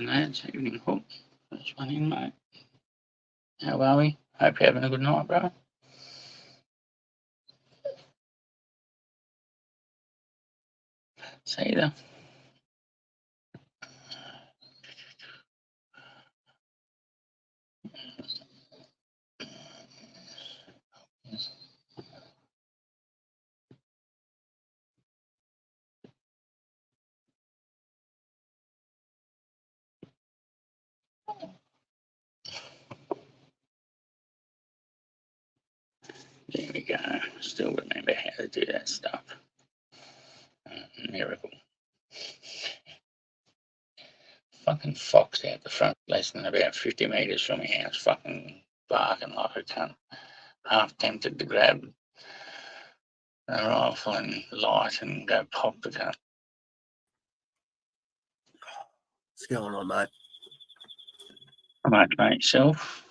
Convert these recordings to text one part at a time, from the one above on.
Evening, lads. Evening, Hook. First one in, mate. How are we? Hope you're having a good night, bro. See you there. There we go. Still remember how to do that stuff. Miracle. Fucking fox out the front, less than about 50 metres from my house, fucking barking like a cunt. Half tempted to grab the rifle and light and go pop the cunt. What's going on, mate? Much, mate, yourself?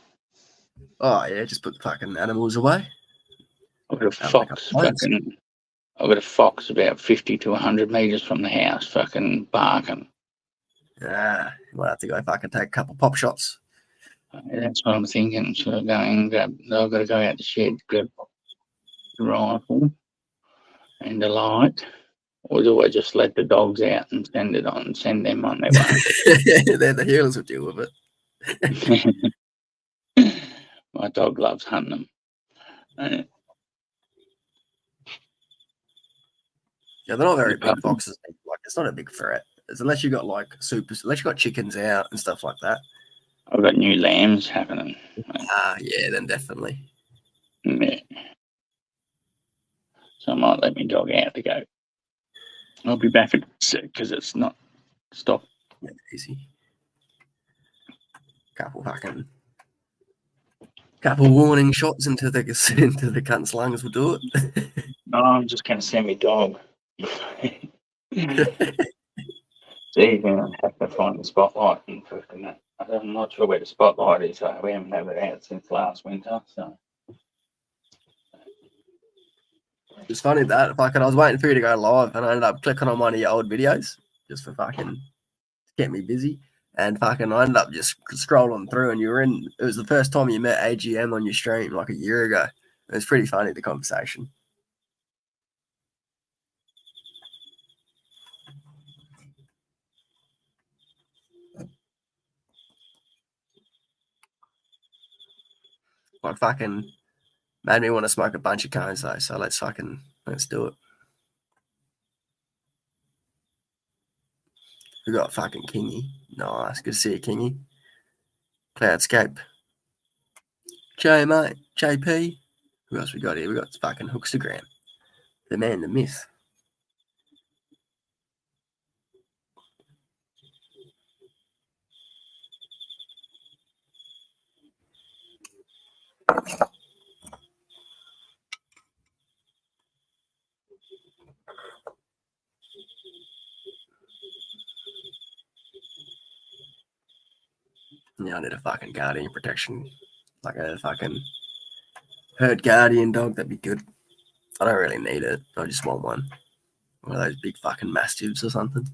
Oh, yeah, just put the fucking animals away. I've got a fox fucking... I've got a fox about 50 to 100 metres from the house, fucking barking. Yeah, you might have to go fucking take a couple pop shots. That's what I'm thinking. So I've got to go out the shed, grab the rifle and the light, or do I just let the dogs out and send them on their way? They're the healers who deal with it. My dog loves hunting them. Yeah, they're not very big foxes. Like, it's not a big threat. It's unless you got unless you got chickens out and stuff like that. I've got new lambs happening. Yeah, then definitely. Yeah. So I might let my dog out to go. I'll be back at because it's not stopped. Yeah, easy. Couple warning shots into the cunt's lungs will do it. No, I'm just going to send my dog. See, then I have to find the spotlight and fucking that. I'm not sure where the spotlight is. We haven't had it out since last winter. So it's funny that I was waiting for you to go live, and I ended up clicking on one of your old videos just for fucking get me busy. And fucking, I ended up just scrolling through, and it was the first time you met AGM on your stream like a year ago. It was pretty funny, the conversation. Like, fucking made me want to smoke a bunch of cones though, so let's do it. We got fucking Kingy. Nice, good to see you, Kingy. Cloudscape. J, mate. JP. Who else we got here? We got fucking Hookstagram. The man, the myth. Yeah, I need a fucking guardian protection. Like a fucking herd guardian dog, that'd be good. I don't really need it. I just want one. One of those big fucking mastiffs or something.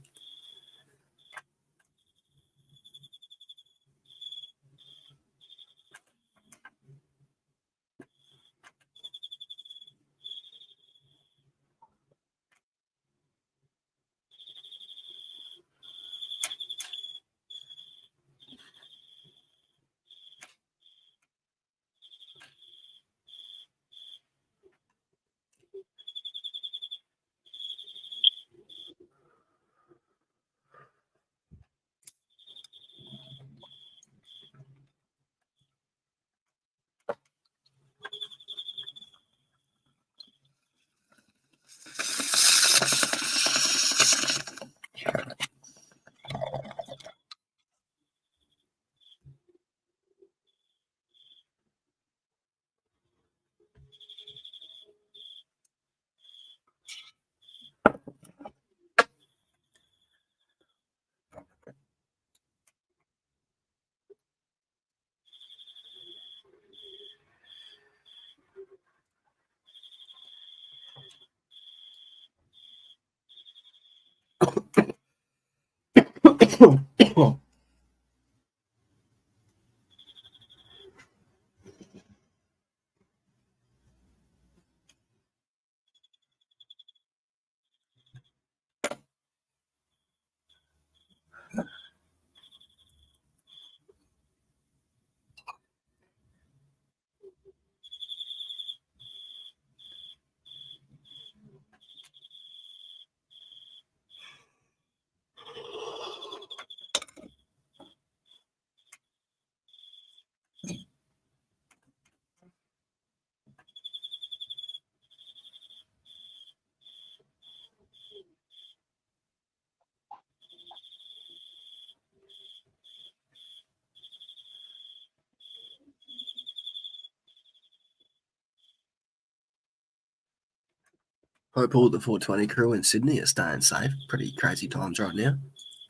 Hope all the 420 crew in Sydney are staying safe. Pretty crazy times right now.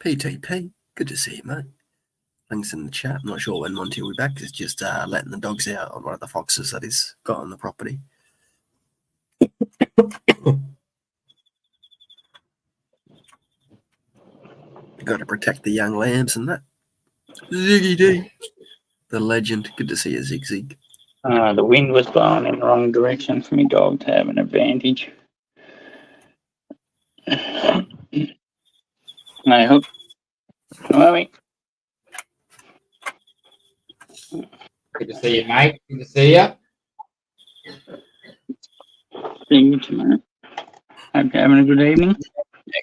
PTP, good to see you, mate. Links in the chat. I'm not sure when Monty will be back. It's just letting the dogs out on one of the foxes that he's got on the property. Got to protect the young lambs and that. Ziggy D, the legend. Good to see you, Zig Zig. The wind was blowing in the wrong direction for me dog to have an advantage. No hook. How are we? Good to see you, mate. Good to see you. Seeing you tomorrow. Hope you're having a good evening.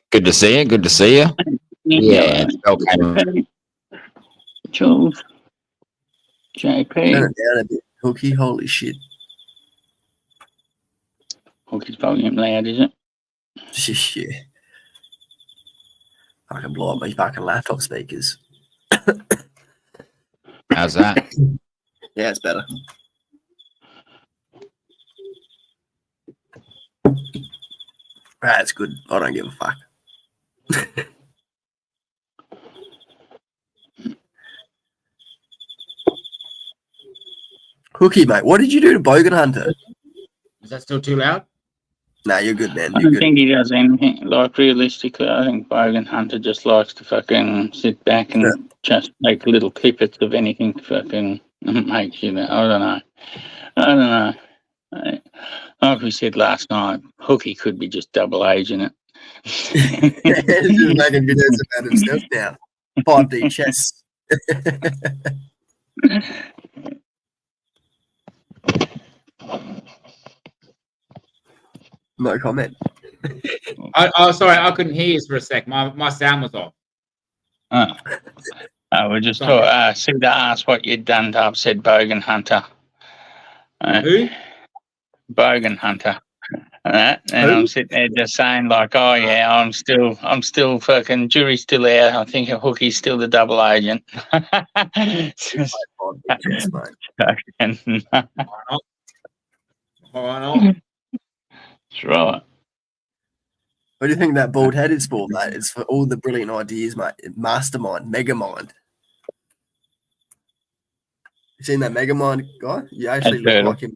Good to see you. Good to see you. Yeah, it's okay. Jules. Turn JP. it down a bit, Hooky. Holy shit. Hooky's volume loud, is it? Yeah. I can blow up my fucking laptop speakers. How's that? Yeah, it's better. That's good. I don't give a fuck. Hooky, mate, what did you do to Bogan Hunter? Is that still too loud? Nah, you're good, man. I You're don't good. think he does anything. Like, realistically, I think Bogan Hunter just likes to fucking sit back and just make little clippets of anything to fucking make you that. I don't know. Like we said last night, Hooky could be just double aging it. He's just making videos about himself now. 5D chess. No comment. Sorry, I couldn't hear you for a sec. My sound was off. We're just Sita asked what you'd done to upset Bogan Hunter. Who? Bogan Hunter. And I'm sitting there just saying, like, oh yeah, I'm still fucking jury's still out. I think Hooky's still the double agent. Yes, mate. Why not? That's right. What do you think that bald head is for, mate? It's for all the brilliant ideas, mate. Mastermind, Megamind. You seen that Megamind guy? You actually look like him.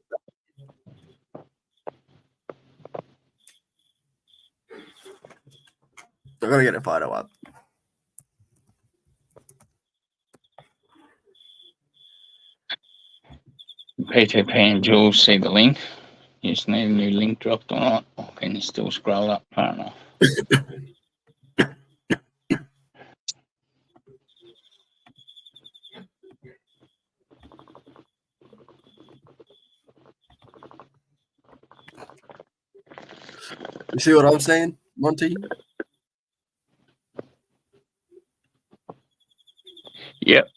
I've got to get a photo up. PTP and Jules see the link. You just need a new link dropped or not, or can you still scroll up far enough? You see what I'm saying, Monty? Yep.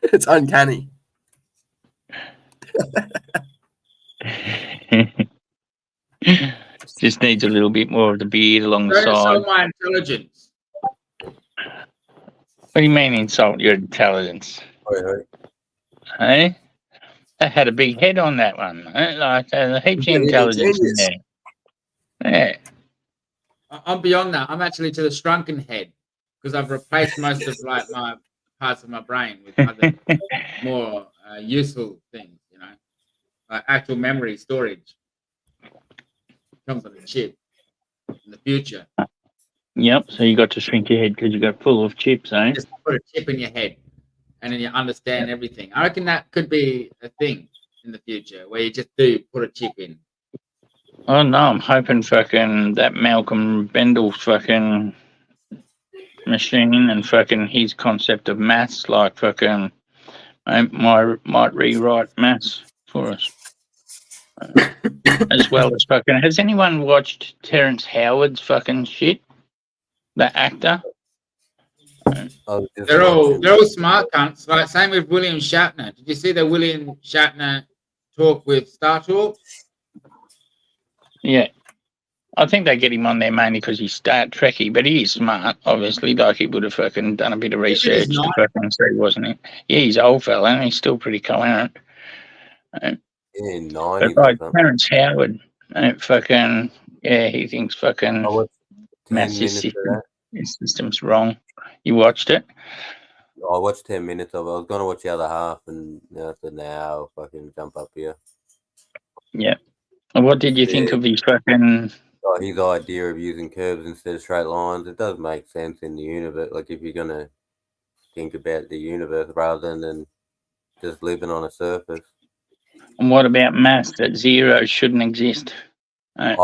It's uncanny. Just needs a little bit more of the beard along the Don't side. insult my intelligence. What do you mean insult your intelligence? Hey? That had a big head on that one. Like, heaps of intelligence in there. Yeah. I'm beyond that. I'm actually to the shrunken head because I've replaced most of like my parts of my brain with other more useful things, you know, like actual memory storage comes on a chip in the future. Yep. So you got to shrink your head because you got full of chips, eh? Just put a chip in your head, and then you understand everything. I reckon that could be a thing in the future where you just do put a chip in. Oh no, I'm hoping fucking that Malcolm Bendel's fucking machine and fucking his concept of maths, like fucking might rewrite maths for us. As well as fucking. Has anyone watched Terrence Howard's fucking shit? The actor. They're all smart cunts. Like same with William Shatner. Did you see the William Shatner talk with Star Talk? Yeah. I think they get him on there mainly because he's Star Trekky, but he is smart, obviously. Like, he would have fucking done a bit of Is it his research to night? fucking see, wasn't he? Yeah, he's old fella, and he's still pretty coherent. In But 90s or like something. Terrence Howard, fucking, yeah, he thinks fucking I watched 10 Matt's minutes of that. his system's wrong. You watched it? I watched 10 minutes of it. I was going to watch the other half, and after now, I'll fucking jump up here. Yeah. And what did you think of his fucking... His idea of using curves instead of straight lines, it does make sense in the universe. Like, if you're going to think about the universe rather than just living on a surface. And what about maths, that zeros shouldn't exist? That's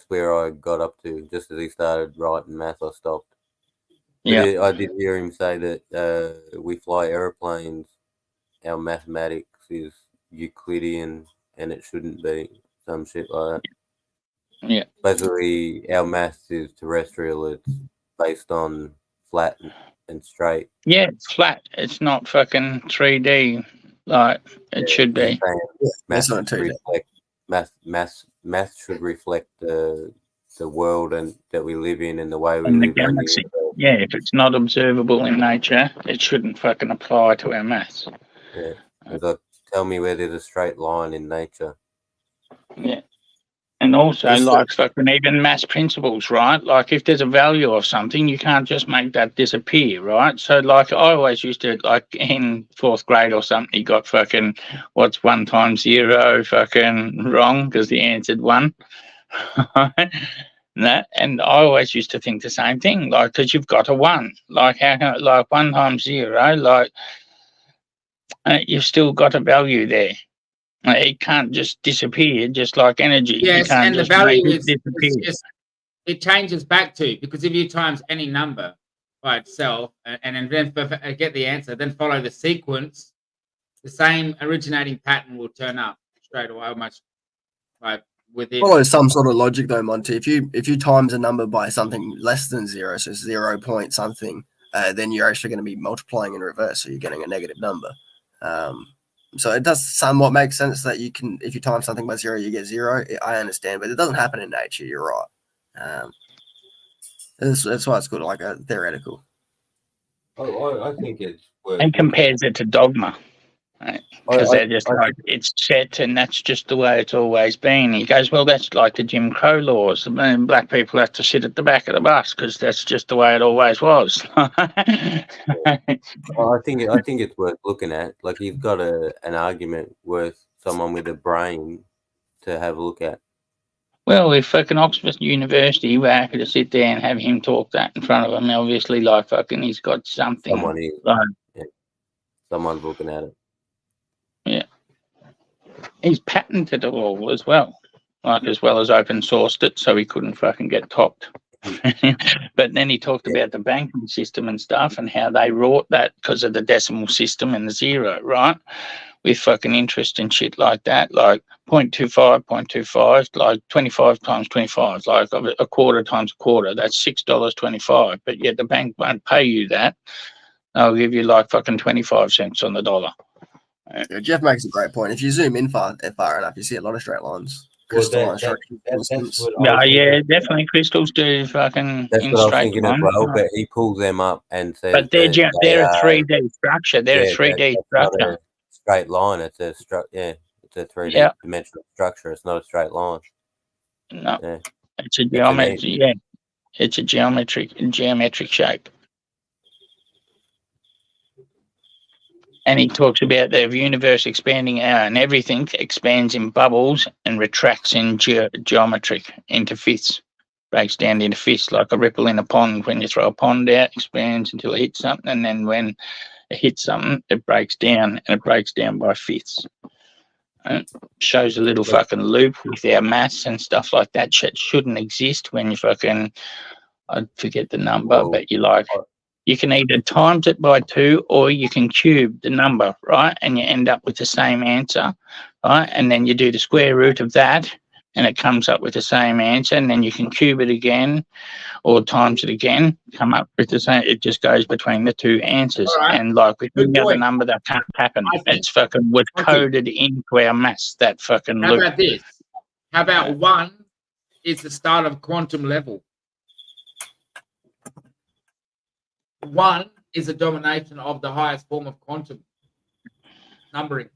where I got up to. Just as he started writing math, I stopped. But Yeah. I did hear him say that we fly airplanes, our mathematics is Euclidean and it shouldn't be, some shit like that. Yeah. Basically, our maths is terrestrial. It's based on flat and straight. Yeah, it's flat. It's not fucking 3D like it should be. It's not 2D. Math should reflect the world and that we live in and the way we In the live in the galaxy. universe. Yeah, if it's not observable in nature, it shouldn't fucking apply to our maths. Yeah. Like, tell me where there's a straight line in nature. Yeah. And also, like, fucking even maths principles, right? Like, if there's a value of something, you can't just make that disappear, right? So, like, I always used to, like, in 4th grade or something, you got fucking, what's 1 times 0 fucking wrong because the answered 1. And I always used to think the same thing, like, because you've got a 1. Like, how can, like, 1 times 0, like, you've still got a value there. It can't just disappear, just like energy. Yes, you can't and the just value make it is disappear. just, it changes back to, because if you times any number by itself and then get the answer, then follow the sequence, the same originating pattern will turn up straight away, almost like within. Follow some sort of logic though, Monty. If you times a number by something less than 0, so 0 point something, then you're actually going to be multiplying in reverse, so you're getting a negative number. So it does somewhat make sense that you can, if you times something by 0, you get 0. I understand, but it doesn't happen in nature. You're right. That's why it's called like a theoretical. I think it's worth. And compares it to dogma. Because they're just like, it's set and that's just the way it's always been. He goes, well, that's like the Jim Crow laws. And black people have to sit at the back of the bus because that's just the way it always was. I think it's worth looking at. Like, he's got an argument worth someone with a brain to have a look at. Well, if fucking Oxford University were happy to sit there and have him talk that in front of him, obviously, like, fucking, he's got something. Someone is. Like, yeah. Someone's looking at it. Yeah. He's patented it all as well. Like, as well as open sourced it, so he couldn't fucking get topped. But then he talked about the banking system and stuff and how they wrought that because of the decimal system and the 0, right? With fucking interest and shit like that, like 0.25, like 25 times 25, like a quarter times a quarter, that's $6.25. But yet the bank won't pay you that. They'll give you like fucking 25 cents on the dollar. Yeah, Jeff makes a great point. If you zoom in far enough, you see a lot of straight lines. Crystalline structures. Yeah, definitely crystals do fucking. That's in what I was straight thinking line. as well. But he pulls them up and says, but they're a 3D structure. They're a 3D structure. Not a straight line. It's a it's a 3D dimensional structure. It's not a straight line. No, it's a geometry. Yeah, it's a geometric shape. And he talks about the universe expanding out, and everything expands in bubbles and retracts in geometric into fifths, breaks down into fifths like a ripple in a pond. When you throw a pond out, expands until it hits something, and then when it hits something, it breaks down, and it breaks down by fifths. And it shows a little fucking loop with our maths and stuff like that. Shit shouldn't exist when you fucking, I forget the number, but you like. You can either times it by 2 or you can cube the number, right? And you end up with the same answer, right? And then you do the square root of that and it comes up with the same answer. And then you can cube it again or times it again, come up with the same. It just goes between the 2 answers. Right. And like with any other number, that can't happen. It's fucking coded into our maths, that fucking loop. How about this? How about 1 is the start of quantum level. 1 is a domination of the highest form of quantum numbering.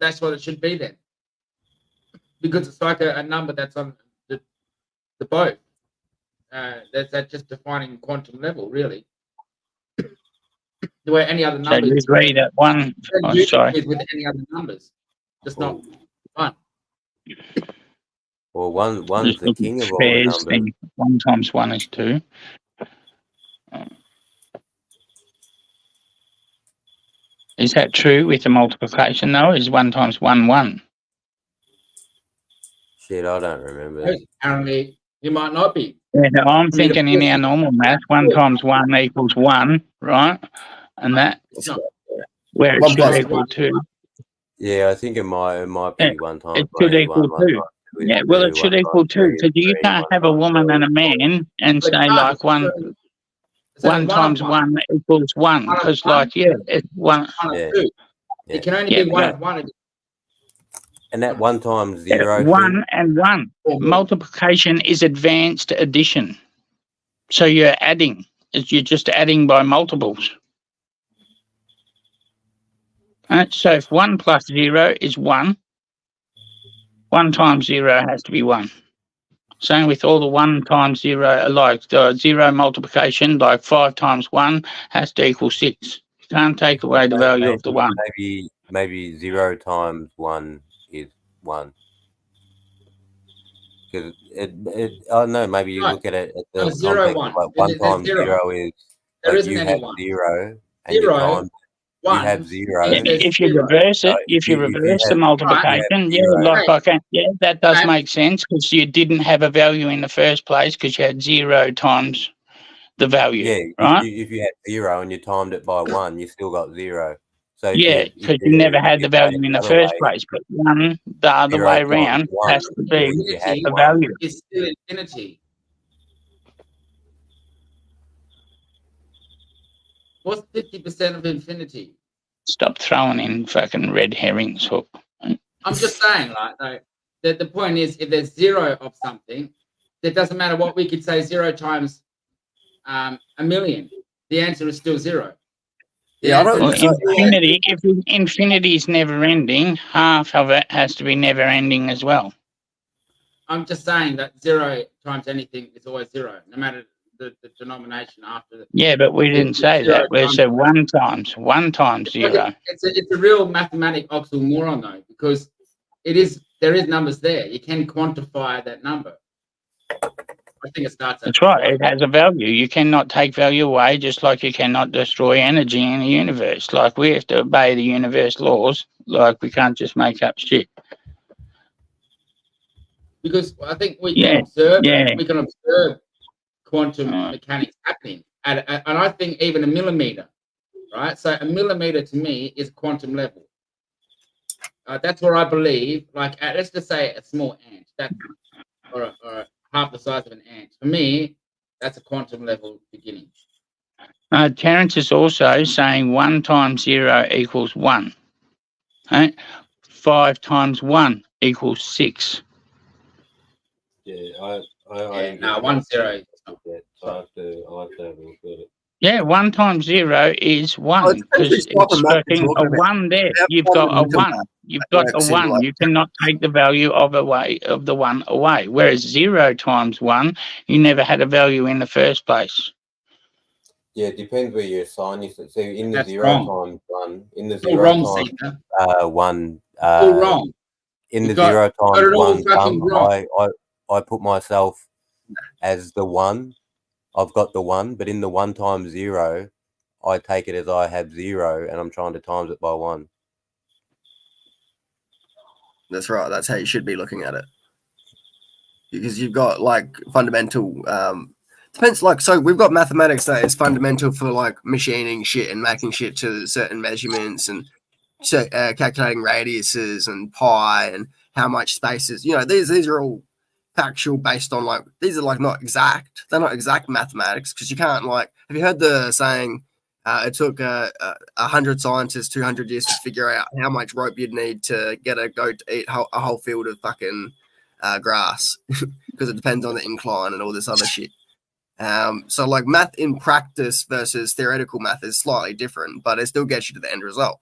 That's what it should be then, because it's like a number that's on the boat. That's just defining quantum level, really. The way any other So number you is agree that one? Oh, sorry. with any other numbers, just not 1. Well, one's Just the look king at of all the pairs numbers. thing. 1 times 1 is 2. Is that true with the multiplication though? Is 1 times 1 1? Shit, I don't remember. Apparently, you might not be. Yeah, no, I'm mean, thinking in our normal math, 1 times 1 equals 1, right? And that It's not. where it 1 should plus equal 2. Yeah, I think it might Yeah, be 1 times it 1 should is equal 1, 1 2. times 2 is Yeah, well, 2, it should 1 equal times 2 3 is because you 3, can't 1 have a times woman 4 and a is 4. man and But say can't. like one It's only 1 times 1 equals 1 One of because one. like yeah, it's 1. One Yeah. of 2. Yeah. It can only Yeah, be one but of 1. And that 1 times yeah, 0 1 thing, and 1. Or more. Multiplication is advanced addition. So you're adding. You're just adding by multiples. Right? So if 1 plus 0 is 1, 1 times 0 has to be 1. Same with all the 1 times 0, like the 0 multiplication, like 5 times 1 has to equal 6. You can't take away the value of the 1. maybe 0 times 1 is 1. Because I don't know, maybe you Right. look at it at No, the 0, context 1. of like 1 There's times 0. 0 is There like isn't you any have 1. 0 and 0, you times 1. have 0. Yeah, There's if you 0. reverse it, Right. if you If you reverse the have multiplication, yeah, 0, like I can, yeah, that does Right. make sense because you didn't have a value in the first place because you had 0 times the value, yeah, right? if you had 0 and you timed it by 1, you still got 0. So Yeah, because you never had the value in the other first way, place, but 1 the other 0 way times around 1 has to be means you had Infinity the 1. value. is still infinity. What's 50% of infinity? Stop throwing in fucking red herrings, Hook. I'm just saying, like, the point is, if there's 0 of something, it doesn't matter what we could say 0 times a million. The answer is still 0. Yeah, I don't. Well, So, infinity, if infinity is never ending, half of it has to be never ending as well. I'm just saying that 0 times anything is always 0, no matter the denomination after the. Yeah, but we didn't say zero that. We times- said 1 times 0. It's a real mathematic oxymoron though, because there is numbers there. You can quantify that number. I think it starts at That's right. 1. It has a value. You cannot take value away, just like you cannot destroy energy in the universe. Like we have to obey the universe laws. Like we can't just make up shit. Because I think we Yeah, can observe yeah. we can observe quantum Right. mechanics happening and I think even a millimeter, right? So a millimeter to me is quantum level. That's where I believe. Like let's just say a small ant, that or half the size of an ant. For me, that's a quantum level beginning. Terence is also saying 1 times 0 equals 1. Right? 5 times 1 equals 6. Yeah, Yeah, no, 1 0. I'll have to have a look at it. Yeah, 1 times 0 is 1 it's because essentially swapping it's math you're fucking a talking about. 1 there. Yeah, You've got a fundamental 1. math. You've got a works in 1. like- You cannot take the value of the 1 away. Whereas 0 times 1, you never had a value in the first place. Yeah, it depends where your sign is. So in the That's 0 wrong. times 1, in the All 0 wrong, times Caesar. 1, All wrong. in You the got- 0 got times it all 1 fucking wrong. I put myself as the 1. I've got the 1, but in the 1 times 0, I take it as I have 0 and I'm trying to times it by 1. That's right. That's how you should be looking at it. Because you've got like fundamental depends, like, so we've got mathematics that is fundamental for like machining shit and making shit to certain measurements and calculating radiuses and pi and how much spaces, these are all factual based on like, these are like not exact. They're not exact mathematics because you can't, like, have you heard the saying it took 100 scientists 200 years to figure out how much rope you'd need to get a goat to eat a whole field of fucking grass because it depends on the incline and all this other shit. So like math in practice versus theoretical math is slightly different, but it still gets you to the end result.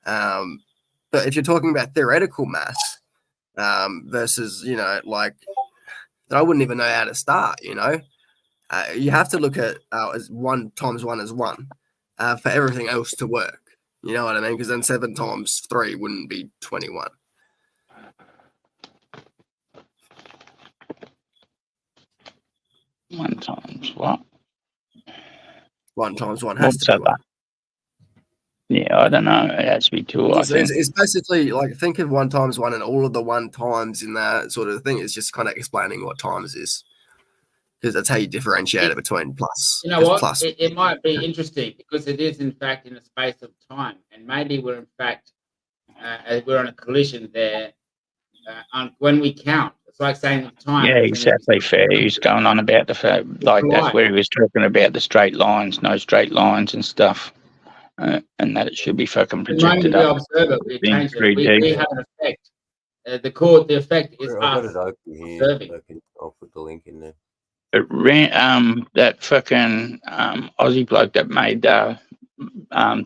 But if you're talking about theoretical math versus, you know, like I wouldn't even know how to start, you know. You have to look at as 1 times 1 is 1 for everything else to work. You know what I mean? Because then 7 times 3 wouldn't be 21. One times what? 1 times 1 has What's to be that? 1. Yeah, I don't know. It has to be 2. I think. It's basically like think of 1 times 1 and all of the 1 times in that sort of thing. It's just kind of explaining what times is. Because that's how you differentiate it between plus. You know what? Plus, It might be interesting because it is in fact in a space of time, and maybe we're in fact we're on a collision there. When we count, it's like saying time. Yeah, exactly. Fair. He's going on about the fact, like that's where he was talking about the straight lines, no straight lines and stuff, and that it should be fucking projected the up. moment we observe it, we change it. 3D. We have an effect. The effect is I've got us it open here. observing. I'll put the link in there. It ran, that fucking Aussie bloke that made the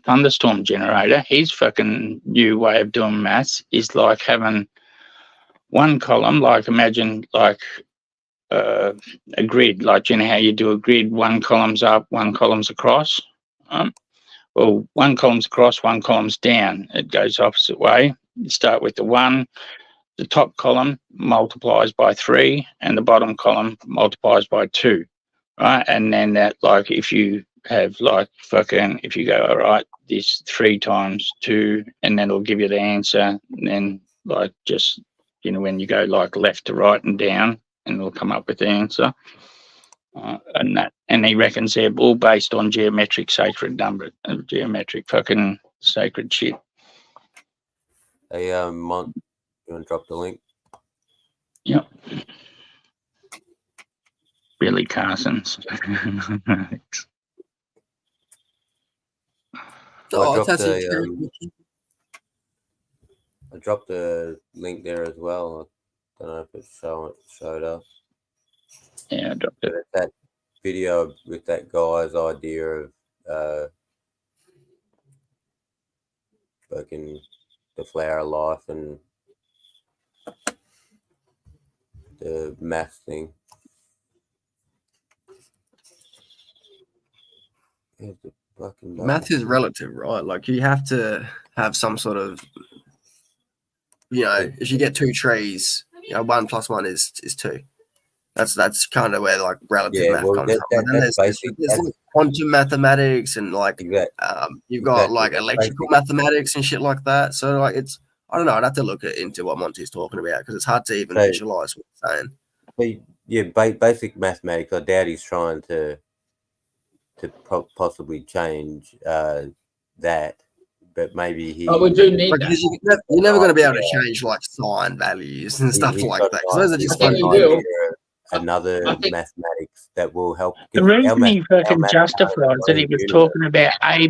thunderstorm generator, his fucking new way of doing maths is like having one column, like imagine like a grid, like you know how you do a grid, 1 column's up, 1 column's across. Well, 1 column's across, 1 column's down. It goes opposite way. You start with the 1. The top column multiplies by 3 and the bottom column multiplies by 2, right? And then that, like, if you have like fucking, if you go, all right, this 3 times 2, and then it'll give you the answer. And then like just, you know, when you go like left to right and down, and it'll come up with the answer. And he reckons they're all based on geometric sacred number, geometric fucking sacred shit. Hey, Mont, you want to drop the link? Yep. Billy Carson's. I dropped the link there as well. I don't know if it showed up. Yeah, I dropped it. That video with that guy's idea of fucking the flower of life and the math thing. Math is relative, right? Like you have to have some sort of, you know, if you get 2 trees, you know, 1 plus 1 is 2. That's kind of where like relative math comes from. But then there's quantum mathematics and like you've got like electrical mathematics and shit like that. So like it's, I don't know. I'd have to look into what Monty's talking about because it's hard to even visualize what he's saying. But yeah, basic mathematics. I doubt he's trying to possibly change that, but maybe he. But we do need that. You're never going to be able to change like sign values and stuff like that. Those are just fun. Another mathematics that will help. The reason he fucking justifies that he was talking about A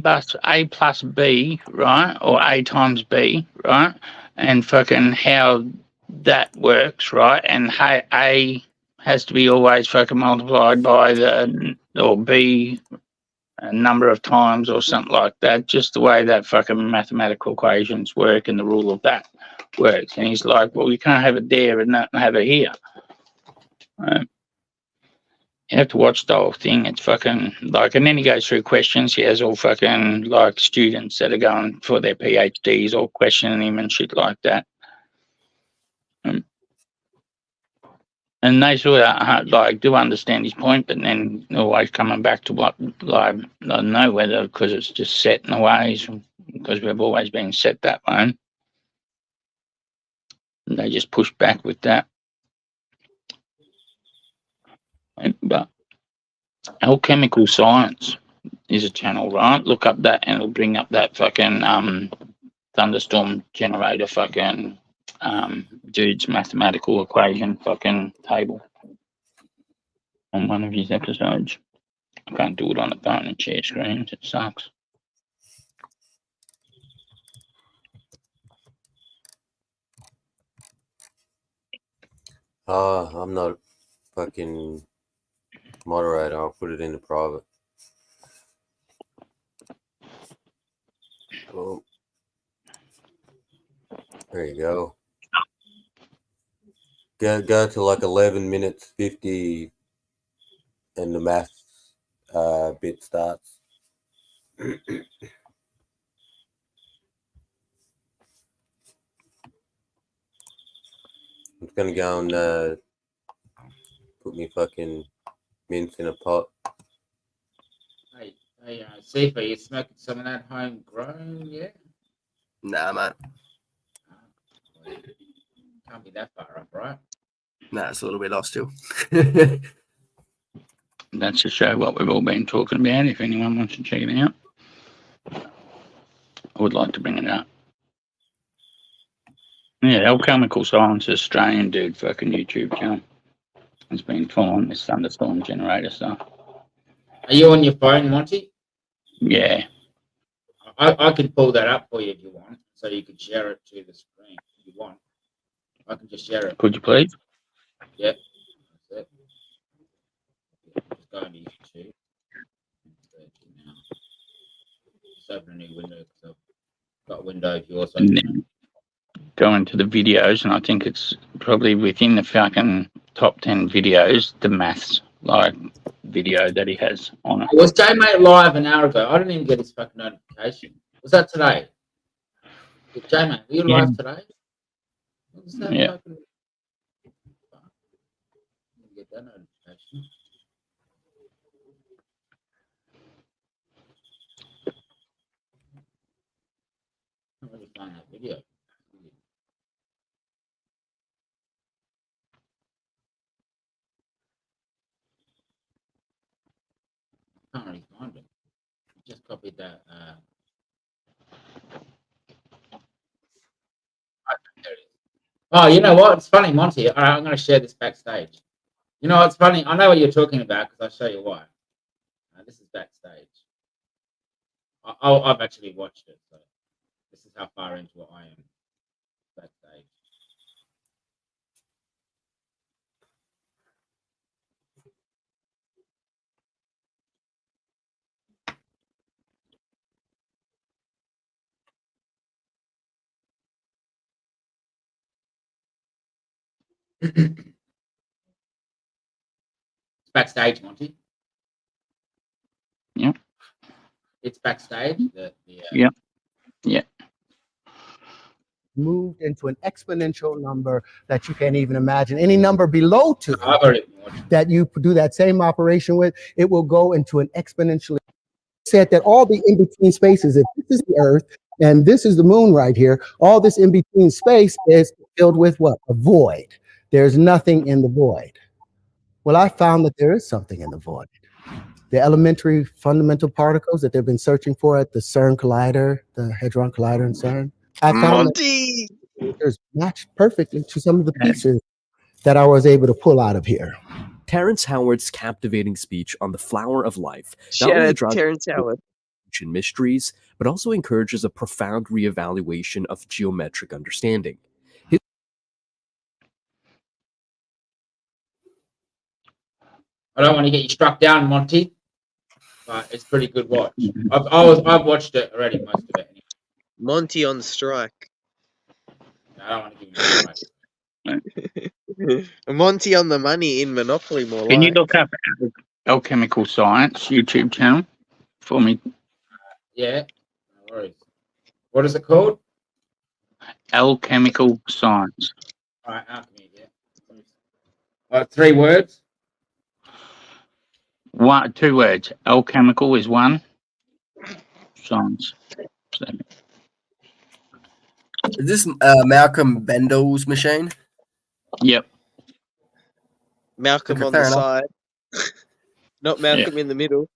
plus B, right, or A times B, right, and fucking how that works, right, and how A has to be always fucking multiplied by or B a number of times or something like that, just the way that fucking mathematical equations work and the rule of that works. And he's like, well, you can't have it there and not have it here. You have to watch the whole thing. It's fucking like, and then he goes through questions. He has all fucking like students that are going for their PhDs all questioning him and shit like that. And they sort of like do understand his point, but then always coming back to what, like, I don't know whether because it's just set in the ways, because we've always been set that way. And they just push back with that. But Alchemical Science is a channel, right? Look up that and it'll bring up that fucking thunderstorm generator fucking dude's mathematical equation fucking table on one of his episodes. I can't do it on the phone and share screens. It sucks. I'm not a fucking moderator. I'll put it into private. Oh, there you go. Go to like 11 minutes 50 and the math bit starts. I'm gonna go and put me fucking mince in a pot. Hey, Seafa, you smoking some of that homegrown, yeah? Nah, mate. Can't be that far up, right? Nah, it's a little bit off still. That's to show what we've all been talking about. If anyone wants to check it out, I would like to bring it up. Yeah, Alchemical Science, Australian dude, fucking YouTube channel. Has been following this thunderstorm generator stuff. Are you on your phone, Monty? Yeah. I can pull that up for you if you want, so you can share it to the screen if you want. I can just share it. Could you please? Yeah. That's it. Just go into YouTube. Just open a new window because I've got a window if you also. And then go into the videos, and I think it's probably within the fucking top 10 videos, the maths like video that he has on it. Was J-Mate live an hour ago? I didn't even get his fucking notification. Was that today? J-Mate, were you live today? What was that Yeah. fucking... Get that notification. I can't really find that video. Can't really find it. Just copied that. There it is. Oh, you know what? It's funny, Monty. All right, I'm going to share this backstage. You know what's funny? I know what you're talking about because I'll show you why. This is backstage. I've actually watched it, so this is how far into it I am. Backstage. It's backstage, Monty. Yep. It's backstage. Yep. Yeah. Moved into an exponential number that you can't even imagine. Any number below 2 I've already watched. that you do that same operation with, it will go into an exponentially. Said that all the in-between spaces, if this is the Earth and this is the moon right here, all this in-between space is filled with what? A void. There's nothing in the void. Well, I found that there is something in the void. The elementary fundamental particles that they've been searching for at the CERN collider, the Hadron Collider in CERN, I found Monty. that there's matched perfectly to some of the pieces that I was able to pull out of here. Terrence Howard's captivating speech on the flower of life not Shout only out to draws Terrence Howard. ancient mysteries, but also encourages a profound reevaluation of geometric understanding. I don't want to get you struck down, Monty, but it's pretty good watch. I've watched it already, most of it. Anyway. Monty on strike. I don't want to give you a strike. Monty on the money in Monopoly, more Can you like. look up Alchemical Science YouTube channel for me? Yeah, no worries. What is it called? Alchemical Science. All right, alchemy. Yeah. 3 words. 2 words. Alchemical is 1. Science. So, Is this Malcolm Bendel's machine? yep. Malcolm Okay, on fair the enough. side. Not Malcolm in the middle.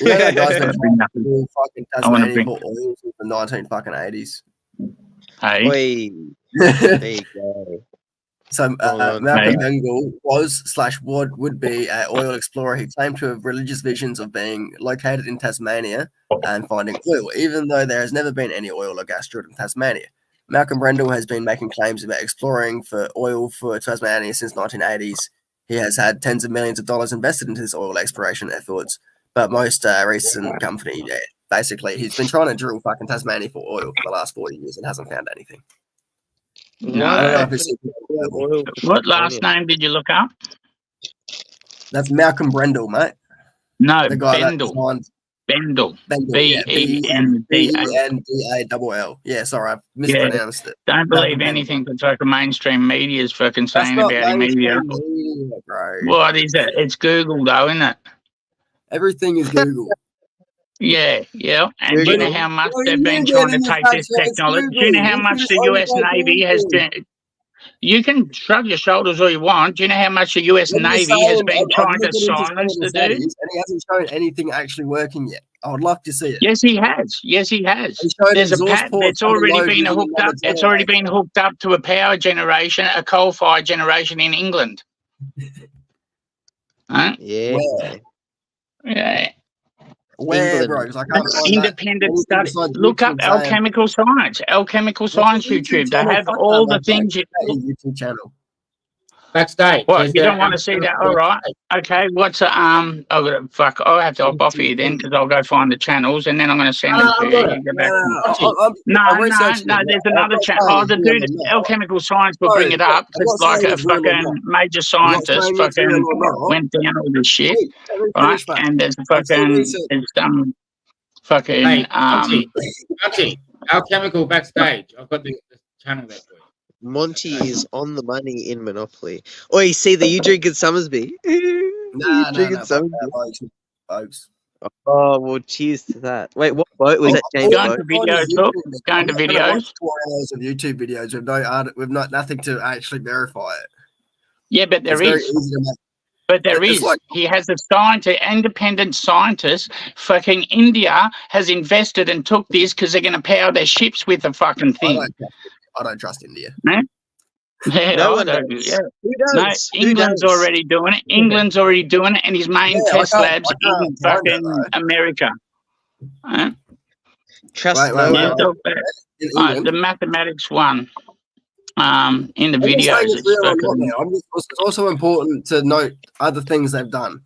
You know that guy's been I doing fucking wanna Tasmanian bring- for oil since the 1980s. Hey. Oi, there you go. So Wrong one. Malcolm Hey. Bendel would be an oil explorer. He claimed to have religious visions of being located in Tasmania and finding oil, even though there has never been any oil or gas drilled in Tasmania. Malcolm Brendel has been making claims about exploring for oil for Tasmania since 1980s. He has had tens of millions of dollars invested into this oil exploration efforts, but most recent company, basically, he's been trying to drill fucking Tasmania for oil for the last 40 years and hasn't found anything. Why I don't know No. if it's oil for What last Tasmania? name did you look up? That's Malcolm Brendel, mate. No, The guy that Bendel. designed Bendel. Bendel, yeah, B-E-N-D-A. B-E-N-D-A-L-L. Yeah, sorry, I mispronounced it. Don't believe Malcolm anything that's like a mainstream media is fucking That's saying not about him either. mainstream media, bro. What is it? It's Google though, isn't it? Everything is Google. Yeah. And do you know how much they've been trying to take this technology? Do you know how much the US Navy has been? You can shrug your shoulders all you want. Do you know how much the US Navy has been trying to silence the dude? And he hasn't shown anything actually working yet. I would love to see it. Yes, he has. There's a patent that's already been hooked up. It's already been hooked up to a power generation, a coal-fired generation in England. Huh? Yeah. Yeah. Where, bro? England. Because I can't find Independent that. study. Look up Alchemical Science. Alchemical Science YouTube. They have all the things. YouTube channel. Backstage. What, Is you there don't want to see that? All right. Okay. What's I'll have to hop off here then because I'll go find the channels and then I'm going to send them to you. You go back and- No. There's another channel. Oh, the dude, Alchemical Science will bring it up because like a fucking major scientist fucking went down all this shit, right? And there's fucking Hey, Monty, Alchemical Backstage. I've got the channel there for you. Monty is on the money in Monopoly. Oi, see that you drinking Summersby? Nah, drinking fuck Summersby. that, folks. Oh, well, cheers to that. Wait, what boat was that? James Going boat? to videos, look. Going to videos. 4 hours of YouTube videos with nothing to actually verify it. Yeah, but there It's very is. easy to make. But there It's is. like- He has a independent scientist. Fucking India has invested and took this because they're going to power their ships with the fucking thing. I don't trust India. Yeah, No I one don't- does. yeah. Who does? No, Who England's does? already doing it. England's already doing it, and his main Yeah, test labs I can't in find it, fucking though. America. Trust Wait, no Yeah, one. look, In the England. mathematics one. In the I'm not saying videos, it's it's real or not fucking. now. It's also important to note other things they've done.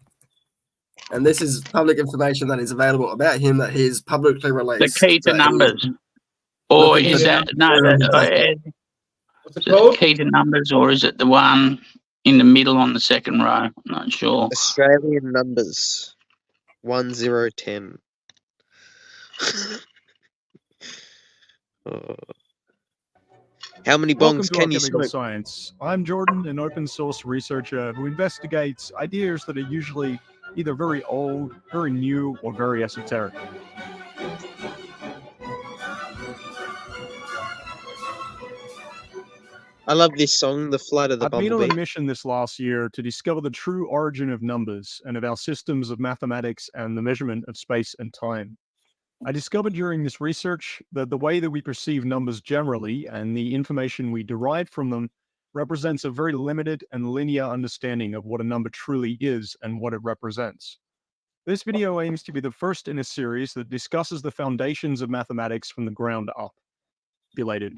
And this is public information that is available about him that he's publicly The released. key to that numbers. Or looking is for that What's it is it called? key to numbers, or is it the one in the middle on the second row? I'm not sure. Australian numbers 1010. Oh. How many Welcome bongs to can you Alchemical smoke? Science. I'm Jordan, an open source researcher who investigates ideas that are usually either very old, very new, or very esoteric. I love this song, The Flight of the I've been on Bumblebee. a mission this last year to discover the true origin of numbers and of our systems of mathematics and the measurement of space and time. I discovered during this research that the way that we perceive numbers generally and the information we derive from them represents a very limited and linear understanding of what a number truly is and what it represents. This video aims to be the first in a series that discusses the foundations of mathematics from the ground up. Belated.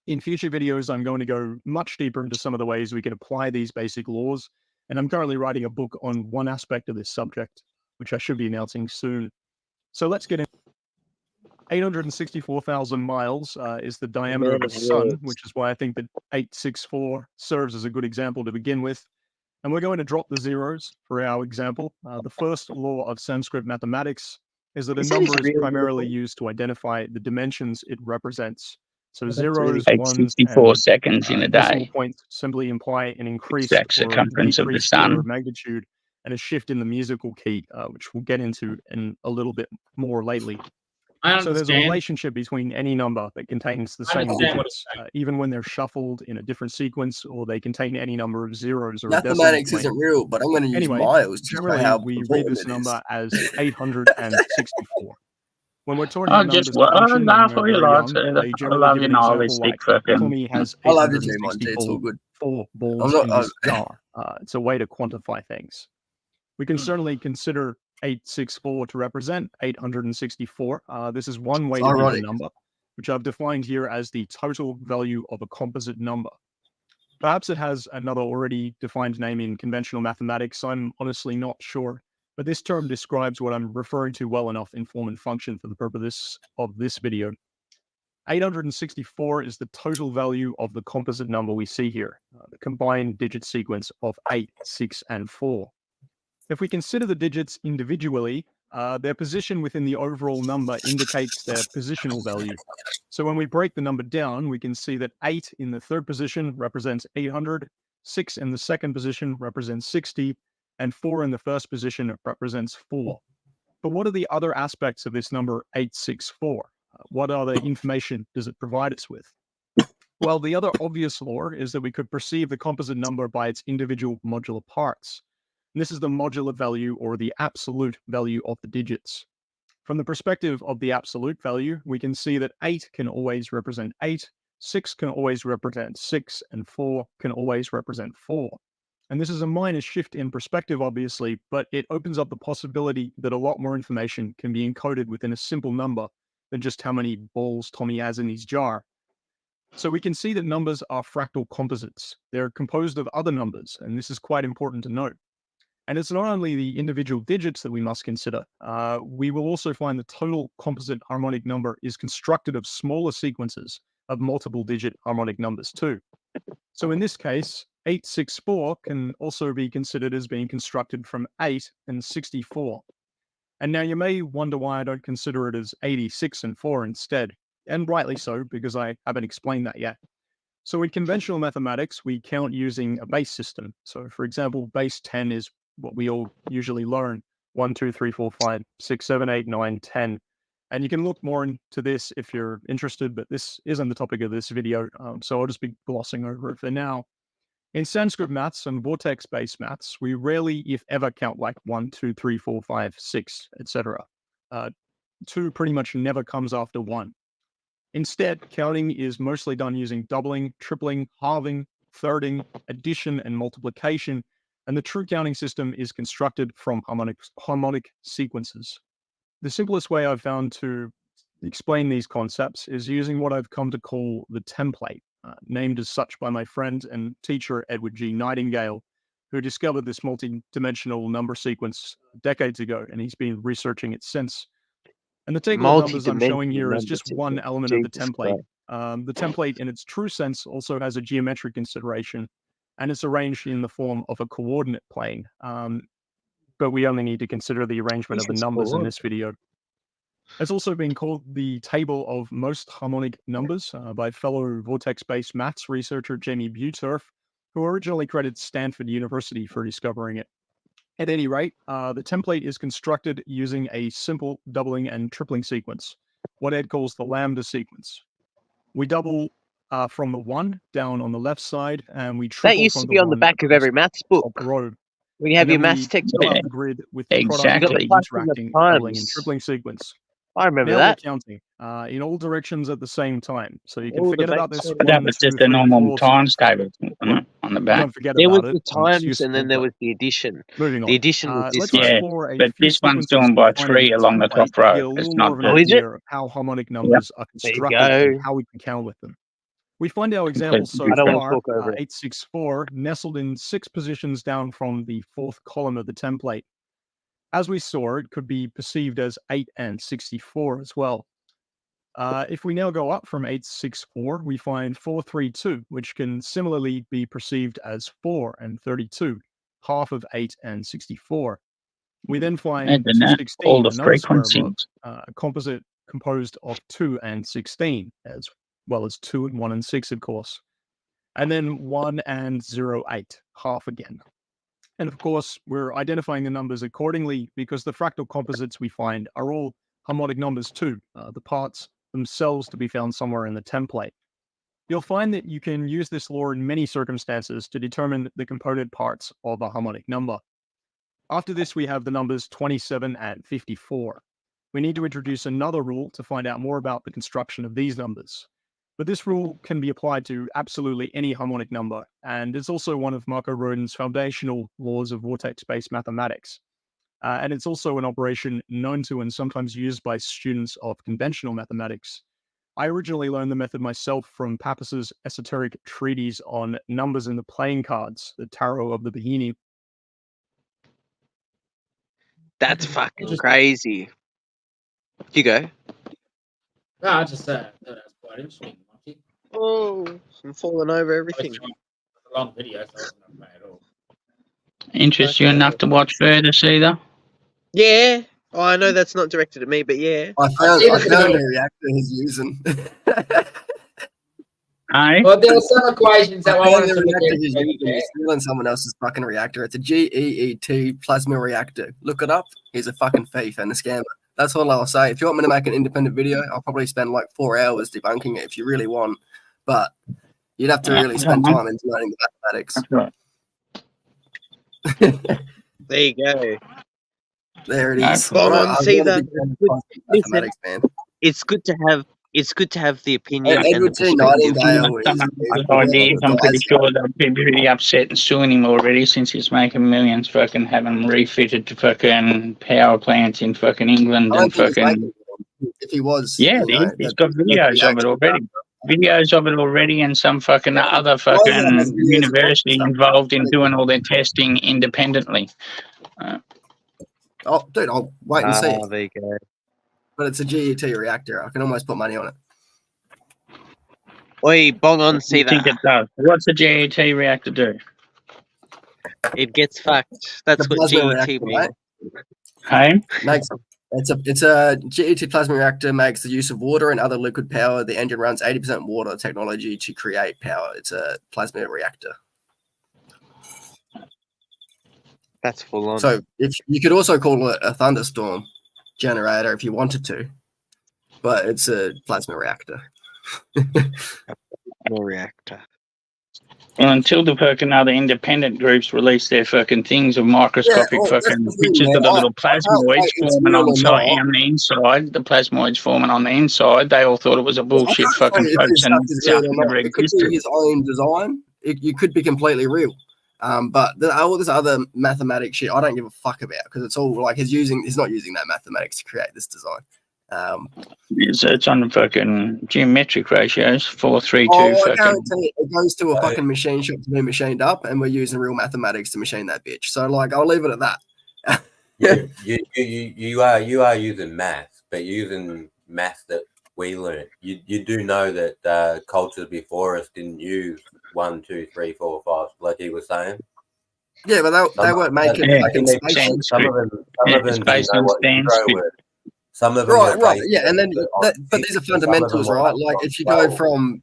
In future videos, I'm going to go much deeper into some of the ways we can apply these basic laws, and I'm currently writing a book on one aspect of this subject, which I should be announcing soon. So let's get in. 864,000 miles is the diameter of the sun, which is why I think that 864 serves as a good example to begin with. And we're going to drop the zeros for our example. The first law of Sanskrit mathematics is that a number is primarily used to identify the dimensions it represents. So zeros, ones, 64 and seconds in a decimal day. points simply imply an increased Exact or circumference of the decreased order sun. of magnitude and a shift in the musical key, which we'll get into in a little bit more lately. So there's a relationship between any number that contains the same digits, even when they're shuffled in a different sequence, or they contain any number of zeros or Mathematics a decimal isn't real, but I'm going to use Anyway, miles to show generally, how we read important this it is. number as 864. When we're talking I about numbers just to function when laugh we're all you very like. young, they I generally love give your an example nihilistic like fucking. Tommy has I love you too, Monty. It's all 864 good. balls not- in his jar. It's a way to quantify things. We can certainly consider 864 to represent 864. This is one way to view the ironic. number. which I've defined here as the total value of a composite number. Perhaps it has another already defined name in conventional mathematics. I'm honestly not sure, but this term describes what I'm referring to well enough in form and function for the purpose of this video. 864 is the total value of the composite number we see here, the combined digit sequence of 8, 6, and 4. If we consider the digits individually, their position within the overall number indicates their positional value. So when we break the number down, we can see that 8 in the third position represents 800, 6 in the second position represents 60, and 4 in the first position represents 4. But what are the other aspects of this number 864? What other information does it provide us with? Well, the other obvious law is that we could perceive the composite number by its individual modular parts. And this is the modular value or the absolute value of the digits. From the perspective of the absolute value, we can see that 8 can always represent 8, 6 can always represent 6, and 4 can always represent 4. And this is a minor shift in perspective, obviously, but it opens up the possibility that a lot more information can be encoded within a simple number than just how many balls Tommy has in his jar. So we can see that numbers are fractal composites. They're composed of other numbers, and this is quite important to note. And it's not only the individual digits that we must consider. We will also find the total composite harmonic number is constructed of smaller sequences of multiple digit harmonic numbers too. So in this case, 864 can also be considered as being constructed from 8 and 64. And now you may wonder why I don't consider it as 86 and 4 instead, and rightly so, because I haven't explained that yet. So in conventional mathematics, we count using a base system. So for example, base 10 is what we all usually learn. 1, 2, 3, 4, 5, 6, 7, 8, 9, 10. And you can look more into this if you're interested, but this isn't the topic of this video, so I'll just be glossing over it for now. In Sanskrit maths and vortex-based maths, we rarely, if ever, count like 1, 2, 3, 4, 5, 6, etc. 2 pretty much never comes after 1. Instead, counting is mostly done using doubling, tripling, halving, thirding, addition, and multiplication, and the true counting system is constructed from harmonic sequences. The simplest way I've found to explain these concepts is using what I've come to call the template, named as such by my friend and teacher Edward G. Nightingale, who discovered this multi-dimensional number sequence decades ago, and he's been researching it since. And the table of numbers I'm showing here is just one element of the template. The template in its true sense also has a geometric consideration, and it's arranged in the form of a coordinate plane. But we only need to consider the arrangement of the numbers in this video. It's also been called the table of most harmonic numbers by fellow vortex-based maths researcher Jamie Buturf, who originally credited Stanford University for discovering it. At any rate, the template is constructed using a simple doubling and tripling sequence, what Ed calls the lambda sequence. We double from the 1 down on the left side, and we triple That used from to be on the back of every maths book. row. When you have And your then maths we textbook. fill out the grid with the product Exactly. of You got the the interacting times. doubling and tripling sequence. I remember Now that. we're counting in all directions at the same time. So you can All the forget about this bases. But that 1, was 2, just a 3, normal 4 times sequence. table on the back. Don't forget There was about the it. times, It's and then useful, there but was the addition. moving on. The addition was this Let's one. Yeah, explore a but few this one's sequences doing by defined in 3 the along the template top to row. get a It's little not more of an just Oh, is it? idea of how harmonic numbers are There you constructed go. and how we can count with them. We find our examples so I don't want to far, talk over it. 864, nestled in 6 positions down from the 4th column of the template. As we saw, it could be perceived as 8 and 64 as well. If we now go up from 864, we find 432, which can similarly be perceived as 4 and 32, half of 8 and 64. We then find imagine that, all 216, the another square block, frequencies. a composite composed of 2 and 16, as well as 2 and 1 and 6, of course. And then 1 and 08, half again. And of course, we're identifying the numbers accordingly because the fractal composites we find are all harmonic numbers too, the parts themselves to be found somewhere in the template. You'll find that you can use this law in many circumstances to determine the component parts of a harmonic number. After this, we have the numbers 27 and 54. We need to introduce another rule to find out more about the construction of these numbers. But this rule can be applied to absolutely any harmonic number, and it's also one of Marco Rodin's foundational laws of vortex-based mathematics. And it's also an operation known to and sometimes used by students of conventional mathematics. I originally learned the method myself from Pappus's esoteric treatise on numbers in the playing cards, the Tarot of the Bahini. That's fucking Just- crazy. You go. No, I just thought that's quite interesting. Monty. Oh, I'm falling over I was everything. trying- It was a long video, so I wasn't going to play at all. Interest you enough to watch further, Cedar? Yeah. Oh, I know that's not directed at me, but yeah. I found see the video. the reactor he's using. Hey? Well, there were some equations that I found wanted the to look reactor at. he's using. He's stealing someone else's fucking reactor. It's a GEET plasma reactor. Look it up. He's a fucking thief and a scammer. That's all I'll say. If you want me to make an independent video, I'll probably spend like 4 hours debunking it if you really want. But you'd have to really spend time into learning the mathematics. That's right. There you go. There it No is. Spot I'm on, not see a that? big fan of mathematics, man. It's good to have the opinion and the Edward T. perspective. Nightingale is Someone ideas, I'm pretty sure they'll be pretty upset and suing him already since he's making millions fucking having them refitted to fucking power plants in fucking England I don't and think he's fucking... making it. If he was, Yeah, you know, he's got videos of it already. Videos of it already, and some fucking other Why fucking is that? university involved in doing all their testing independently. Oh, dude, I'll wait and see. There you go. But it's a GET reactor. I can almost put money on it. Oi, bong on, see I think that? it does. What's the GET reactor do? It gets fucked. That's The what plasma GET reactor, means. Hey? It's a GET plasma reactor makes the use of water and other liquid power. The engine runs 80% water technology to create power. It's a plasma reactor. That's full on. So if you could also call it a thunderstorm generator if you wanted to, but it's a plasma reactor. More reactor. Well, until the fucking other independent groups release their fucking things of microscopic well, that's fucking the thing, pictures man. of the little I can't say plasmoids it's forming real on or not. the inside, the plasmoids forming on the inside, they all thought it was a bullshit I can't fucking say if hoax this and stuff is real jumped or not. never It could existed. be his own design. You could be completely real. But all this other mathematics shit, I don't give a fuck about because it's all like he's not using that mathematics to create this design. It's on the fucking geometric ratios, 4, 3, 2, I fucking. guarantee it goes to a fucking machine shop to be machined up, and we're using real mathematics to machine that bitch. So like, I'll leave it at that. You are using math, but using math that we learned. You do know that cultures before us didn't use 1, 2, 3, 4, 5, like he was saying. Yeah, but they weren't making fucking spaceships. Some of them didn't know what Euro were. Some of them Right, yeah, and then but these are fundamentals, right? Like if you go from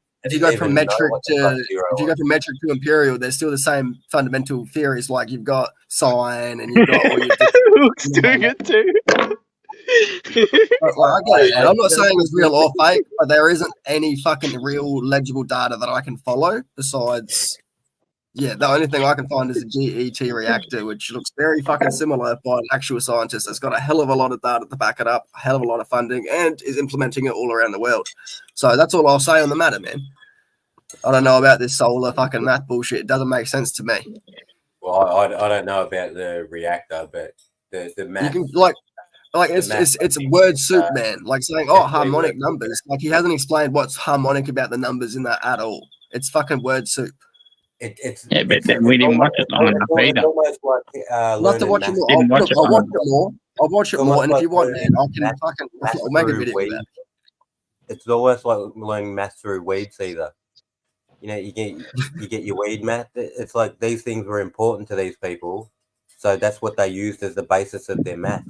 metric to imperial, there's still the same fundamental theories. Like you've got sine, and you've got all your. Luke's doing it too. I get it. And I'm not saying it's real or fake, but there isn't any fucking real legible data that I can follow besides. Yeah, the only thing I can find is a GET reactor, which looks very fucking similar by an actual scientist that's got a hell of a lot of data to back it up, a hell of a lot of funding, and is implementing it all around the world. So that's all I'll say on the matter, man. I don't know about this solar fucking math bullshit. It doesn't make sense to me. Well, I don't know about the reactor, but the math. You can it's word soup, man. Like saying, harmonic numbers. Like he hasn't explained what's harmonic about the numbers in that at all. It's fucking word soup. But then we didn't watch it long enough either. I'll have to watch it more. I'll watch it more, and if you want, man, I can fucking I'll make a video about it. It's almost like learning math through weeds either. You know, you get your weed math. It's like these things were important to these people, so that's what they used as the basis of their math.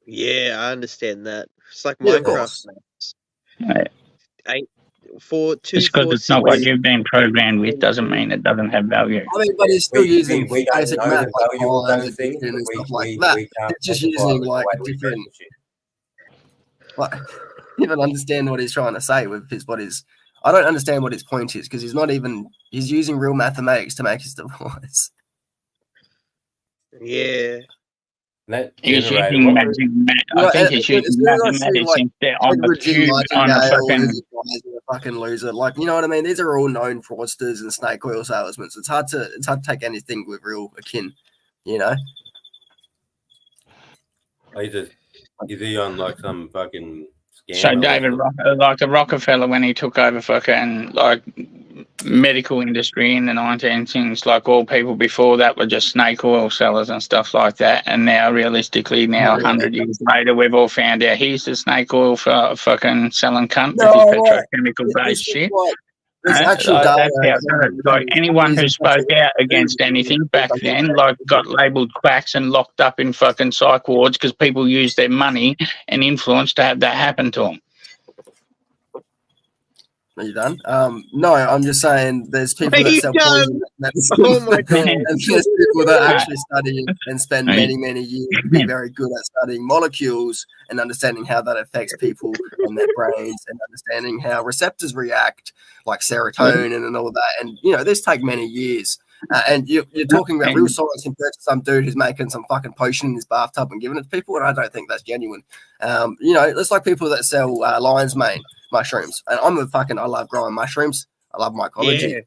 Yeah, I understand that. It's like Minecraft. Right. 4, 2, just because it's not what you've been programmed with doesn't mean it doesn't have value. I mean, but it's still using basic math like and stuff like that. It's just using like different. Like, even understand what he's trying to say with his I don't understand what his point is because he's using real mathematics to make his device. Yeah. He's using magic. I think he's using mathematics instead on the cube on a fucking loser. Like, you know what I mean? These are all known fraudsters and snake oil salesmen. So it's hard to take anything with real akin, you know. Is he on like some So scam. David, like the Rockefeller, when he took over fucking like medical industry in the 19 things, like all people before that were just snake oil sellers and stuff like that. And now, realistically, now 100 years later, we've all found out he's the snake oil for fucking selling cunt with his petrochemical based shit. There's actual Like, data. that's how it goes. Like anyone who spoke out against anything back then, like got labelled quacks and locked up in fucking psych wards because people used their money and influence to have that happen to them. Are you done? No, I'm just saying there's people Are that you sell done? poison. Oh my god. And there's people that actually study and spend many, many years to be very good at studying molecules and understanding how that affects people and their brains and understanding how receptors react, like serotonin and all that. And, you know, this take many years. And you're talking about real science compared to some dude who's making some fucking potion in his bathtub and giving it to people, and I don't think that's genuine. You know, it's like people that sell lion's mane mushrooms, and I love growing mushrooms. I love mycology.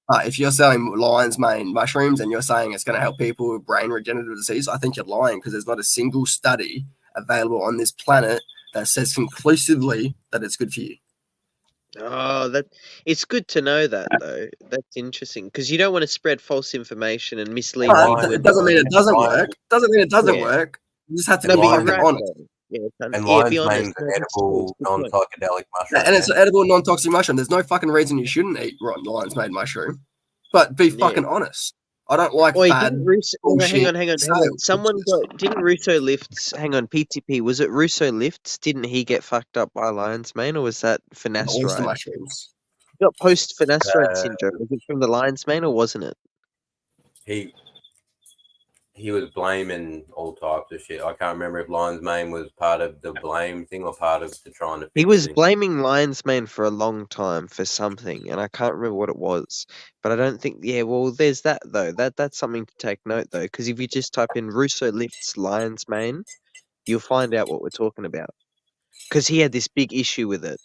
Yeah. If you're selling lion's mane mushrooms and you're saying it's going to help people with brain regenerative disease, I think you're lying, because there's not a single study available on this planet that says conclusively that it's good for you. Oh, it's good to know that though. That's interesting because you don't want to spread false information and mislead people. It doesn't mean it doesn't work. Doesn't mean it doesn't Yeah. work. You just have to No, be but you're fucking right, honest. though. Yeah, And yeah, lion's be honest. mane's an edible, non-psychedelic mushroom. And it's an edible, non-toxic mushroom. There's no fucking reason you shouldn't eat lion's mane mushroom. But be fucking honest. I don't like Wait, fad didn't Russo, bullshit hang on. sales. Someone didn't Russo Lifts, hang on, PTP, was it Russo Lifts? Didn't he get fucked up by lion's mane, or was that Oyster finasteride? mushrooms. He got post-finasteride syndrome. Was it from the lion's mane, or wasn't it? He was blaming all types of shit. I can't remember if lion's mane was part of the blame thing or part of the trying to fix He was thing. blaming lion's mane for a long time for something, and I can't remember what it was. But I don't think, yeah, well, there's that, though. That's something to take note, though, because if you just type in Russo Lifts lion's mane, you'll find out what we're talking about. Because he had this big issue with it.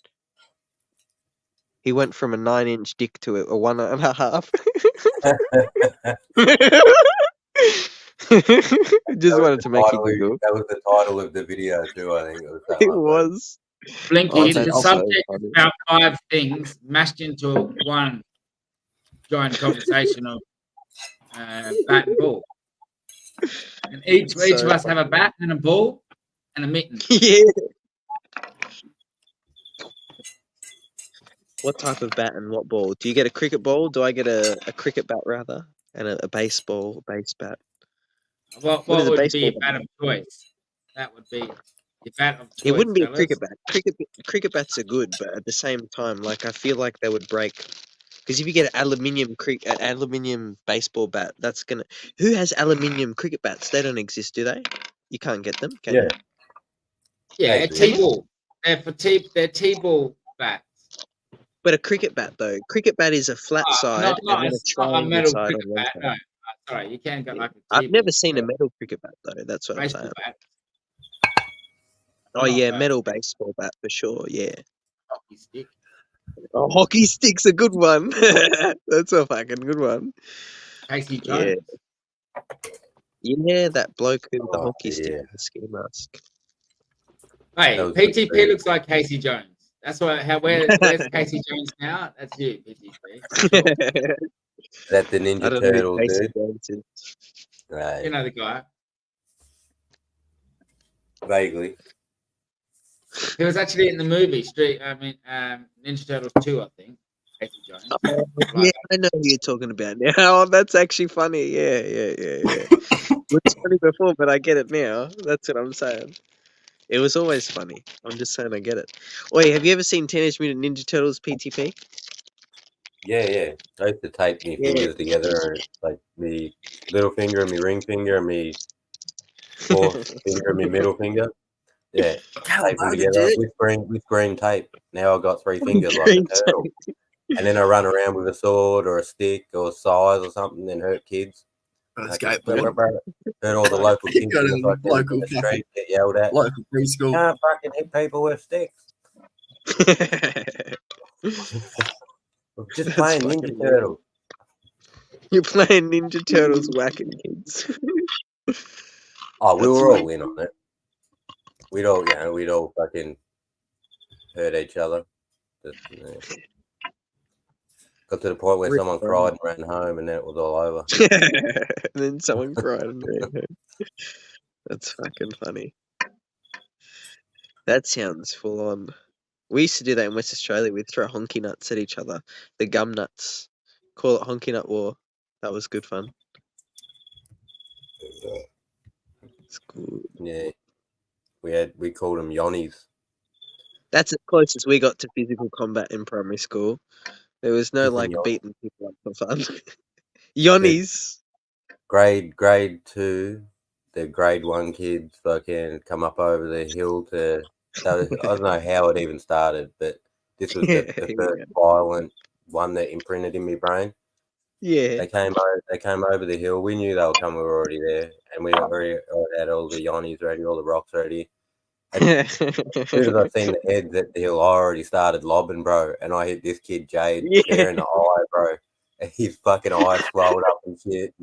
He went from a 9-inch dick to a 1.5. Just wanted to make you giggle. That was the title of the video too, I think. It was. Blinky, that's the also subject funny. is about 5 things mashed into one giant conversation of bat and ball. And each of us have a bat and a ball and a mitten. Yeah. What type of bat and what ball? Do you get a cricket ball? Do I get a cricket bat rather? And a baseball, base bat? What What is a would be baseball your bat? bat of choice? That would be your bat of choice. It wouldn't be a fellas. cricket bat. Cricket bats are good, but at the same time, like I feel like they would break. Because if you get an aluminium baseball bat, that's gonna. Who has aluminium cricket bats? They don't exist, do they? You can't get them, can you? Yeah, They a do. T-ball. They're T-ball bats. But a cricket bat, though, cricket bat is a flat side and then a It's not a triangle metal side cricket on one bat. side. No, sorry, you can get like a I've never T-ball, seen a metal cricket bat though. That's what I'm baseball saying. bat. Oh Not yeah, bad. metal baseball bat for sure. Yeah. Hockey stick. Oh, hockey stick's a good one. That's a fucking good one. Casey Yeah. Jones. Yeah, that bloke with the Oh, hockey stick yeah. and the ski mask. Hey, That was PTP good. looks like Casey Jones. That's where's Casey Jones now? That's you, PTP. That the I Ninja don't know who Turtle, Casey dude. Jones is. Right. You know the guy. Vaguely. He was actually in the movie Ninja Turtles 2, I think. Casey Jones. Yeah, I know who you're talking about now. Oh, that's actually funny. Yeah. It was funny before, but I get it now. That's what I'm saying. It was always funny. I'm just saying I get it. Wait, have you ever seen Teenage Mutant Ninja Turtles PTP? Yeah. I used to tape my Yeah. fingers together, and like me little finger and my ring finger and me fourth finger and my middle finger. Yeah, tape them together with green tape. Now I've got 3 fingers like a Green turtle. And then I run around with a sword or a stick or size or something and hurt kids. Let's Like, go. hurt all the local kids Got in a the fucking local the street, get yelled at. Local preschool. Can't fucking hit people with sticks. Just playing fucking Ninja weird. Turtles. You're playing Ninja Turtles whacking kids. Oh, we That's were right. all in on it. We'd all fucking hurt each other. Just, got to the point where Rick someone cried and ran home, and then it was all over. And then someone cried and ran home. That's fucking funny. That sounds full on. We used to do that in West Australia. We'd throw honky nuts at each other. The gum nuts. Call it honky nut war. That was good fun. It's good. Yeah, we called them yonnies. That's as close as we got to physical combat in primary school. There was no Different like yonnies. beating people up for fun. Yonnies. Grade 2, the grade 1 kids fucking come up over the hill to. I don't know how it even started, but this was the first violent one that imprinted in my brain. Yeah. They came over the hill. We knew they were coming. We were already there, and we already had all the yonnies ready, all the rocks ready. As soon as I seen the heads at the hill, I already started lobbing, bro, and I hit this kid Jade fair in the eye, bro. And his fucking eye swelled up and shit.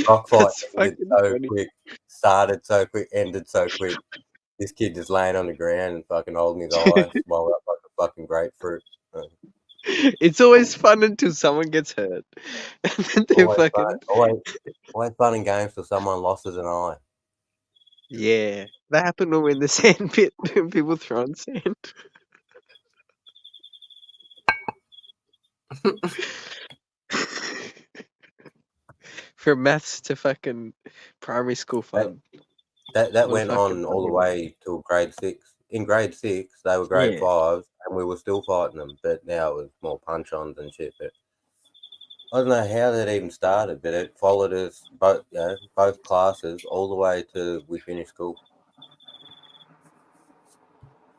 Rock fight ended so quick, started so quick, ended so quick. This kid just laying on the ground and fucking holding his eye, swelled up like a fucking grapefruit. It's always fun until someone gets hurt. And then they're Always fucking. fun. Always fun and games till someone loses an eye. Yeah. That happened when we're in the sand pit and people throwing sand. From maths to fucking primary school fun. That went on all the way till grade 6. In grade 6, they were grade 5s, and we were still fighting them. But now it was more punch-ons and shit. But I don't know how that even started, but it followed us both classes all the way to we finished school.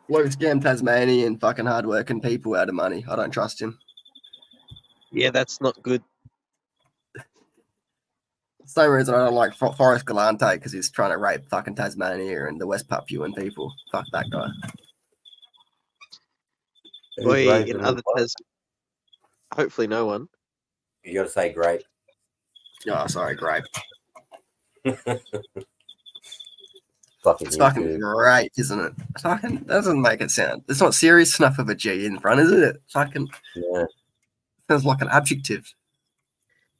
Bloke scam Tasmanian fucking hardworking people out of money. I don't trust him. Yeah, that's not good. Same reason I don't like Forrest Galante, because he's trying to rape fucking Tasmania and the West Papuan people. Fuck that guy. Boy, in other hopefully no one. You got to say grape. Oh, sorry, grape. It's fucking great, isn't it? Fucking doesn't make it sound. It's not serious enough of a G in front, is it? Fucking sounds like an adjective.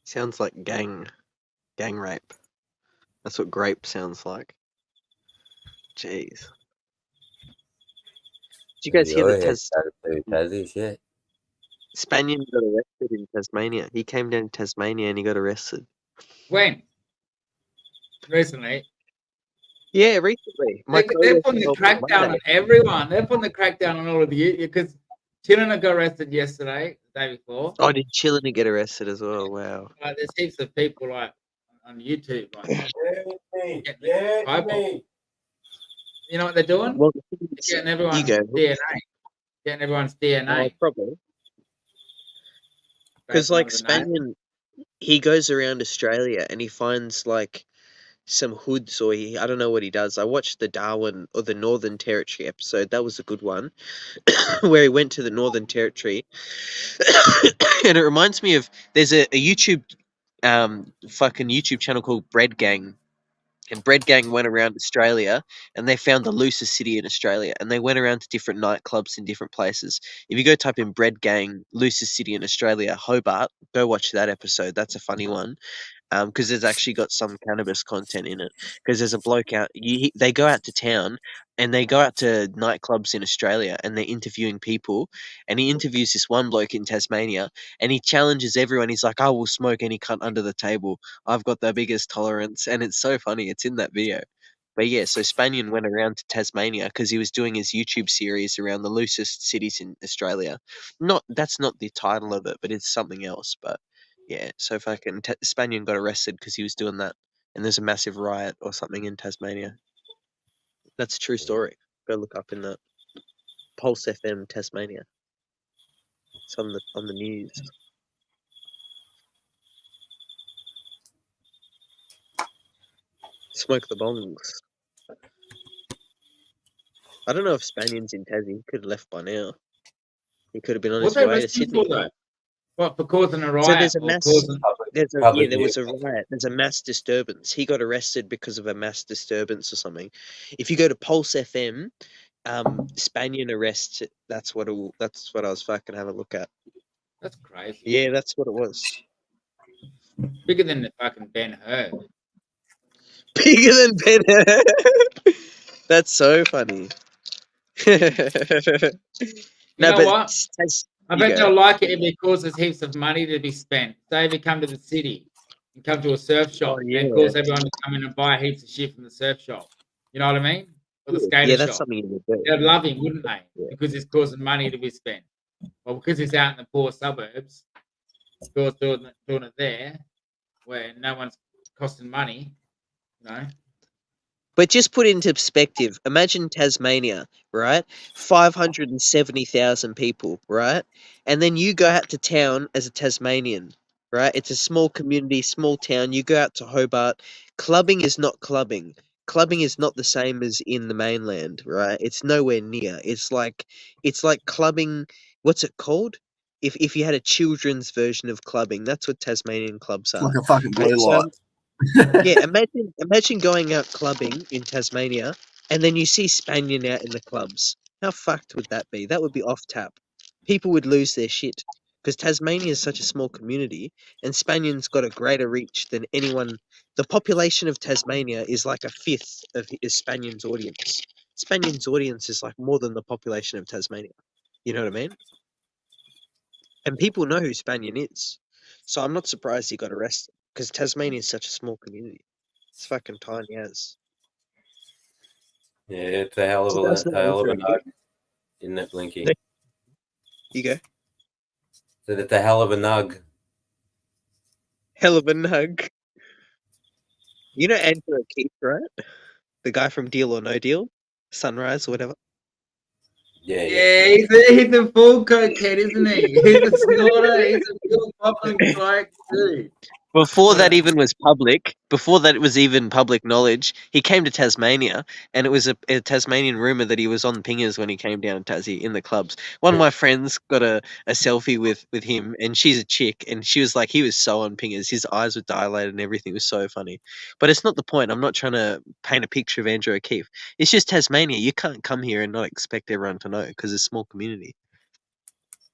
Sounds like gang rape. That's what grape sounds like. Jeez. Did you guys hear that Tassie shit? Spaniard got arrested in Tasmania? He came down to Tasmania and he got arrested. When? Recently? Yeah, recently. They're putting the crackdown on everyone. They're putting the crackdown on all of you because Chilina got arrested yesterday, the day before. Oh, did Chilina get arrested as well? Wow. There's heaps of people like on YouTube. You know what they're doing? Well, they're getting everyone's DNA. Getting everyone's DNA. Probably. Because like Spaniard, he goes around Australia and he finds like some hoods, or I don't know what he does. I watched the Darwin or the Northern Territory episode. That was a good one, where he went to the Northern Territory, and it reminds me of there's a YouTube, fucking YouTube channel called Bread Gang. And Bread Gang went around Australia and they found the loosest city in Australia, and they went around to different nightclubs in different places. If you go type in Bread Gang, loosest city in Australia, Hobart, go watch that episode. That's a funny one. Because it's actually got some cannabis content in it. Because there's a bloke out, they go out to town and they go out to nightclubs in Australia and they're interviewing people. And he interviews this one bloke in Tasmania and he challenges everyone. He's like, I will smoke any cunt under the table. I've got the biggest tolerance. And it's so funny. It's in that video. But yeah, so Spaniard went around to Tasmania because he was doing his YouTube series around the loosest cities in Australia. That's not the title of it, but it's something else. But yeah, so fucking Spaniard got arrested because he was doing that, and there's a massive riot or something in Tasmania. That's a true story. Go look up in the Pulse FM Tasmania. It's on the news. Smoke the bongs. I don't know if Spaniard's in Tassie. He could have left by now. He could have been on his way to Sydney. What, for causing a So riot there's a or mass. causing? Public There was a nuisance. riot. There's a mass disturbance. He got arrested because of a mass disturbance or something. If you go to Pulse FM, Spanian arrest. That's what I was fucking having a look at. That's crazy. Yeah, that's what it was. Bigger than the fucking Ben-Hur. Bigger than Ben. That's so funny. You know what? I you bet go. they'll like it if it causes heaps of money to be spent. Say if you come to the city and come to a surf shop yeah. and cause everyone to come in and buy heaps of shit from the surf shop. You know what I mean? Or the skater Yeah, that's shop. something you would do. They'd love him, wouldn't they? Yeah. Because he's causing money to be spent. Well, because he's out in the poor suburbs, doing it there, where no one's costing money, you know. But just put into perspective, imagine Tasmania, right? 570,000 people, right? And then you go out to town as a Tasmanian, right? It's a small community, small town. You go out to Hobart. Clubbing is not clubbing. Clubbing is not the same as in the mainland, right? It's nowhere near. It's like clubbing. What's it called? If you had a children's version of clubbing, that's what Tasmanian clubs are. Like a fucking blue So, light. yeah, imagine going out clubbing in Tasmania and then you see Spaniard out in the clubs. How fucked would that be? That would be off tap. People would lose their shit because Tasmania is such a small community and Spaniard's got a greater reach than anyone. The population of Tasmania is like a fifth of Spaniard's audience. Spaniard's audience is like more than the population of Tasmania. You know what I mean? And people know who Spaniard is. So I'm not surprised he got arrested because Tasmania is such a small community. It's fucking tiny as. Yeah, it's a hell of So that's not a interesting. nug, isn't it, Blinky? You go. So it's a hell of a nug. Hell of a nug. You know Andrew O'Keefe, right? The guy from Deal or No Deal? Sunrise or whatever. Yeah. He's a full cokehead, isn't he? He's a snorter. He's a full popping coke dude. Before that even was public, before that it was even public knowledge, he came to Tasmania, and it was a Tasmanian rumor that he was on pingers when he came down to Tassie in the clubs. One of my friends got a selfie with him, and she's a chick, and she was like, he was so on pingers, his eyes were dilated and everything. It was so funny. But it's not the point. I'm not trying to paint a picture of Andrew O'Keefe. It's just Tasmania. You can't come here and not expect everyone to know because it's a small community.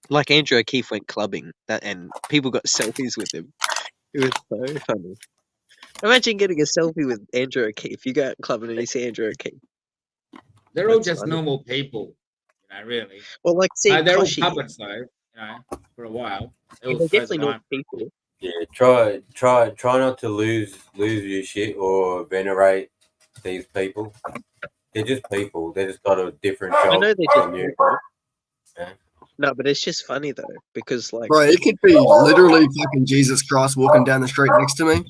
Like Andrew O'Keefe went clubbing, and people got selfies with him. It was so funny. Imagine getting a selfie with Andrew O'Keefe. You go out clubbing and you see Andrew O'Keefe. They're all That's just funny. normal people, you know, really. Well, like seeing They're all Koshi, puppets, though, you know, for a while. They're all they're definitely frozen not on. people. Yeah, try not to lose your shit or venerate these people. They're just people. They just got a different I job know they're just than you. people. Yeah. No, but it's just funny though because like, Bro, it could be literally fucking Jesus Christ walking down the street next to me.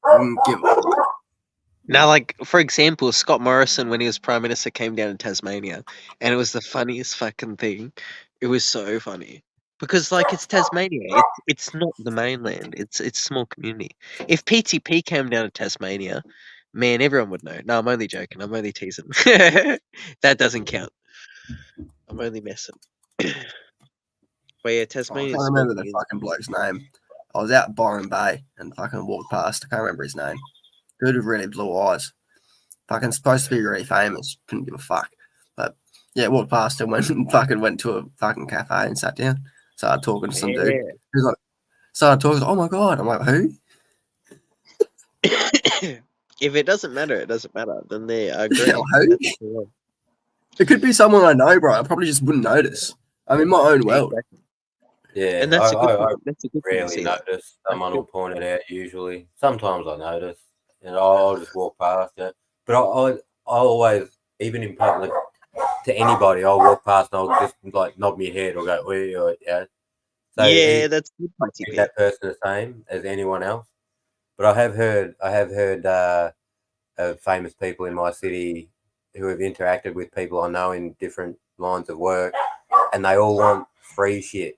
I wouldn't give a fuck. now, like for example, Scott Morrison when he was Prime Minister came down to Tasmania, and it was the funniest fucking thing. It was so funny because like it's Tasmania. It's not the mainland. It's a small community. If PTP came down to Tasmania, man, everyone would know. No, I'm only joking. I'm only teasing. That doesn't count. I'm only messing. But yeah, I Tasmania can't is remember the fucking bloke's name. I was out Byron Bay and fucking walked past. I can't remember his name. Dude with really blue eyes. Fucking supposed to be really famous. Couldn't give a fuck. But yeah, walked past him, went to a fucking cafe and sat down. Started talking to some dude. He was like, started talking. Oh my god! I'm like, who? If it doesn't matter, it doesn't matter. Then they agree. Yeah, who? It could be someone I know, bro. I probably just wouldn't notice. I'm in my own world. Exactly. Yeah, And that's a good. I That's a good thing to rarely see that. notice. Someone will point it out usually. Sometimes I notice, and I'll just walk past it. But I always, even in public, to anybody, I'll walk past and I'll just like nod my head or go, or yeah. So Yeah, that's good. I think that person the same as anyone else. But I have heard of famous people in my city who have interacted with people I know in different lines of work, and they all want free shit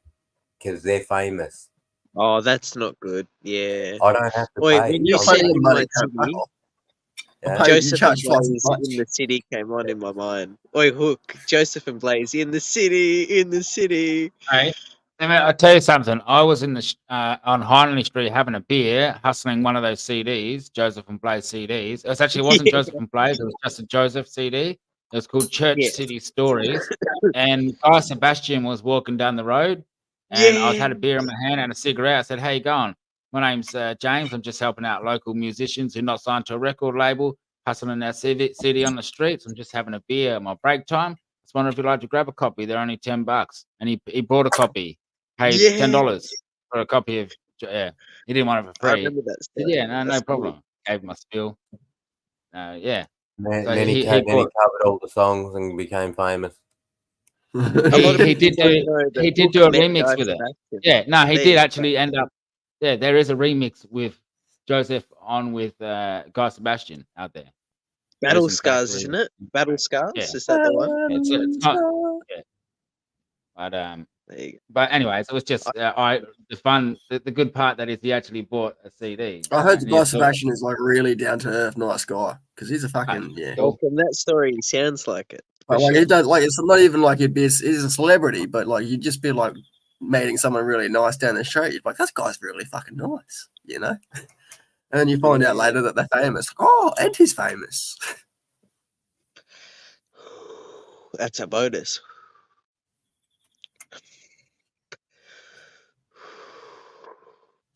because they're famous. Oh, that's not good. Yeah. I don't have to Wait, pay. when you I'm said paying in money, my don't fuck city, off. Yeah. You Joseph and charge twice as Blaze much. in the city came on in my mind. Oi, Hook, Joseph and Blaze in the city, in the city. Hey, I'll tell you something. I was in the on Hindley Street having a beer, hustling one of those CDs, Joseph and Blaze CDs. It wasn't Yeah. Joseph and Blaze. It was just a Joseph CD. It was called Church Yeah. City Stories. And Guy Sebastian was walking down the road, and I had a beer in my hand and a cigarette. I said, "How you going? My name's James. I'm just helping out local musicians who are not signed to a record label, hustling their CD on the streets. I'm just having a beer at my break time. I just wonder if you'd like to grab a copy. They're only $10." And he bought a copy. Paid Yeah. $10 for a copy of yeah. He didn't want it for I free. remember that Said, story. yeah, no That's problem. Gave him a spiel. Yeah. Then, So then he he covered bought. all the songs and became famous. A lot of He people did don't do know that he did Hook do a met remix Guy with it. Sebastian. Yeah, no, he There did you go. actually end up. Yeah, there is a remix with Joseph on with Guy Sebastian out there. Battle Listen Scars, Factory. isn't it? Battle Scars, Yeah. is that the one? It's not. Yeah. But There you go. But anyways, it was just the good part that is he actually bought a CD. I heard and Guy he thought, Sebastian is like really down to earth, nice guy because he's a fucking yeah. Well, from that story, he sounds like it. for Like sure. he does like it's not even like he's a celebrity, but like you'd just be like meeting someone really nice down the street. You're like, that guy's really fucking nice, you know? And then you find out later that they're famous. Oh, and he's famous. That's a bonus.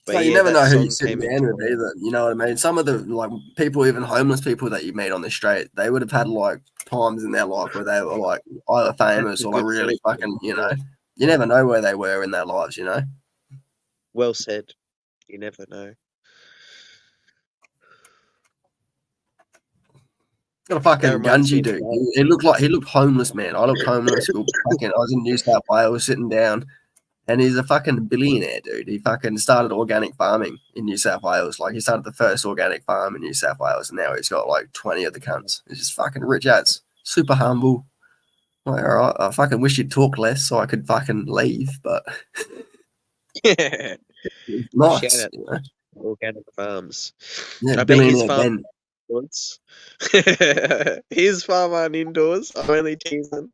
So you never that know who you're song sitting came down into with either. You know what I mean? Some of the like people, even homeless people that you meet on the street, they would have had like times in their life where they were like either famous a or like good really point. fucking, you know. You never know where they were in their lives, you know. Well said. You never know. Got a fucking reminds me Gunji of dude. Dave. He looked homeless, man. I looked homeless. I was in New South Wales sitting down, and he's a fucking billionaire, dude. He fucking started organic farming in New South Wales. Like he started the first organic farm in New South Wales, and now he's got like 20 of the cunts. He's just fucking rich as, super humble. Like, all right, I fucking wish you'd talk less so I could fucking leave, but Shout nice. out You know? Organic Farms. Yeah, I bet his billionaire farm Ben. once. His farm aren't indoors. I'm only teasing.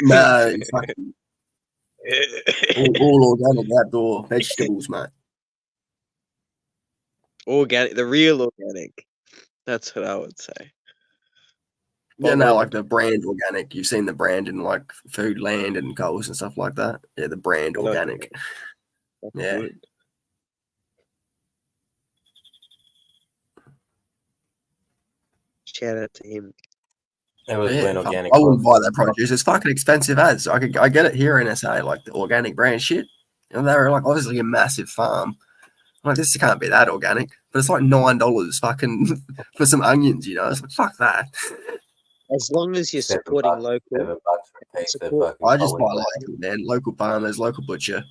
No, it's fucking all organic outdoor vegetables, mate. Organic, the real organic. That's what I would say. Yeah, no, like the brand organic. You've seen the brand in like Foodland and Coles and stuff like that. Yeah, the brand organic. That's Yeah. good. Shout out to him. It was when organic. I wouldn't buy that produce. It's fucking expensive as. I get it here in SA, like the organic brand shit. And they're like obviously a massive farm. I'm like, this can't be that organic. But it's like $9 fucking for some onions, you know. It's like fuck that. As long as you're supporting local. I just buy local, man. Local farmers, local butcher.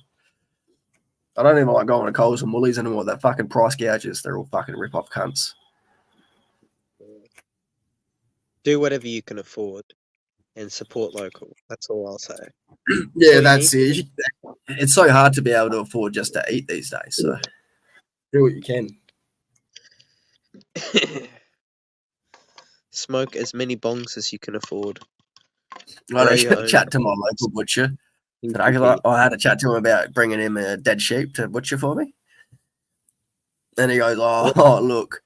I don't even like going to Coles and Woolies anymore. That fucking price gouges, they're all fucking rip-off cunts. Do whatever you can afford and support local. That's all I'll say. Yeah, that's it. It's so hard to be able to afford just to eat these days. So do what you can. Smoke as many bongs as you can afford. I had a chat to my local butcher. I had a chat to him about bringing him a dead sheep to butcher for me. And he goes, oh, look,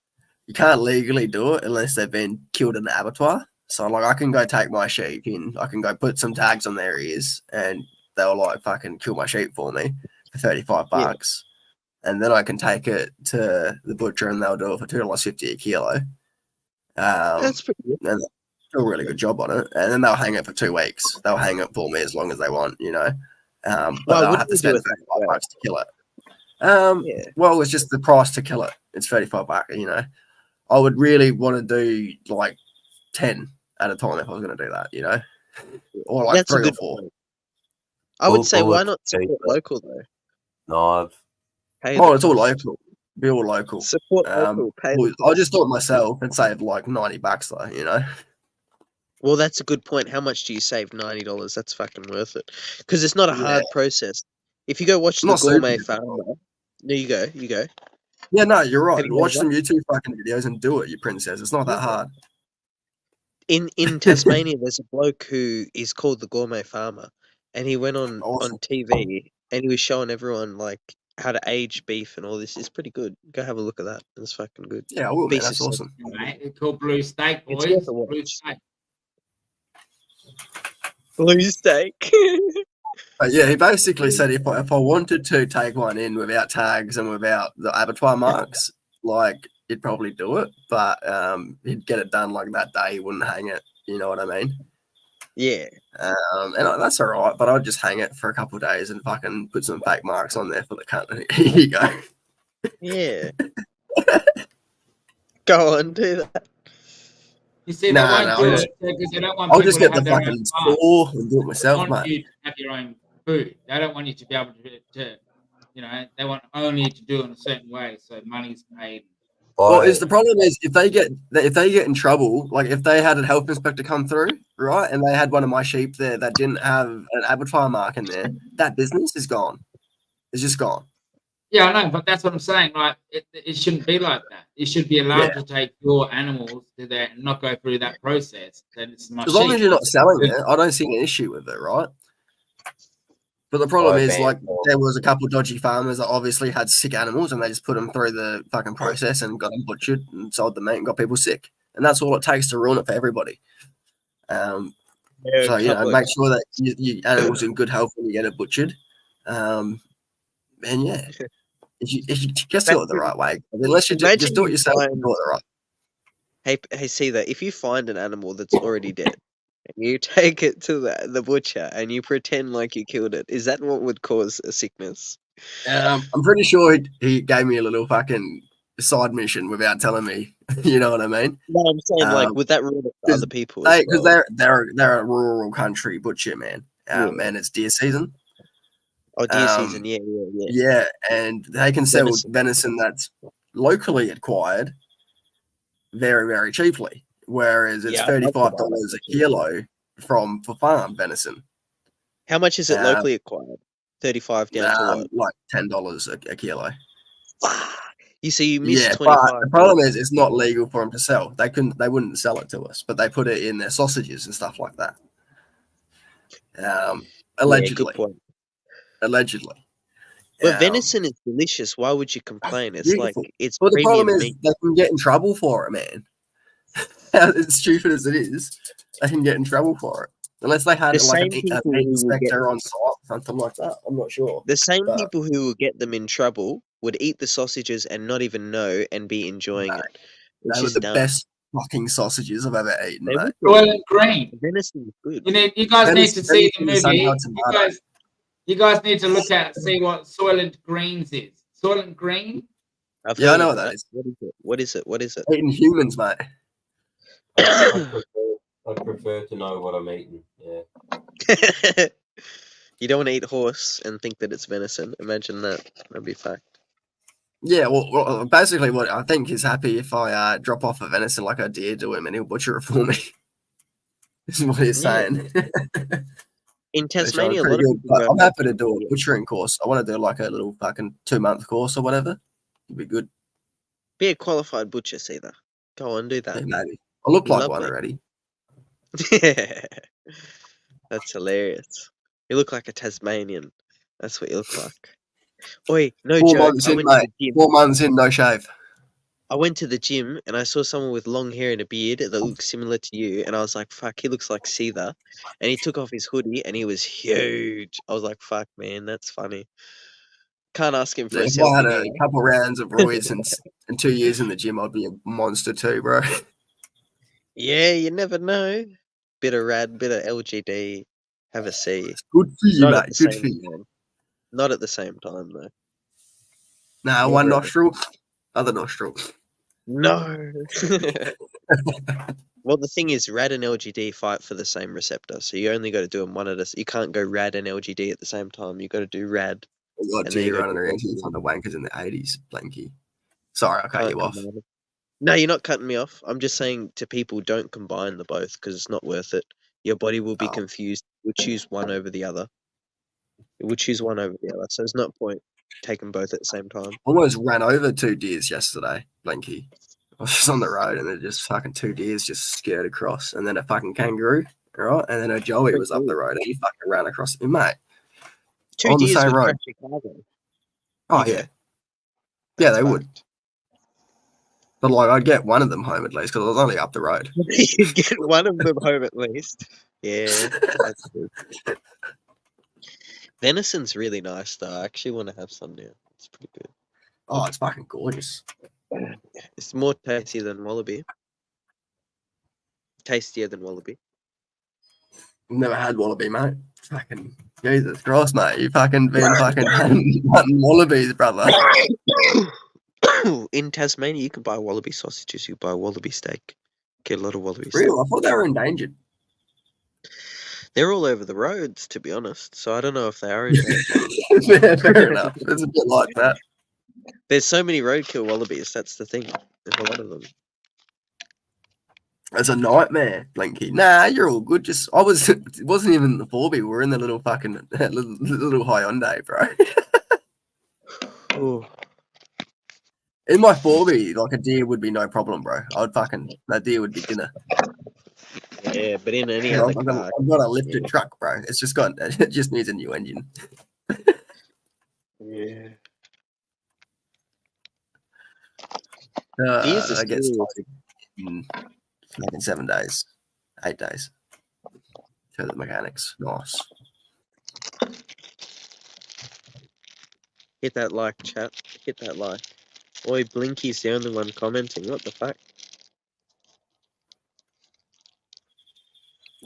you can't legally do it unless they've been killed in the abattoir. So, like, I can go take my sheep in. I can go put some tags on their ears and they'll, like, fucking kill my sheep for me for $35. Yeah. And then I can take it to the butcher and they'll do it for $2.50 a kilo. That's pretty good. And do a really good job on it. And then they'll hang it for 2 weeks. They'll hang it for me as long as they want, you know. But they'll have to spend $35 to kill it. Well, it's just the price to kill it. It's $35, you know. I would really want to do like 10 at a time if I was going to do that, you know, or like That's 3 or 4. Point. I would say, why not support local though? No, it's all local. Be all local. Support local. I just do it myself and save like $90 though, you know. Well, that's a good point. How much do you save? $90. That's fucking worth it because it's not a hard process. If you go watch the Gourmet Farmer, there you go. Yeah, no, you're right. Watch some YouTube fucking videos and do it, you princess. It's not that hard. In Tasmania, there's a bloke who is called the Gourmet Farmer, and he went on Awesome. TV and he was showing everyone like how to age beef and all this. It's pretty good. Go have a look at that. It's fucking good. Yeah, I will, man. Beef That's is awesome. Mate, it's called Blue Steak, It's boys. worth a Blue watch. Steak. Blue steak. But yeah, he basically said if I wanted to take one in without tags and without the abattoir marks, like he'd probably do it, but he'd get it done like that day. He wouldn't hang it. You know what I mean? Yeah. And that's all right, but I'd just hang it for a couple of days and fucking put some fake marks on there for the cunt. Here you go. Yeah. Go on, do that. You see, No, they won't no, do I'll it just- because they don't want I'll people just to get the have their own fucking farm. store and do it They myself, want mate. you to have your own food. They don't want you to be able to you know, they want only to do it in a certain way, so money's paid. Well, is the problem is if they get in trouble, like if they had a health inspector come through, right, and they had one of my sheep there that didn't have an abattoir mark in there, that business is gone. It's just gone. Yeah, I know, but that's what I'm saying. Like, it shouldn't be like that. You should be allowed to take your animals to there and not go through that process. Then it's my As long sheep. as you're not selling it, I don't see an issue with it, right? But the problem is, like, there was a couple of dodgy farmers that obviously had sick animals, and they just put them through the fucking process and got them butchered and sold the meat and got people sick. And that's all it takes to ruin it for everybody. So you know, make sure that your animal's in good health when you get it butchered. And yeah, if you just do it the right way, unless you just do it yourself, do it the right. Hey, see that if you find an animal that's already dead, and you take it to the butcher and you pretend like you killed it, is that what would cause a sickness? I'm pretty sure he gave me a little fucking side mission without telling me. You know what I mean? No, I'm saying like, would that ruin it for other people? Because they're a rural country butcher, man. And it's deer season. Oh, deer season, yeah. Yeah, and they can sell venison that's locally acquired very, very cheaply, whereas it's $35 a kilo for farm venison. How much is it locally acquired? 35 down to what? Like $10 a kilo. You see, you missed 25. But the problem is it's not legal for them to sell. They wouldn't sell it to us, but they put it in their sausages and stuff like that. Allegedly. Allegedly. But venison is delicious. Why would you complain? It's beautiful. like it's Well, the problem is meat. they can get in trouble for it, man. As stupid as it is, they can get in trouble for it. Unless they had like an inspector on site or something like that. I'm not sure. The same people who will get them in trouble would eat the sausages and not even know and be enjoying it. They were the best fucking sausages I've ever eaten. Mate. Soylent Green. Venison is good. You guys need to see the movie. You guys need to see what Soylent Greens is. Soylent Green? I know what that is. What is it? Eating humans, mate. I prefer to know what I'm eating. Yeah. You don't want to eat horse and think that it's venison. Imagine that. That'd be fact. Yeah, well, basically, what I think he's happy if I drop off a venison like I did to him and he'll butcher it for me. This is what he's saying. In Tasmania, I'm happy to do a butchering course. I want to do like a little fucking 2-month course or whatever. It'd be good. Be a qualified butcher, Cedar. Go on, do that. Yeah, maybe. I look like one already. Yeah. That's hilarious. You look like a Tasmanian. That's what you look like. Oi, no 4 joke. months in, mate. 4 months in, no shave. I went to the gym and I saw someone with long hair and a beard that looked similar to you, and I was like, fuck, he looks like Cedar. And he took off his hoodie and he was huge. I was like, fuck, man, that's funny. Can't ask him for a selfie. If I had a couple rounds of roids and 2 years in the gym, I'd be a monster too, bro. Yeah, you never know. Bit of rad, bit of LGD. Have a C. It's good for you, mate. Good for you. Not at the same time, though. Nah, one nostril, other nostril. No. Well, the thing is, rad and LGD fight for the same receptor, so you only got to do them one at a. You can't go rad and LGD at the same time. You got to do rad. I got G running around here on the wankers in the 80s, Blanky. Sorry, I cut you off. No, you're not cutting me off. I'm just saying to people, don't combine the both because it's not worth it. Your body will be confused. It will choose one over the other. It will choose one over the other. So there's no point taking both at the same time. Almost ran over 2 deers yesterday, Blanky. I was just on the road and they're just fucking 2 deers just scared across, and then a fucking kangaroo, right? And then a Joey was up the road and he fucking ran across me, mate. 2 On the deers same would road. crash your car though. Oh, You yeah. know, Yeah, that's they would. fucked. But, like, I'd get one of them home at least because I was only up the road. You'd get one of them home at least. Yeah, that's good. Venison's really nice though. I actually want to have some now. It's pretty good. Oh, it's fucking gorgeous. It's more tasty than wallaby. Tastier than wallaby. Never had wallaby, mate. Fucking Jesus Christ, mate. You fucking been fucking hunting wallabies, brother. In Tasmania, you can buy wallaby sausages. You buy wallaby steak. Get a lot of wallaby steak. Real? I thought they were endangered. They're all over the roads, to be honest. So I don't know if they are endangered. Yeah, fair enough. It's a bit like that. There's so many roadkill wallabies. That's the thing. There's a lot of them. It's a nightmare, Blinky. Nah, you're all good. Just it wasn't even the 4B. We were in the little fucking little Hyundai, bro. Oh, In my 4B, like a deer would be no problem, bro. That deer would be dinner. yeah, but in any I've other got, car, I've got a lifted truck, bro. It just needs a new engine. yeah. I get started in 7 days, 8 days. To the mechanics. Nice. Hit that like, chat. Hit that like. Oi, Blinky's the only one commenting. What the fuck?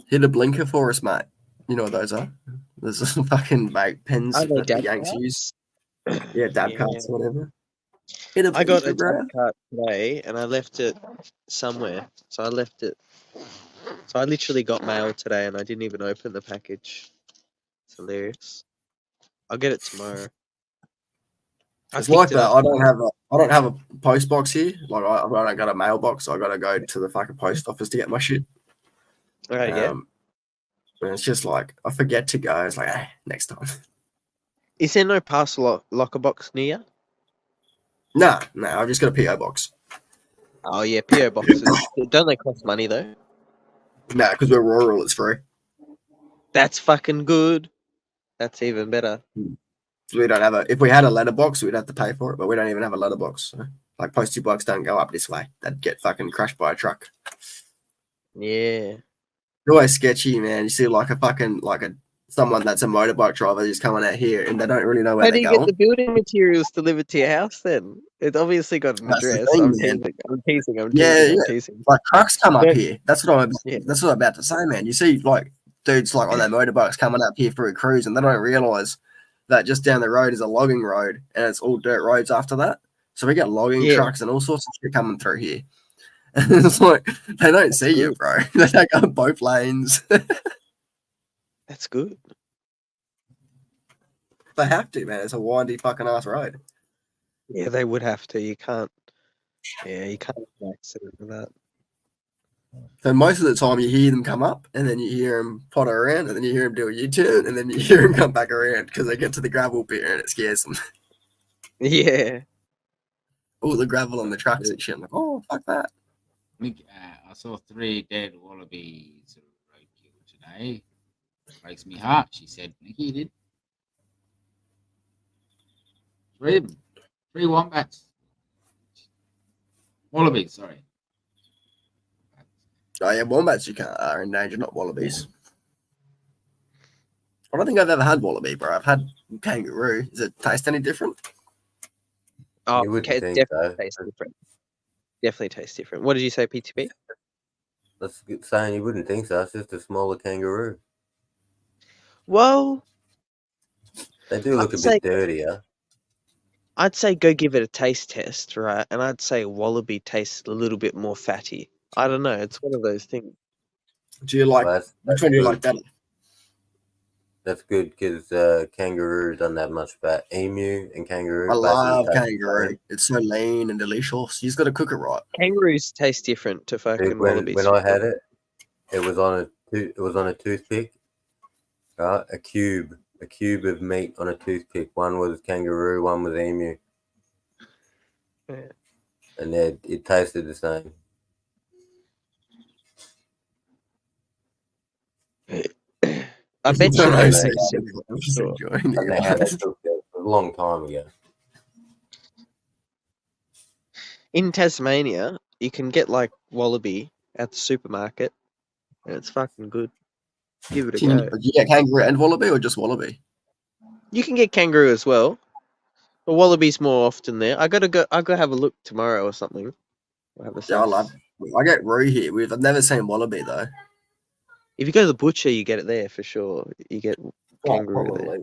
Hit a blinker for us, mate. You know what those are? There's some fucking vape pens Are they that the dab Yanks carts? use. Yeah, dab Yeah. carts, whatever. Hit a I got blinker, a bro. dab cart today and I left it somewhere. So I left it. So I literally got mail today and I didn't even open the package. It's hilarious. I'll get it tomorrow. It's like that. I don't have a post box here. Like I don't got a mailbox. So I got to go to the fucking post office to get my shit. Alright, yeah. And it's just like I forget to go. It's like next time. Is there no parcel locker box near you? Nah. I've just got a PO box. Oh yeah, PO boxes. Don't they cost money though? Nah, because we're rural. It's free. That's fucking good. That's even better. So we don't have if we had a letterbox, we'd have to pay for it, but we don't even have a letterbox. So, like postie bucks don't go up this way. They'd get fucking crushed by a truck. Yeah. It's always sketchy, man. You see someone that's a motorbike driver just coming out here and they don't really know where How do they're you going. get the building materials delivered to your house then? It's obviously got an That's the address. thing, I'm man. teasing. I'm Yeah. teasing. Like trucks come up Yeah. here. That's what I'm about to say, man. You see like dudes like on their motorbikes coming up here for a cruise and they don't realise that just down the road is a logging road and it's all dirt roads after that. So we get logging trucks and all sorts of shit coming through here. And it's like they don't see you, bro. They take up both lanes. That's good. They have to, man. It's a windy fucking ass road. Yeah, they would have to. You can't. Yeah, you can't have an accident with that. So most of the time you hear them come up and then you hear them potter around and then you hear them do a U-turn and then you hear them come back around because they get to the gravel bit and it scares them. Yeah. All the gravel on the trucks and shit. I'm like, oh, fuck that. I saw 3 dead wallabies roadkill today. Breaks me heart. She said, Nikki did. 3 of them. 3 wombats. Wallabies, sorry. Oh yeah, wombats are endangered, not wallabies. I don't think I've ever had wallaby, bro. I've had kangaroo. Does it taste any different? Oh, You wouldn't okay, think definitely so. tastes different. Definitely tastes different. What did you say, PTP? That's saying you wouldn't think so. It's just a smaller kangaroo. Well, They do look a bit dirtier. I'd say go give it a taste test, right? And I'd say wallaby tastes a little bit more fatty. I don't know. It's one of those things. Do you like? Which one do you like better? That's good because kangaroo doesn't have much fat. Emu and kangaroo. I love kangaroo. It's so lean and delicious. You just got to cook it right. Kangaroos taste different to fucking wallabies. When I had it, it was on a toothpick. Right, a cube of meat on a toothpick. One was kangaroo, one was emu. Yeah. And it tasted the same. I bet you Don't know, they're see, pretty simple. I'm just sure. enjoying I don't know it. how they took it. A long time ago. In Tasmania, you can get like wallaby at the supermarket, and it's fucking good. Give it a go. Do you get kangaroo and wallaby or just wallaby? You can get kangaroo as well, but wallaby's more often there. I gotta have a look tomorrow or something. I'll have a Yeah, I sense. love. I get roo here. I've never seen wallaby though. If you go to the butcher, you get it there for sure. You get kangaroo there.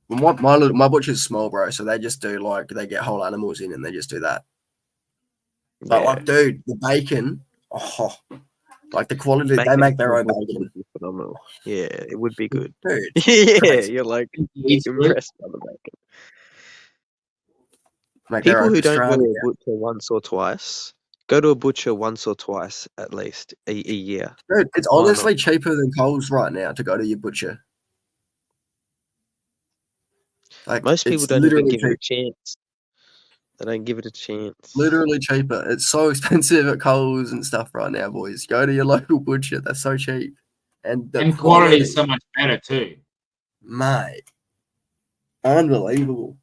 Well, my butcher's small, bro. So they just do like they get whole animals in and they just do that. But Yeah. like, dude, the bacon, oh, like the quality Bacon they make their from own the butcher bacon. would be phenomenal. Yeah, it would be good. Dude, Yeah, crazy. you're like It's good. impressed by the bacon. Make their People own who don't go to Australia. a butcher once or twice, go to a butcher once or twice at least a year. Dude, it's Why not? honestly cheaper than Coles right now to go to your butcher. Like Most people it's don't even literally give it a cheap. chance. They don't give it a chance. Literally cheaper. It's so expensive at Coles and stuff right now, boys. Go to your local butcher. That's so cheap. And the And quality is so much better too. mate. Unbelievable.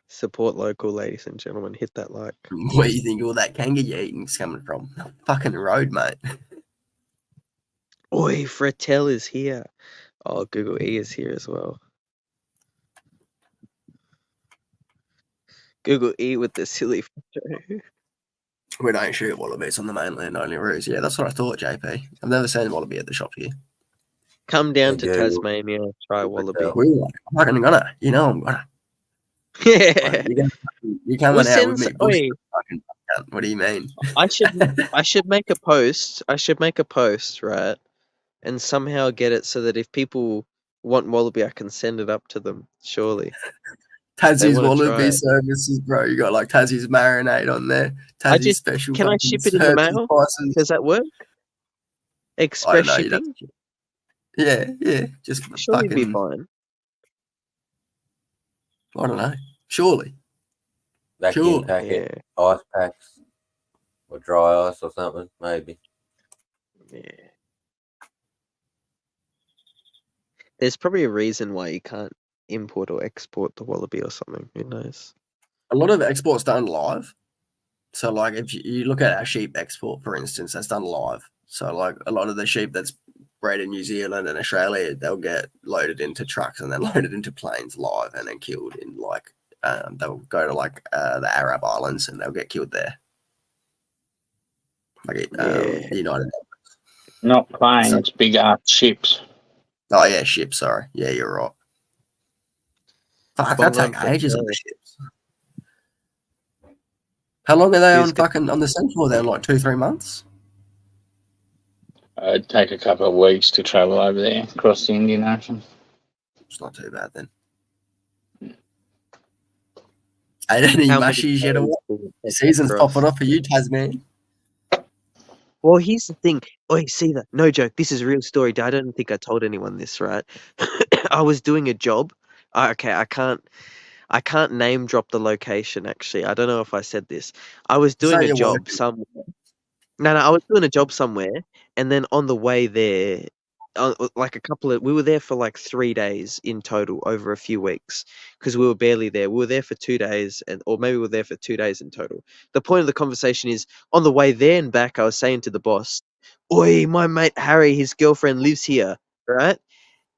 Support local, ladies and gentlemen. Hit that like. Where do you think all that kangaroo eating's coming from? Fucking road, mate. Oi, Fretel is here. Oh, Google E is here as well. Google E with the silly photo. We don't shoot wallabies on the mainland, only roos. Yeah, that's what I thought, JP. I've never seen wallaby at the shop here. Come down to Yeah, Tasmania, try wallaby. I'm fucking gonna. You know I'm gonna. Yeah. Like, you're coming We'll out with send. me. Bush, Oi, fucking cunt. What do you mean? I should make a post. I should make a post, right? And somehow get it so that if people want wallaby, I can send it up to them. Surely. Tassie's wanna try wallaby it. services, bro. You got like Tassie's marinade on there. Tassie's special. Can I fucking ship it in the herbs and mail? spices. Does that work? I Express don't know. shipping? Yeah. Just Surely fucking. be fine. I don't know. Surely. Vacuum Sure. packet, ice packs, or dry ice or something, maybe. Yeah. There's probably a reason why you can't import or export the wallaby or something. Who knows? A lot of export's done live. So, like, if you look at our sheep export, for instance, that's done live. So, like, a lot of the sheep that's bred in New Zealand and Australia, they'll get loaded into trucks and then loaded into planes live and then killed in, like, they'll go to, like, the Arab Islands and they'll get killed there. Like, the United Not planes, big ships. Oh, yeah, ships, sorry. Yeah, you're right. Fuck, that take ages on the ships. How long are they on the sea for then? Like 2-3 months? It'd take a couple of weeks to travel over there across the Indian Ocean. It's not too bad then. Ain't any mushies yet or what? The season's popping up for you, Tasman. Well, here's the thing. Oh, see that? No joke. This is a real story. I don't think I told anyone this, right? I was doing a job. I can't name drop the location. Actually, I don't know if I said this. I was doing a job somewhere. No, I was doing a job somewhere, and then on the way there, like we were there for like 3 days in total over a few weeks because we were barely there. We were there for 2 days, or maybe we were there for 2 days in total. The point of the conversation is on the way there and back. I was saying to the boss, "Oi, my mate Harry, his girlfriend lives here, right?"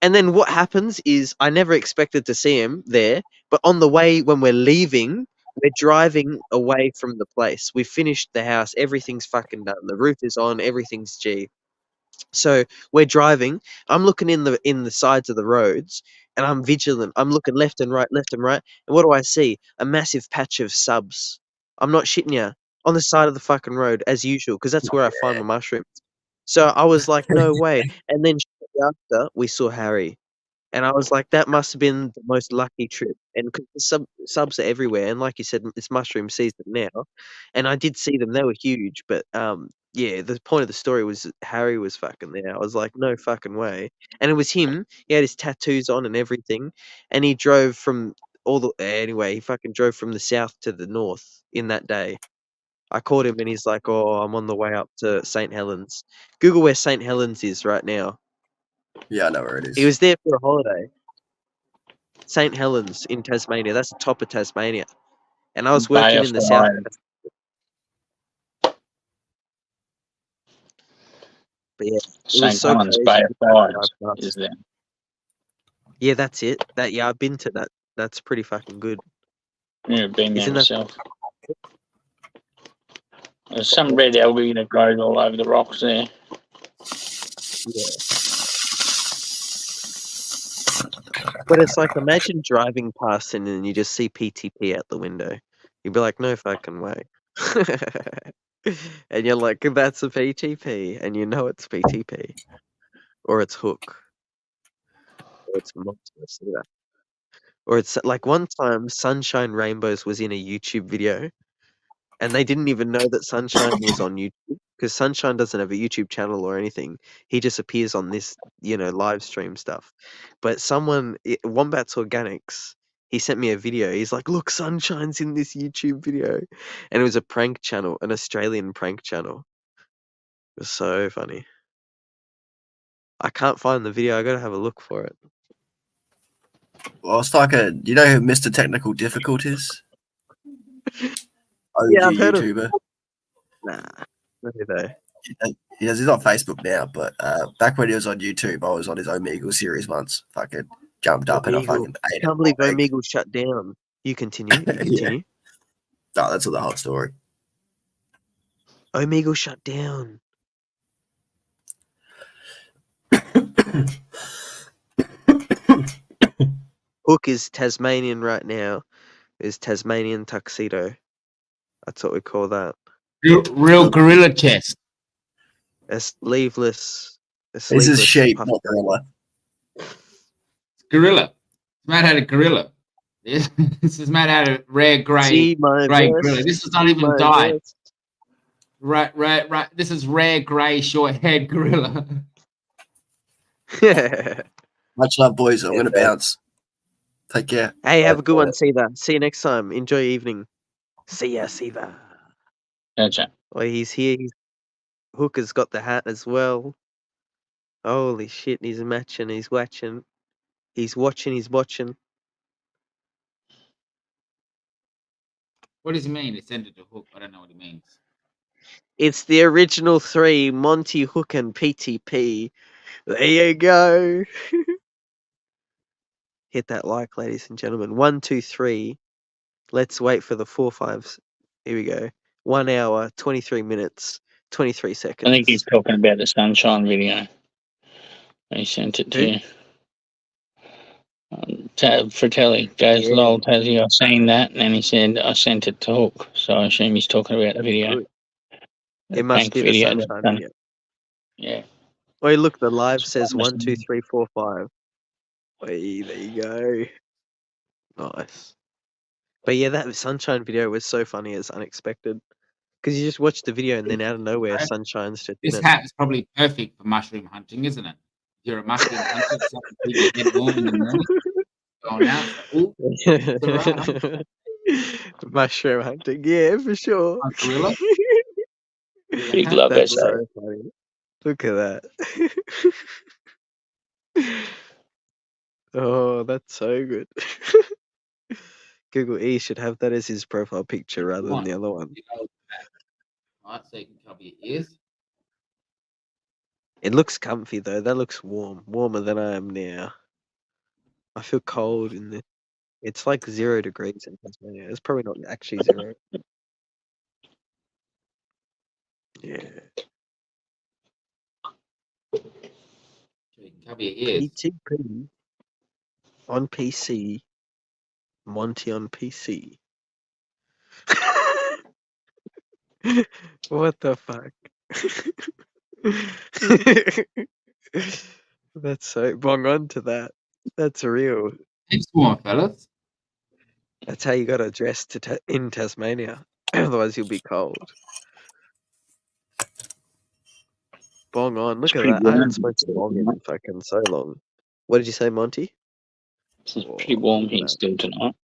And then what happens is I never expected to see him there, but on the way when we're leaving, we're driving away from the place. We finished the house, everything's fucking done. The roof is on, everything's G. So we're driving. I'm looking in the sides of the roads, and I'm vigilant. I'm looking left and right. And what do I see? A massive patch of subs. I'm not shitting you. On the side of the fucking road, as usual, because that's where I find my mushrooms. So I was like, no way. And then shortly after, we saw Harry. And I was like, that must have been the most lucky trip. And because the subs are everywhere, and like you said, it's mushroom season now. And I did see them; they were huge. But yeah, the point of the story was Harry was fucking there. I was like, no fucking way. And it was him. He had his tattoos on and everything, and he drove from he fucking drove from the south to the north in that day. I called him and he's like, "Oh, I'm on the way up to St. Helens." Google where St. Helens is right now. Yeah, I know where it He is. was there for a holiday. St. Helens in Tasmania. That's the top of Tasmania. And I was Bay working of in the south. Fires. But yeah, it was St. so Helens crazy. Bay of Fires Drive is past. there. Yeah, that's it. Yeah, I've been to that. That's pretty fucking good. Yeah, been there Isn't that? myself. There's some red algae that grows all over the rocks there. Yeah. But it's like, imagine driving past and then you just see PTP out the window. You'd be like, no fucking way. And you're like, that's a PTP. And you know it's PTP. Or it's hook. Or it's monstrous. Yeah. Or it's like one time Sunshine Rainbows was in a YouTube video. And they didn't even know that Sunshine was on YouTube. Because Sunshine doesn't have a YouTube channel or anything. He just appears on this, live stream stuff. But Wombats Organics, he sent me a video. He's like, look, Sunshine's in this YouTube video. And it was a prank channel, an Australian prank channel. It was so funny. I can't find the video. I gotta have a look for it. Well, it's like you know who Mr. Technical Difficulties? OG Yeah, I've heard of YouTuber. Nah, not though. He's on Facebook now, but back when he was on YouTube, I was on his Omegle series once. Fucking jumped up and I Omegle. fucking ate Can't believe it. Omegle shut down. You continue. Yeah. No, that's all the whole story. Omegle shut down. Hook is Tasmanian right now. Is Tasmanian tuxedo. That's what we call that. Real gorilla chest. A sleeveless. This is sheep, puff not gorilla. Gorilla. It's made out of gorilla. This is made out of rare grey gorilla. This is not even dyed. Right. This is rare grey short-haired gorilla. Much love, boys. I'm gonna bounce. Take care. Hey, have a good one, Siva. See you next time. Enjoy your evening. See ya, Siva. Gotcha. Well, he's here. Hook has got the hat as well. Holy shit, he's matching, he's watching. He's watching. What does he mean? He sent it to Hook. I don't know what he means. It's the original three, Monty, Hook, and PTP. There you go. Hit that like, ladies and gentlemen. 1, 2, 3. Let's wait for the 4, 5s. Here we go. 1 hour, 23 minutes, 23 seconds. I think he's talking about the Sunshine video. He sent it to you. Fratelli goes, lol, Tassie, I've seen that. And then he said, I sent it to Hook. So I assume he's talking about the video. It must be the Sunshine video. Yeah. Wait, look, the live says 1, 2, 3, 4, 5. Wait, there you go. Nice. But yeah, that Sunshine video was so funny, it's unexpected. Because you just watch the video and then out of nowhere, Sunshine's just This hat is probably perfect for mushroom hunting, isn't it? If you're a mushroom hunter, something keep your head warm in the morning, going out. Mushroom hunting, yeah, for sure. Gorilla. Big love, That's SO. so funny. Look at that. Oh, that's so good. Google E should have that as his profile picture rather than the other one. Alright, so you can cover your ears. It looks comfy though. That looks warm. Warmer than I am now. I feel cold in this. It's like 0 degrees in Tasmania. It's probably not actually 0. Yeah. So you can cover your ears. PTP on PC. Monty on PC. What the fuck? That's so bong on to that. That's real. Keep warm, fellas. That's how you got to dress in Tasmania. Otherwise, you'll be cold. Bong on. Look at that. I haven't smoked a bong in fucking so long. What did you say, Monty? It's pretty warm here still tonight.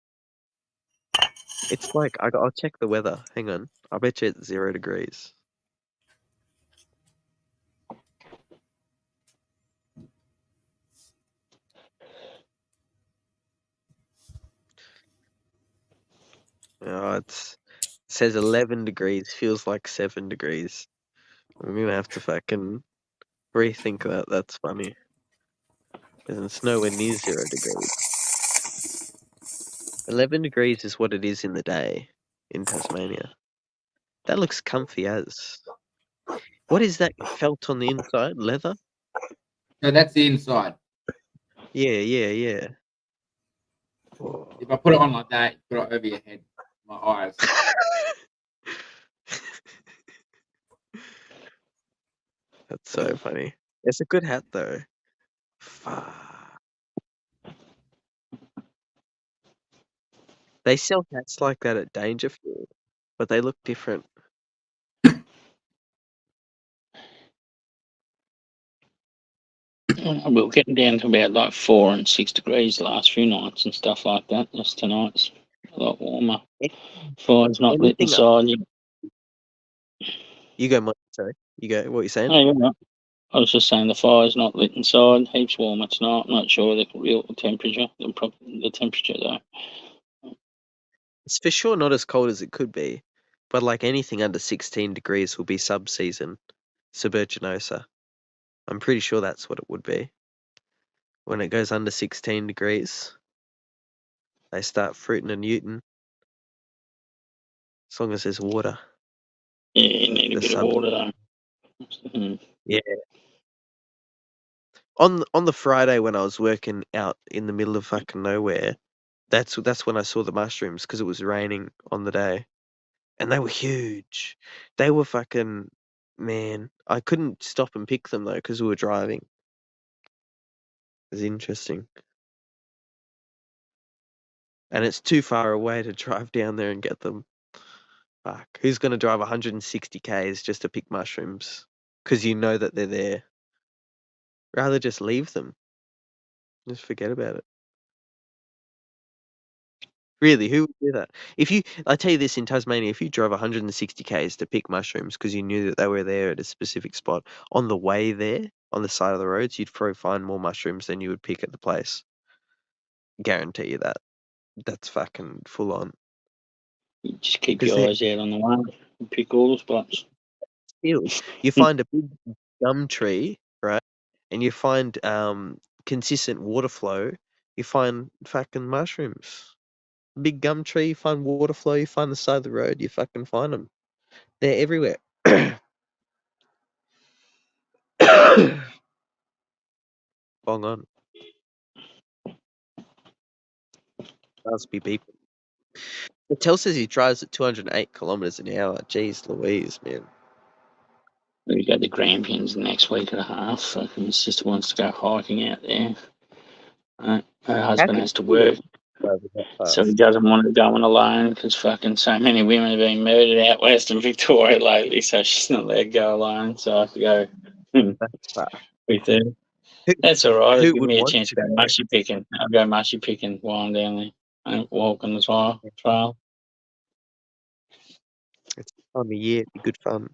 It's like I'll check the weather. Hang on. I bet you it's 0 degrees. Oh, it says 11 degrees. Feels like 7 degrees. I'm gonna have to fucking rethink that. That's funny. And it's nowhere near 0 degrees. 11 degrees is what it is in the day in Tasmania. That looks comfy as. What is that felt on the inside? Leather? No, that's the inside. Yeah. If I put it on like that, put it over your head, my eyes. That's so funny. It's a good hat though. Fuck. They sell hats like that at Dangerfield, but they look different. We're getting down to about like 4 and 6 degrees the last few nights and stuff like that. Just tonight's a lot warmer. Fire's not lit Anything up. inside. You go, Mike. Sorry. You go. What are you saying? Oh, yeah, right. I was just saying the fire's not lit inside. Heaps warmer tonight. I'm not sure the real temperature. The temperature though. It's for sure not as cold as it could be, but like anything under 16 degrees will be sub-season, suburginosa. I'm pretty sure that's what it would be. When it goes under 16 degrees, they start fruiting and newton. As long as there's water. Yeah, you need a The bit of sub. water though. Mhm. Yeah. On the Friday when I was working out in the middle of fucking nowhere, that's when I saw the mushrooms because it was raining on the day, and they were huge. They were fucking man. I couldn't stop and pick them though because we were driving. It was interesting, and it's too far away to drive down there and get them. Fuck, who's gonna drive 160 k's just to pick mushrooms? Because you know that they're there. Rather just leave them. Just forget about it. Really, who would do that? I tell you this, in Tasmania, if you drove 160 k's to pick mushrooms because you knew that they were there at a specific spot, on the way there, on the side of the roads, you'd probably find more mushrooms than you would pick at the place. Guarantee you that. That's fucking full on. You just keep 'Cause your they're eyes out on the way and pick all the spots. fields. You find a big gum tree, right? And you find consistent water flow. You find fucking mushrooms. Big gum tree, you find water flow, you find the side of the road, you fucking find them. They're everywhere. Bong on. Must be beeping. Patel says he drives at 208 kilometers an hour. Jeez Louise, man. We go to Grampians next week and a half. Fucking his sister wants to go hiking out there. Her How husband can has to you work, drive that so he fast? doesn't want to go on alone because fucking so many women have been murdered out west in Victoria lately. So she's not allowed to go alone. So I have to go That's fast. with her. Who, That's all right. It'll who give would me a want chance to to go go? mushy picking. I'll go mushy picking while I'm down there and walk on the trail. It's the time of year, it'd be good fun.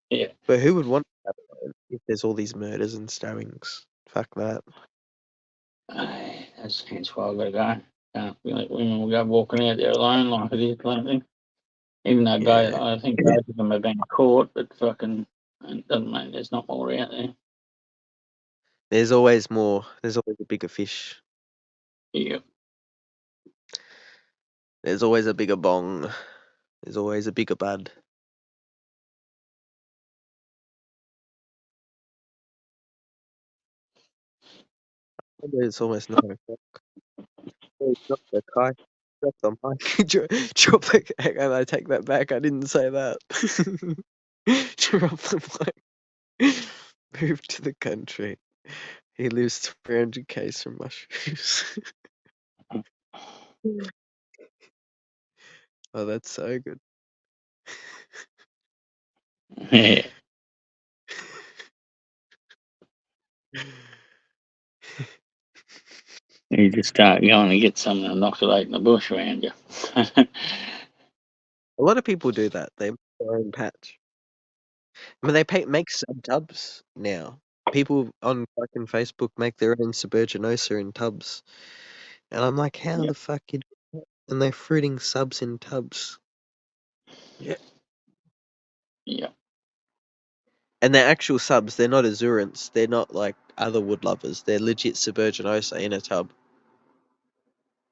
Yeah. But who would want to go alone if there's all these murders and stowings? Fuck that. That's hence why I've got to go. Can't be like women will go walking out there alone like it is lately. Even though Yeah. I think both of them have been caught, but fucking it doesn't mean there's not more out there. There's always more. There's always a bigger fish. Yeah. There's always a bigger bong. There's always a bigger bud. It's almost 9 o'clock. Oh, drop the kite. Drop the mic. Drop the. Hang on, I take that back. I didn't say that. Drop the mic. Move to the country. He lives 300 k's from mushrooms. Oh, that's so good. Yeah. You just start going and get someone to knock it out in the bush around you. A lot of people do that. They make their own patch. I mean, they make sub tubs now. People on fucking Facebook make their own suburginosa in tubs, and I'm like, how Yep. the fuck you? And they're fruiting subs in tubs. Yeah. And they're actual subs. They're not azurants. They're not like other wood lovers. They're legit suburginosa in a tub,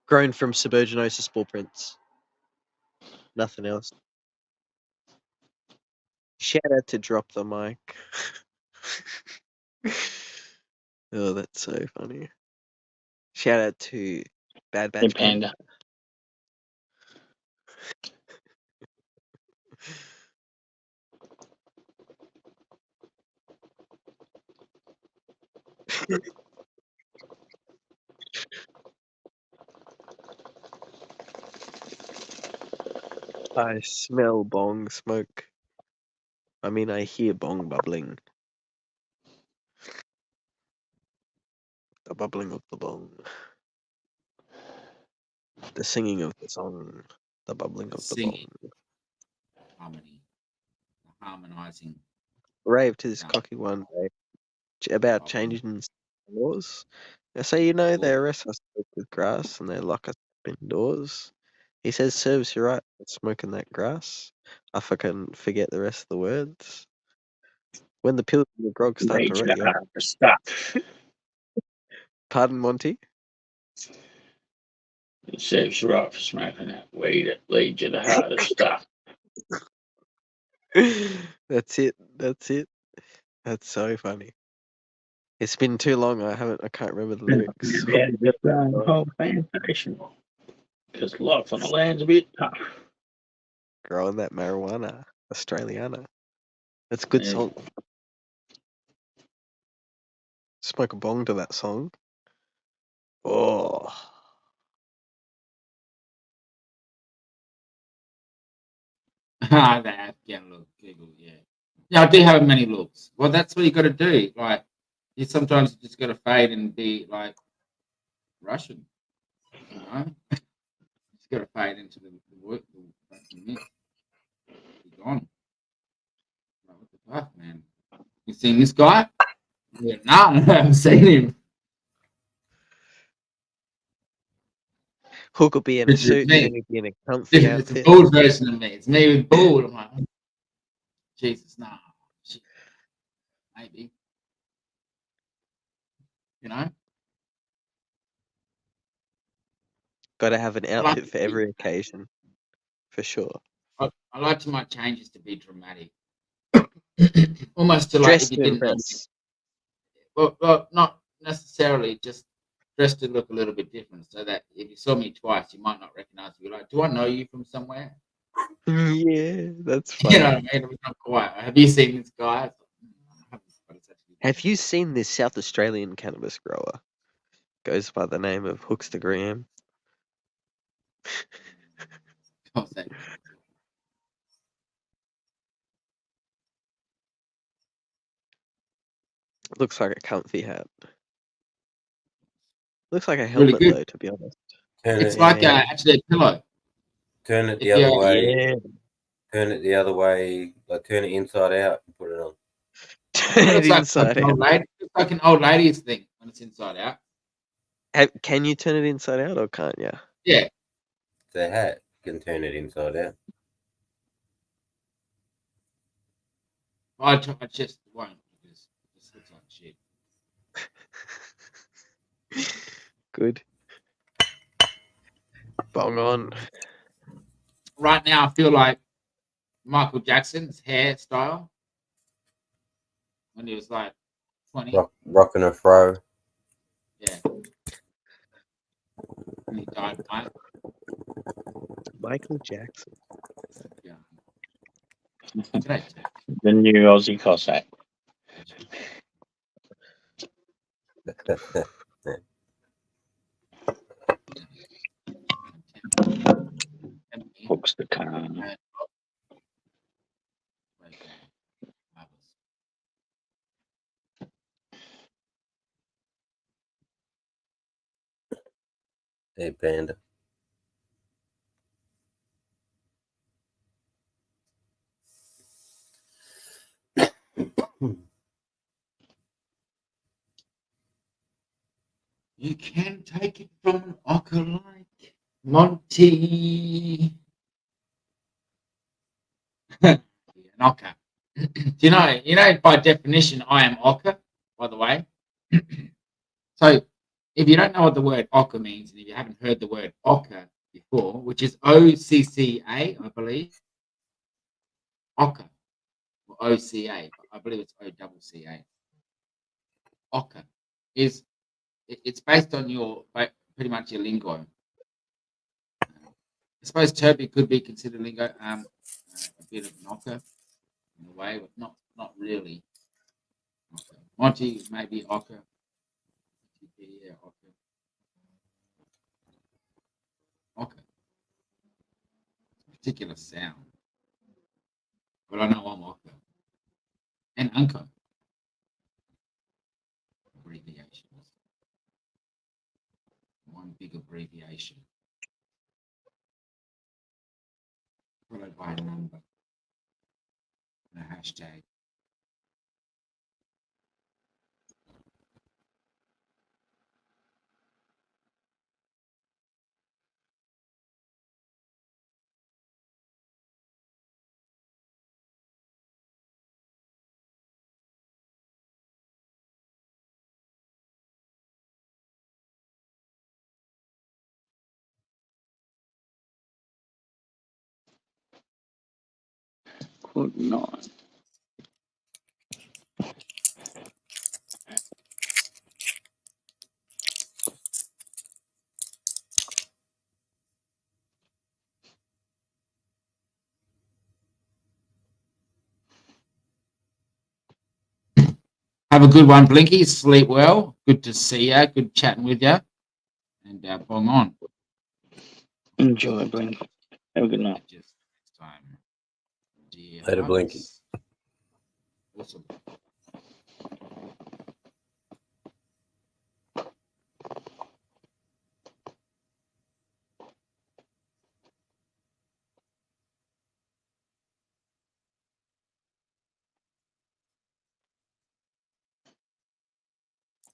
grown from suburginosa spore prints. Nothing else. Shout out to Drop the Mic. Oh, that's so funny. Shout out to Bad The Batch panda. I smell bong smoke. I mean, I hear bong bubbling. The bubbling of the bong. The singing of the song. The bubbling of the Singing. bong. Harmony. The harmonizing. Rave to this sound. cocky one day about Bubbling. changing laws. I say, you know, they Cool. arrest us with grass and they lock us up indoors. He says, serves you right for smoking that grass. I fucking forget the rest of the words. When the pills in the grog start to Rage rot you up. for stuff. Pardon, Monty? It serves you right for smoking that weed. It leads you to harder stuff. That's it. That's it. That's so funny. It's been too long. I can't remember the lyrics. Yeah, just the whole plantation. Because life on the land's a bit tough. Growing that marijuana, Australiana. That's a good Yeah. song. Smoke a bong to that song. Oh, Ah, the Afghan look, Google, yeah. Yeah, I do have many looks. Well, that's what you got to do. Like, you sometimes just got to fade and be like Russian, you know? Just got to fade into the work, the fucking mix. Be gone. Like, what the fuck, man? You seen this guy? Yeah, no, I haven't seen him. Hook will be in a Picture of suit and then me. he'll be in a comfy It's a outfit. bald version of me. It's me with bald. I'm like, Jesus, nah, shit, maybe. You know? Got to have an I like outfit for every occasion, for sure. I like my changes to be dramatic. Almost to like Dress if you to didn't know me. impress. Well, not necessarily, just dressed to look a little bit different so that if you saw me twice, you might not recognize me. You're like, do I know you from somewhere? Yeah, that's You know funny. what I mean? It was not quite. Have you seen this guy? Have you seen this South Australian cannabis grower? Goes by the name of Hookstagram. Looks like a comfy hat. Looks like a Really helmet good. though, to be honest. It's like actually a pillow. Turn it the If other you're- way. Yeah. Turn it the other way. Like turn it inside out and put it on. Turn It it looks like inside an out. old lady. It's like an old lady's thing when it's inside out. Can you turn it inside out or can't you? Yeah. It's a hat. You can turn it inside out. I just won't because it just looks like shit. Good. Bong on. Right now, I feel like Michael Jackson's hairstyle when he was like 20. Rocking a fro. Yeah. And he died, right? Michael Jackson. Yeah. G'day, Jack. The new Aussie Cossack. Hooks the car. Hey, Panda. You can take it from an ocker like Monty. An ocker. Do you know, by definition, I am ocker, by the way. So if you don't know what the word ocker means, and if you haven't heard the word ocker before, which is OCCA, I believe, ocker, or OCA, I believe it's OCCA. Ocker is it's based on your pretty much your lingo. I suppose Turpy could be considered lingo, a bit of an ocker in a way, but not really. Okay. Monty maybe ocker. Yeah, ocker. Ocker. Particular sound. But I know I'm ocker. And unco. Abbreviations. One big abbreviation. Followed by a number. And a hashtag. Good night. Have a good one, Blinky. Sleep well. Good to see you. Good chatting with you. And bong on. Enjoy, Blink. Have a good night. Just next time. Dear Later, Blinky. hearts. Awesome.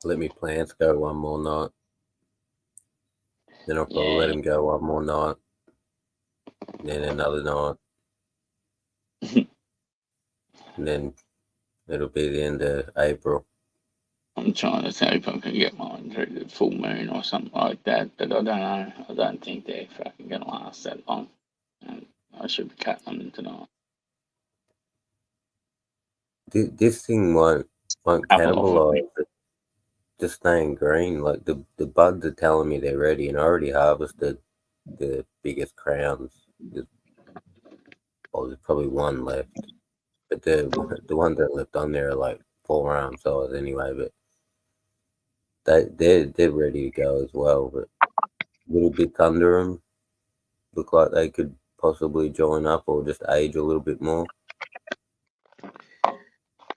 Let me plants go one more night. Then I'll probably let him go one more night. Then another night. And then it'll be the end of April. I'm trying to see if I can get mine through the full moon or something like that, but I don't know. I don't think they're fucking going to last that long. And I should be cutting them tonight. This thing won't cannibalize it. Just staying green. Like the buds are telling me they're ready, and I already harvested the biggest crowns. There's probably one left, but the ones that left on there are like 4-arm size anyway. But they're ready to go as well. But little bits under them look like they could possibly join up or just age a little bit more.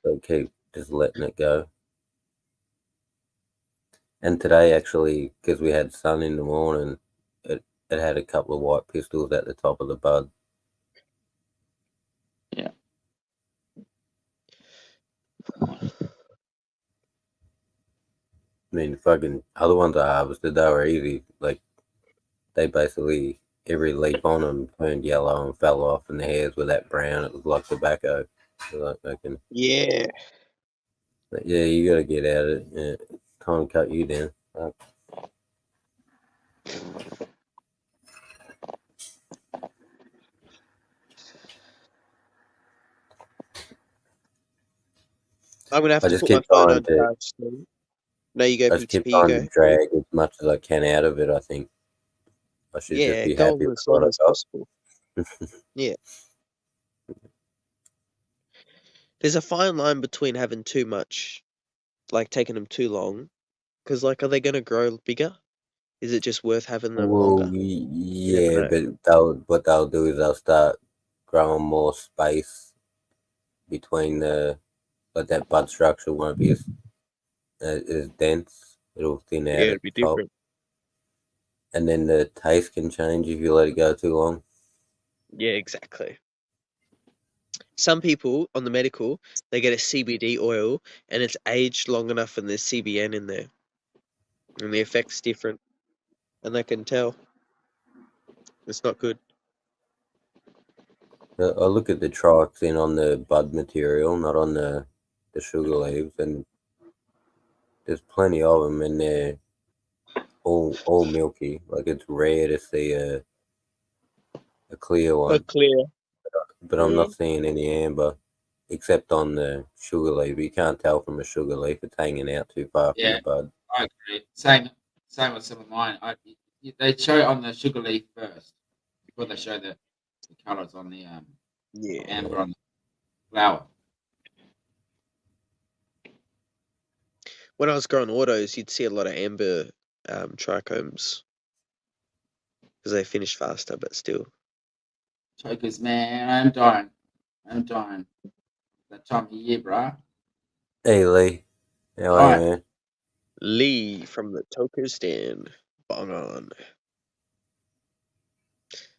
So keep just letting it go. And today, actually, because we had sun in the morning, it had a couple of white pistils at the top of the bud. Yeah. I mean, fucking other ones I harvested, they were easy. Like, they basically, every leaf on them turned yellow and fell off, and the hairs were that brown, it looked like tobacco. So like, fucking, Yeah. but yeah, you gotta get at it. Yeah. Time to cut you down. I'm gonna have I to just put my keep phone trying on to. charge soon. No, you go, I just keep PTP, you trying go. to drag as much as I can out of it. I think I should just Yeah, be go happy on with as what long I as got. possible. Yeah. There's a fine line between having too much, like taking them too long, because like, are they gonna grow bigger? Is it just worth having them Well, longer? You never yeah, know. but what they'll do is they'll start growing more space between but that bud structure won't be as dense. It'll thin Yeah, out it'd at be the top. different. And then the taste can change if you let it go too long. Yeah, exactly. Some people on the medical, they get a CBD oil and it's aged long enough and there's CBN in there. And the effect's different. And they can tell. It's not good. I look at the trioxin on the bud material, not on the sugar leaves, and there's plenty of them, and they're all milky. Like, it's rare to see a clear one, clear. but I'm not seeing any amber, except on the sugar leaf. You can't tell from a sugar leaf; it's hanging out too far from Yeah. the bud. I agree. Same with some of mine. They show it on the sugar leaf first before they show the colours on the amber on the flower. When I was growing autos, you'd see a lot of amber trichomes because they finish faster, but still. Chokers, man, I'm dying. That time of year, bro. Hey Lee, how are you, man? Lee from the Toker stand. Bong on.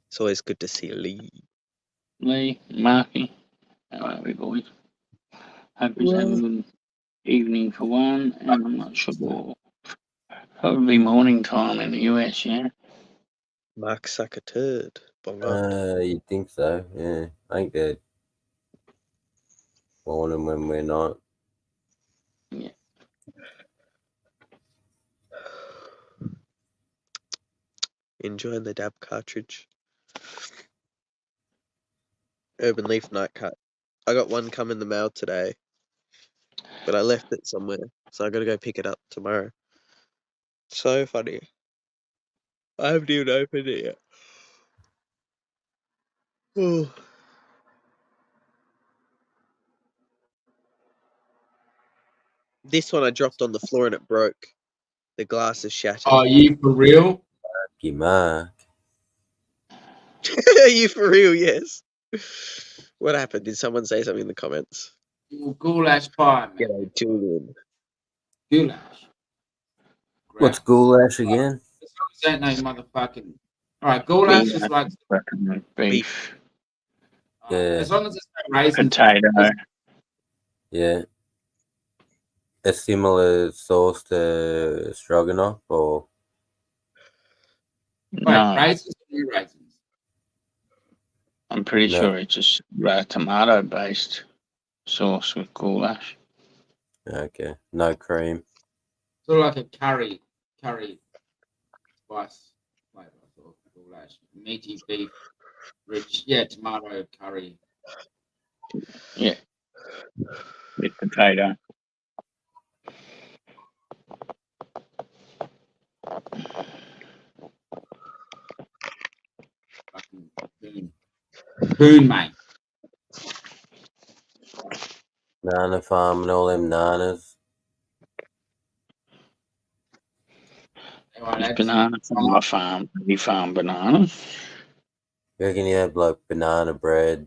It's always good to see Lee. Lee, Marky, how are we, boys? Hope he's having a good evening for one, and I'm not sure. Probably morning time in the US, yeah? Mark suck a turd. Bong on. You'd think so, yeah. I think they're morning when we're not. Yeah. Enjoying the dab cartridge. Urban Leaf Night Cut. I got one come in the mail today, but I left it somewhere, so I gotta go pick it up tomorrow. So funny. I haven't even opened it yet. Oh. This one I dropped on the floor and it broke. The glass is shattered. Oh, you for real? Marky Mark. Are you for real? Yes. What happened? Did someone say something in the comments? Goulash pie, man. Yeah, Julian. Goulash. What's goulash again? Don't know motherfucking. All right, goulash is like beef. Yeah. As long as it's no raisins. Potato. Yeah. A similar sauce to stroganoff, or No, raisins or no raisins? I'm pretty No. sure it's just tomato-based sauce with goulash. okay, no cream. Sort of like a curry spice flavor of goulash. Meaty beef, rich, tomato curry. Yeah, with potato. Fucking coon, mate. Nana farm and all them nanas. There's banana from my farm. We farm bananas. You reckon you have like banana bread,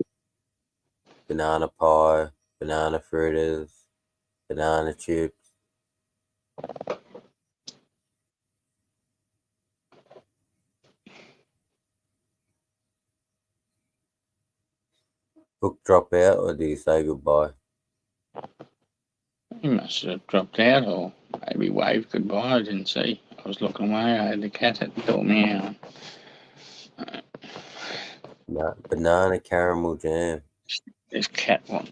banana pie, banana fritters, banana chips? Book drop out, or do you say goodbye? He must have dropped out, or maybe waved goodbye. I didn't see. I was looking away. I had the cat at the door meow. No, banana caramel jam. This cat one.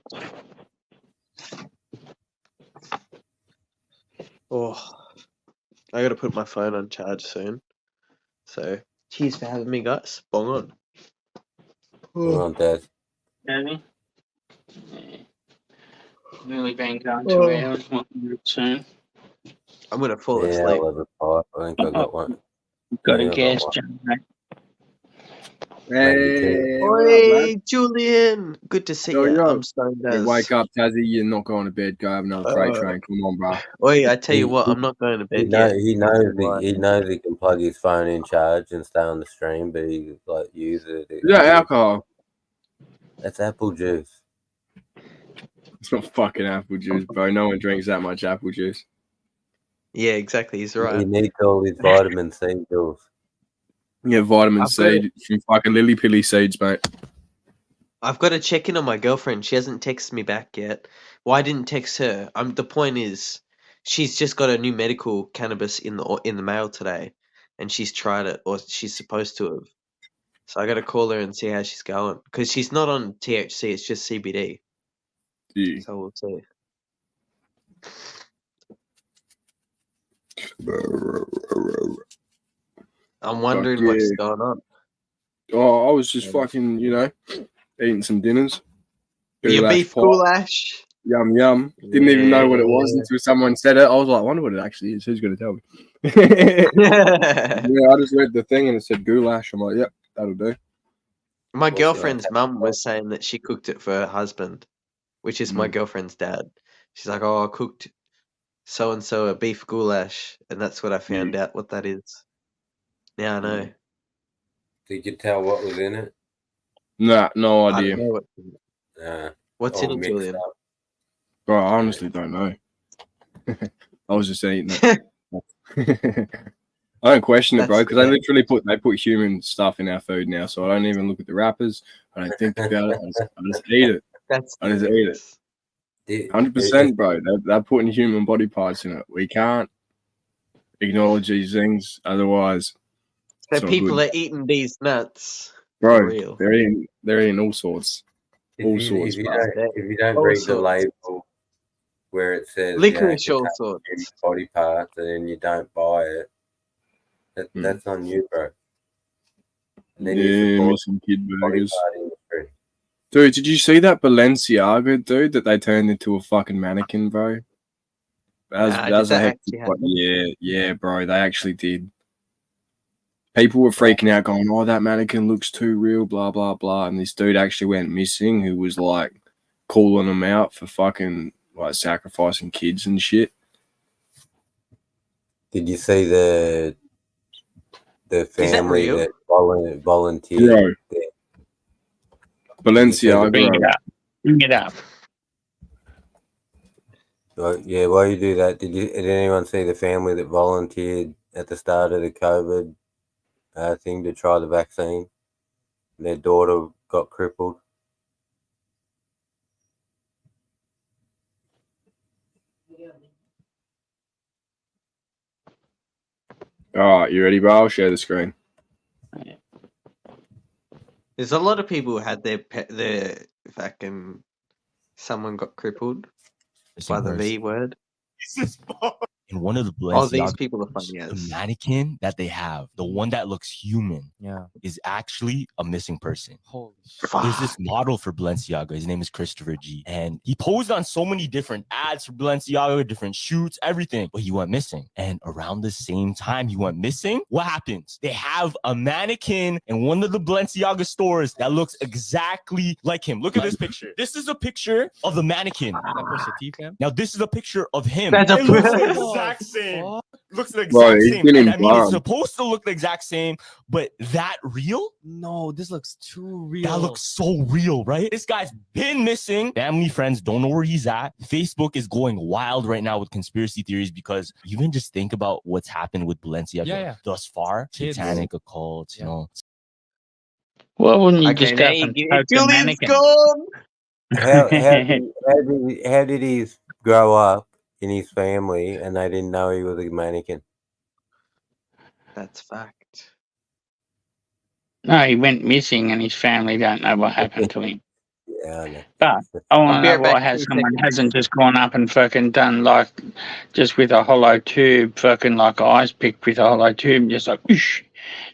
Oh, I gotta put my phone on charge soon. So, cheers for having me, guys. Bong on. We're on Dad. Daddy? Yeah. Nearly been going 2 hours. Want to do it soon. I'm gonna fall Yeah, asleep. I'll have a pie. I think I got one. Got I a think I got gas one. generator. Maybe two. Oi, Julian! Good to see Yo, you. yo. I'm stoned Hey, as. wake up, Tazzy. You're not going to bed. Go have another freight train. Come on, bro. Oi, I tell you He- what, I'm not going to He, bed know, yet. he knows Why? he knows he can plug his phone in charge and stay on the stream, but he like use it. Is that alcohol? That's apple juice. It's not fucking apple juice, bro. No one drinks that much apple juice. Yeah, exactly. He's He right. needs all his vitamin C, Jules. Yeah, vitamin I've C from fucking lily pilly seeds, mate. I've got to check in on my girlfriend. She hasn't texted me back yet. Well, I didn't text her. The point is, she's just got a new medical cannabis in the mail today, and she's tried it, or she's supposed to have. So I got to call her and see how she's going, because she's not on THC. It's just CBD. Yeah. So we'll see. I'm wondering what's going on. Oh, I was just fucking, eating some dinners. Your Goulash beef pie. goulash. Yum, yum. Didn't even know what it was until someone said it. I was like, I wonder what it actually is. Who's going to tell me? Yeah, I just read the thing and it said goulash. I'm like, yep, that'll do. My girlfriend's mum was saying that she cooked it for her husband, which is my girlfriend's dad. She's like, oh, I cooked so-and-so a beef goulash, and that's what I found out what that is. Now I know. Did you tell what was in it? Nah, no I idea. don't know what's in it, Julian? Bro, I honestly don't know. I was just eating it. I don't question it, bro, because they put human stuff in our food now, so I don't even look at the wrappers. I don't think about it. I just eat it. I just eat it. 100%, bro. They're putting human body parts in it. We can't acknowledge these things, otherwise. So people are eating these nuts. Bro, For real. they're eating all sorts. If you don't read the label where it says licorice, all sorts, body parts, and then you don't buy it, that's on you, bro. And then you missing kid burgers. Dude, did you see that Balenciaga dude that they turned into a fucking mannequin, bro? That was a hectic one. Yeah, bro. They actually did. People were freaking out, going, "Oh, that mannequin looks too real," blah blah blah. And this dude actually went missing, who was like calling them out for fucking like sacrificing kids and shit. Did you see the family that volunteered? Bro. Balenciaga. Bring it up. Yeah, while you do that, did anyone see the family that volunteered at the start of the COVID thing to try the vaccine? Their daughter got crippled. All right, you ready, bro? I'll share the screen. There's a lot of people who had their fucking someone got crippled by the V word. And one of the Balenciaga, these people are funny as the mannequin that they have, the one that looks human, is actually a missing person. Holy shit. There's this model for Balenciaga. His name is Christopher G. And he posed on so many different ads for Balenciaga, different shoots, everything. But he went missing. And around the same time he went missing, what happens? They have a mannequin in one of the Balenciaga stores that looks exactly like him. Look at this picture. This is a picture of the mannequin. Now this is a picture of him. It looks the exact same. Looks the exact same. And I mean, it's supposed to look the exact same, but that real? No, this looks too real. That looks so real, right? This guy's been missing. Family, friends don't know where he's at. Facebook is going wild right now with conspiracy theories because even just think about what's happened with Balenciaga thus far. Satanic occults, you know. Why wouldn't you just go up and poke the mannequin? How did he grow up in his family and they didn't know he was a mannequin? That's fact. No, he went missing and his family don't know what happened to him. Yeah, I know. But I want to know why someone hasn't just gone up and fucking done like just with a hollow tube, fucking like ice pick with a hollow tube, just like whoosh.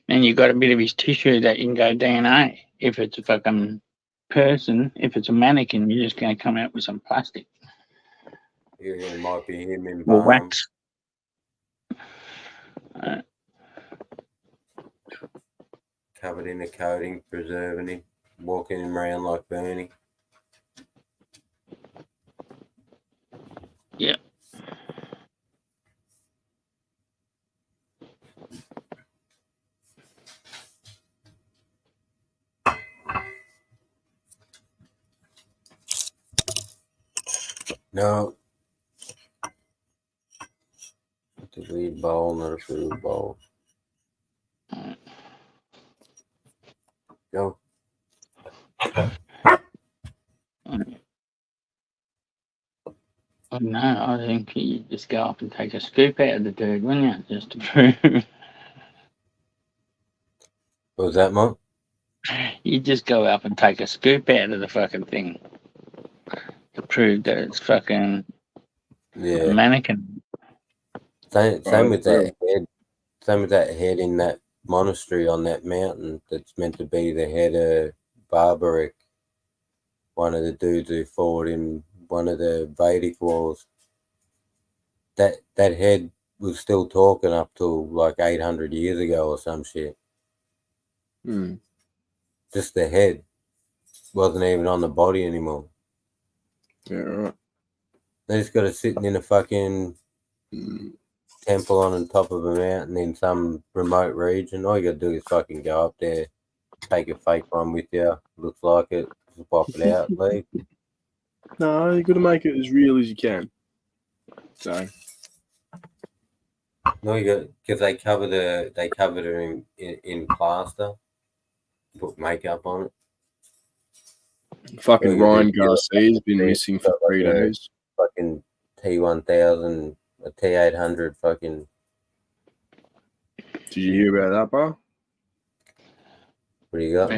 Then you got a bit of his tissue that you can go DNA. If it's a fucking person, if it's a mannequin, you're just going to come out with some plastic. It might be him in or palm. wax. Covered in a coating, preserving him, walking him around like Bernie. Yeah. No. It's a weird bowl, not a food bowl. No, I think you just go up and take a scoop out of the dude, wouldn't you? Just to prove. What was that, Mom? You just go up and take a scoop out of the fucking thing to prove that it's fucking a mannequin. Same with that head. Same with that head in that monastery on that mountain that's meant to be the head of Barbaric, one of the dudes who fought in one of the Vedic wars. That head was still talking up till like 800 years ago or some shit. Just the head wasn't even on the body anymore. Yeah, right. They just got it sitting in a fucking temple on the top of a mountain in some remote region. All you got to do is fucking go up there, take a fake one with you. Looks like it, just pop it out, leave. No, you got to make it as real as you can. So. No, you got because they covered it in plaster, put makeup on it. Fucking Ryan Garcia's been missing for 3 days. Fucking T1000, a T800, fucking. Did you hear about that, bro? What do you got?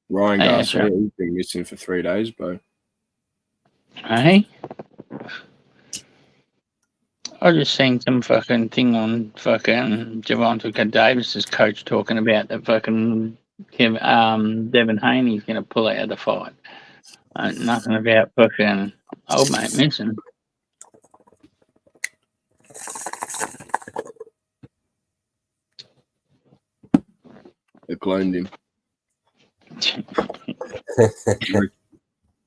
Ryan Garcia, he's been missing for 3 days, bro. Hey? I just seen some fucking thing on fucking Javonte Davis's coach talking about the fucking Devin Haney's going to pull out of the fight. Nothing about fucking old mate missing. They cloned him.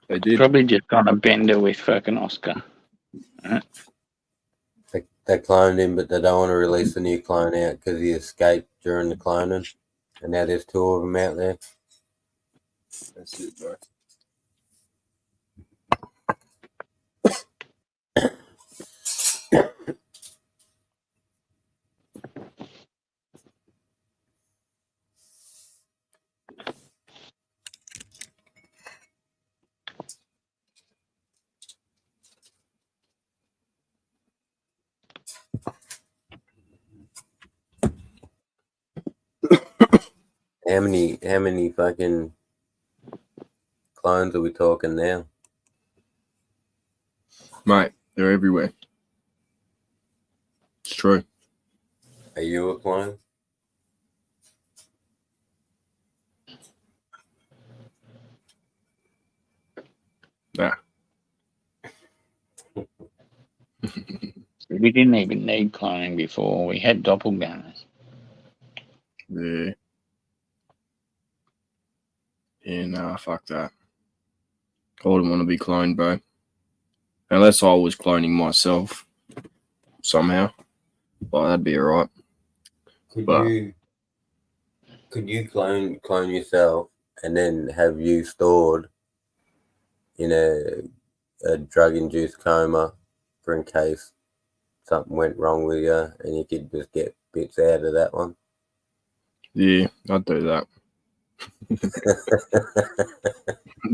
They did. Probably just on a bender with fucking Oscar. Right? They cloned him, but they don't want to release the new clone out because he escaped during the cloning. And now there's 2 of them out there. That's it, bro. How many fucking clones are we talking now? Mate, they're everywhere. It's true. Are you a clone? Nah. We didn't even need cloning before. We had doppelgangers. Yeah. Yeah, nah, fuck that. I wouldn't want to be cloned, bro. Unless I was cloning myself somehow. But that'd be alright. Could you clone yourself and then have you stored in a drug-induced coma for in case something went wrong with you and you could just get bits out of that one? Yeah, I'd do that.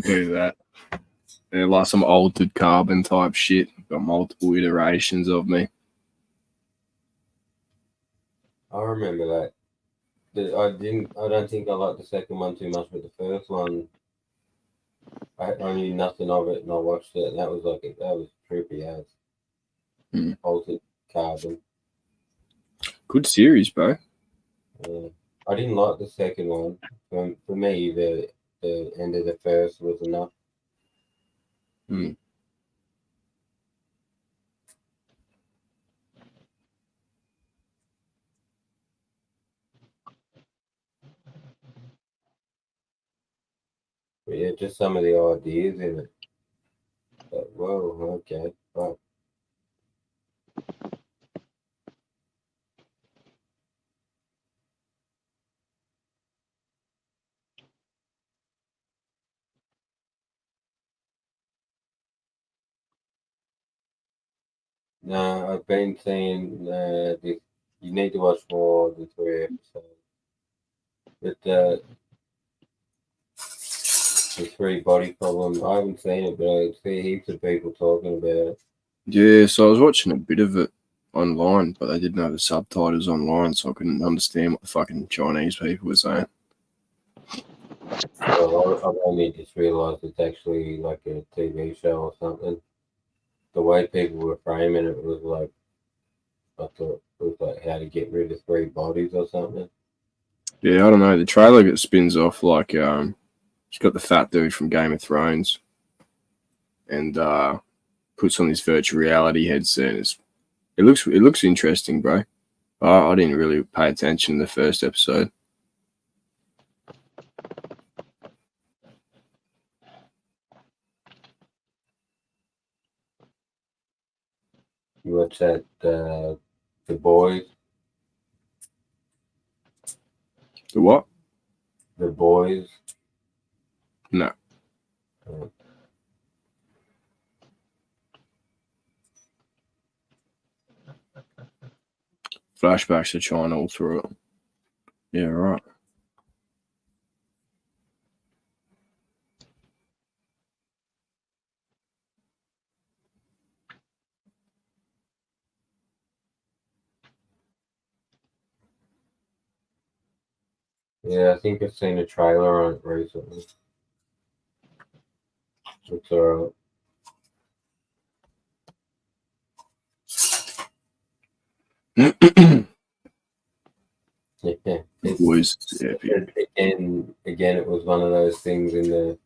Do that. Yeah, like some altered carbon type shit. Got multiple iterations of me. I remember that. I don't think I liked the second one too much, but the first one, I knew nothing of it, and I watched it, and that was trippy as. Altered carbon. Good series, bro. I didn't like the second one. For me, the end of the first was enough. But yeah, just some of the ideas in it. But, whoa, okay, fuck. No, I've been seeing this. You need to watch more of the 3 episodes. But the 3 body problem, I haven't seen it, but I see heaps of people talking about it. Yeah, so I was watching a bit of it online, but they didn't have the subtitles online, so I couldn't understand what the fucking Chinese people were saying. Well, I've only just realised it's actually like a TV show or something. The way people were framing it was like, I thought it was like how to get rid of 3 bodies or something. Yeah, I don't know. The trailer gets spins off like it's got the fat dude from Game of Thrones, and puts on this virtual reality headset. It looks interesting, bro. I didn't really pay attention in the first episode. You watch that The Boys? The what? The Boys? No. Flashbacks to China all through it. Yeah, right. Yeah, I think I've seen a trailer on it recently. It's alright. Yeah, Boys, again, it was one of those things in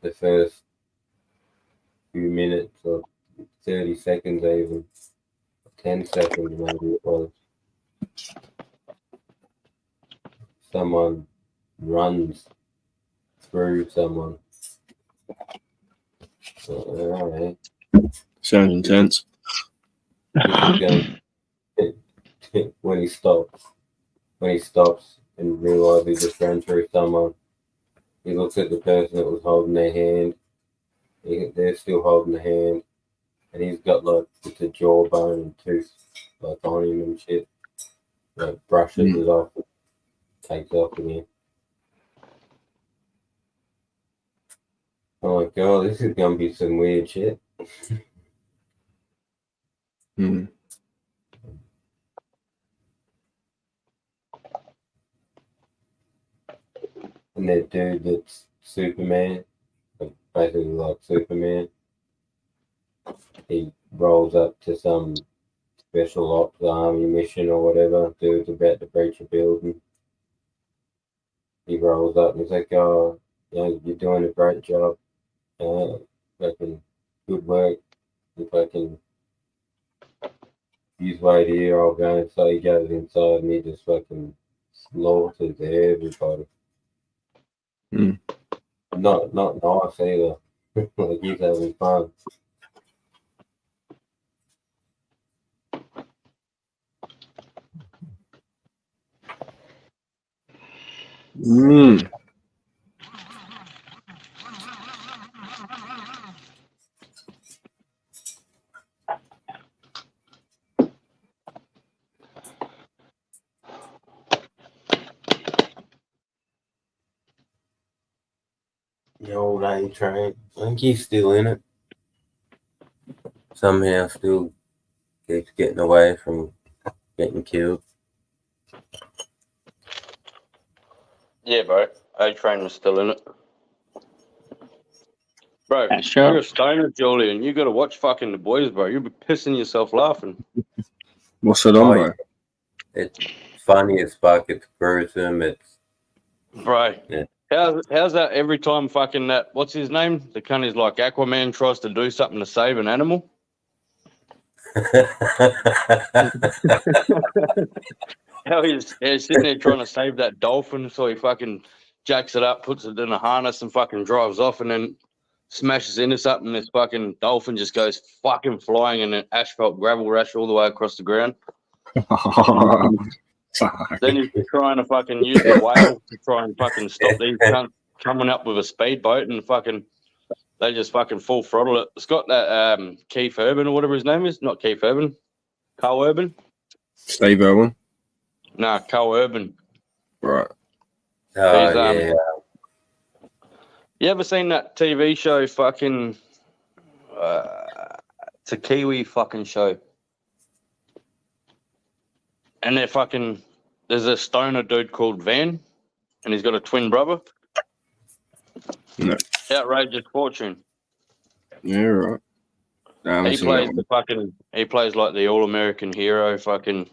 the first few minutes or 30 seconds, even 10 seconds, maybe it was. Someone runs through someone. All right. Sounds intense. When he stops and realizes he just ran through someone, he looks at the person that was holding their hand. They're still holding the hand, and he's got like it's a jawbone and tooth like on him and shit. Like brushes it off, takes off again. I'm like, oh, this is gonna be some weird shit. Mm. And that dude that's Superman, basically like Superman, he rolls up to some special ops army mission or whatever. Dude's about to breach a building. He rolls up and he's like, oh, you're doing a great job. Fucking good work. If I can use right here, I'll go inside. He goes inside and he just fucking slaughters everybody. Mm. Not nice either. Like he's having fun. Mm. The old A train. I think he's still in it. Somehow still keeps getting away from getting killed. Yeah, bro. A-Train was still in it. Bro, Yeah, sure. you're a stoner, Julian. You got to watch fucking The Boys, bro. You'll be pissing yourself laughing. What's it on, bro? It's funny as fuck. It's gruesome. It's Bro, yeah. How's that every time fucking that, what's his name? The cunt is like Aquaman tries to do something to save an animal. How he's sitting there trying to save that dolphin, so he fucking jacks it up, puts it in a harness and fucking drives off and then smashes into something. This fucking dolphin just goes fucking flying in an asphalt gravel rash all the way across the ground. Then he's trying to fucking use the whale to try and fucking stop these cunts coming up with a speedboat and fucking they just fucking full throttle it. It's got that Keith Urban or whatever his name is. Not Keith Urban. Carl Urban. Steve Irwin. Nah, Carl Urban. Right. Oh, He's, yeah. You ever seen that TV show fucking It's a Kiwi fucking show. And they're fucking. There's a stoner dude called Van, and he's got a twin brother. No. Outrageous fortune. Yeah, right. He plays the fucking. He plays like the all-American hero, fucking.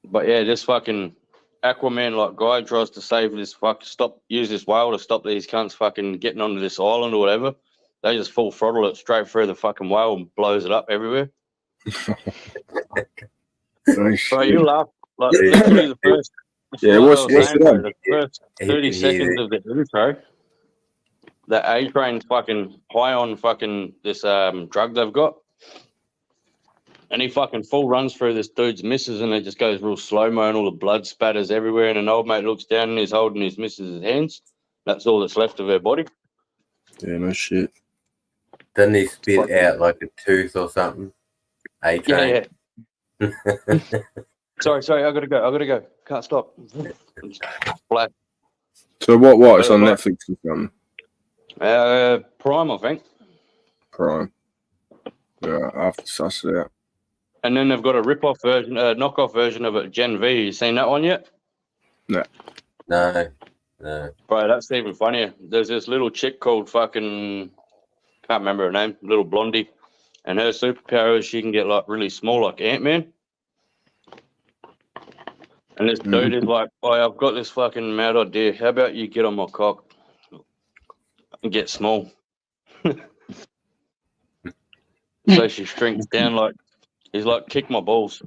But yeah, this fucking Aquaman like guy tries to save this use this whale to stop these cunts fucking getting onto this island or whatever. They just full throttle it straight through the fucking whale and blows it up everywhere. Bro, you laugh. Like, literally the first. What's the first 30 seconds of the intro. The A train's fucking high on fucking this drug they've got. And he fucking full runs through this dude's missus and it just goes real slow-mo and all the blood spatters everywhere. And an old mate looks down and he's holding his missus's hands. That's all that's left of her body. Yeah, no shit. Doesn't he spit out like a tooth or something? Yeah. Sorry, I gotta go. Can't stop. Black. So what? It's on Netflix or something? Prime, I think. Prime. Yeah, I have to suss it out. And then they've got a rip-off version, knockoff version of it, Gen V. You seen that one yet? No. Bro, that's even funnier. There's this little chick called fucking, can't remember her name, little blondie. And her superpower is she can get like really small like Ant-Man. And this dude is like, oh, I've got this fucking mad idea. How about you get on my cock and get small? So she shrinks down like, he's like, kick my balls.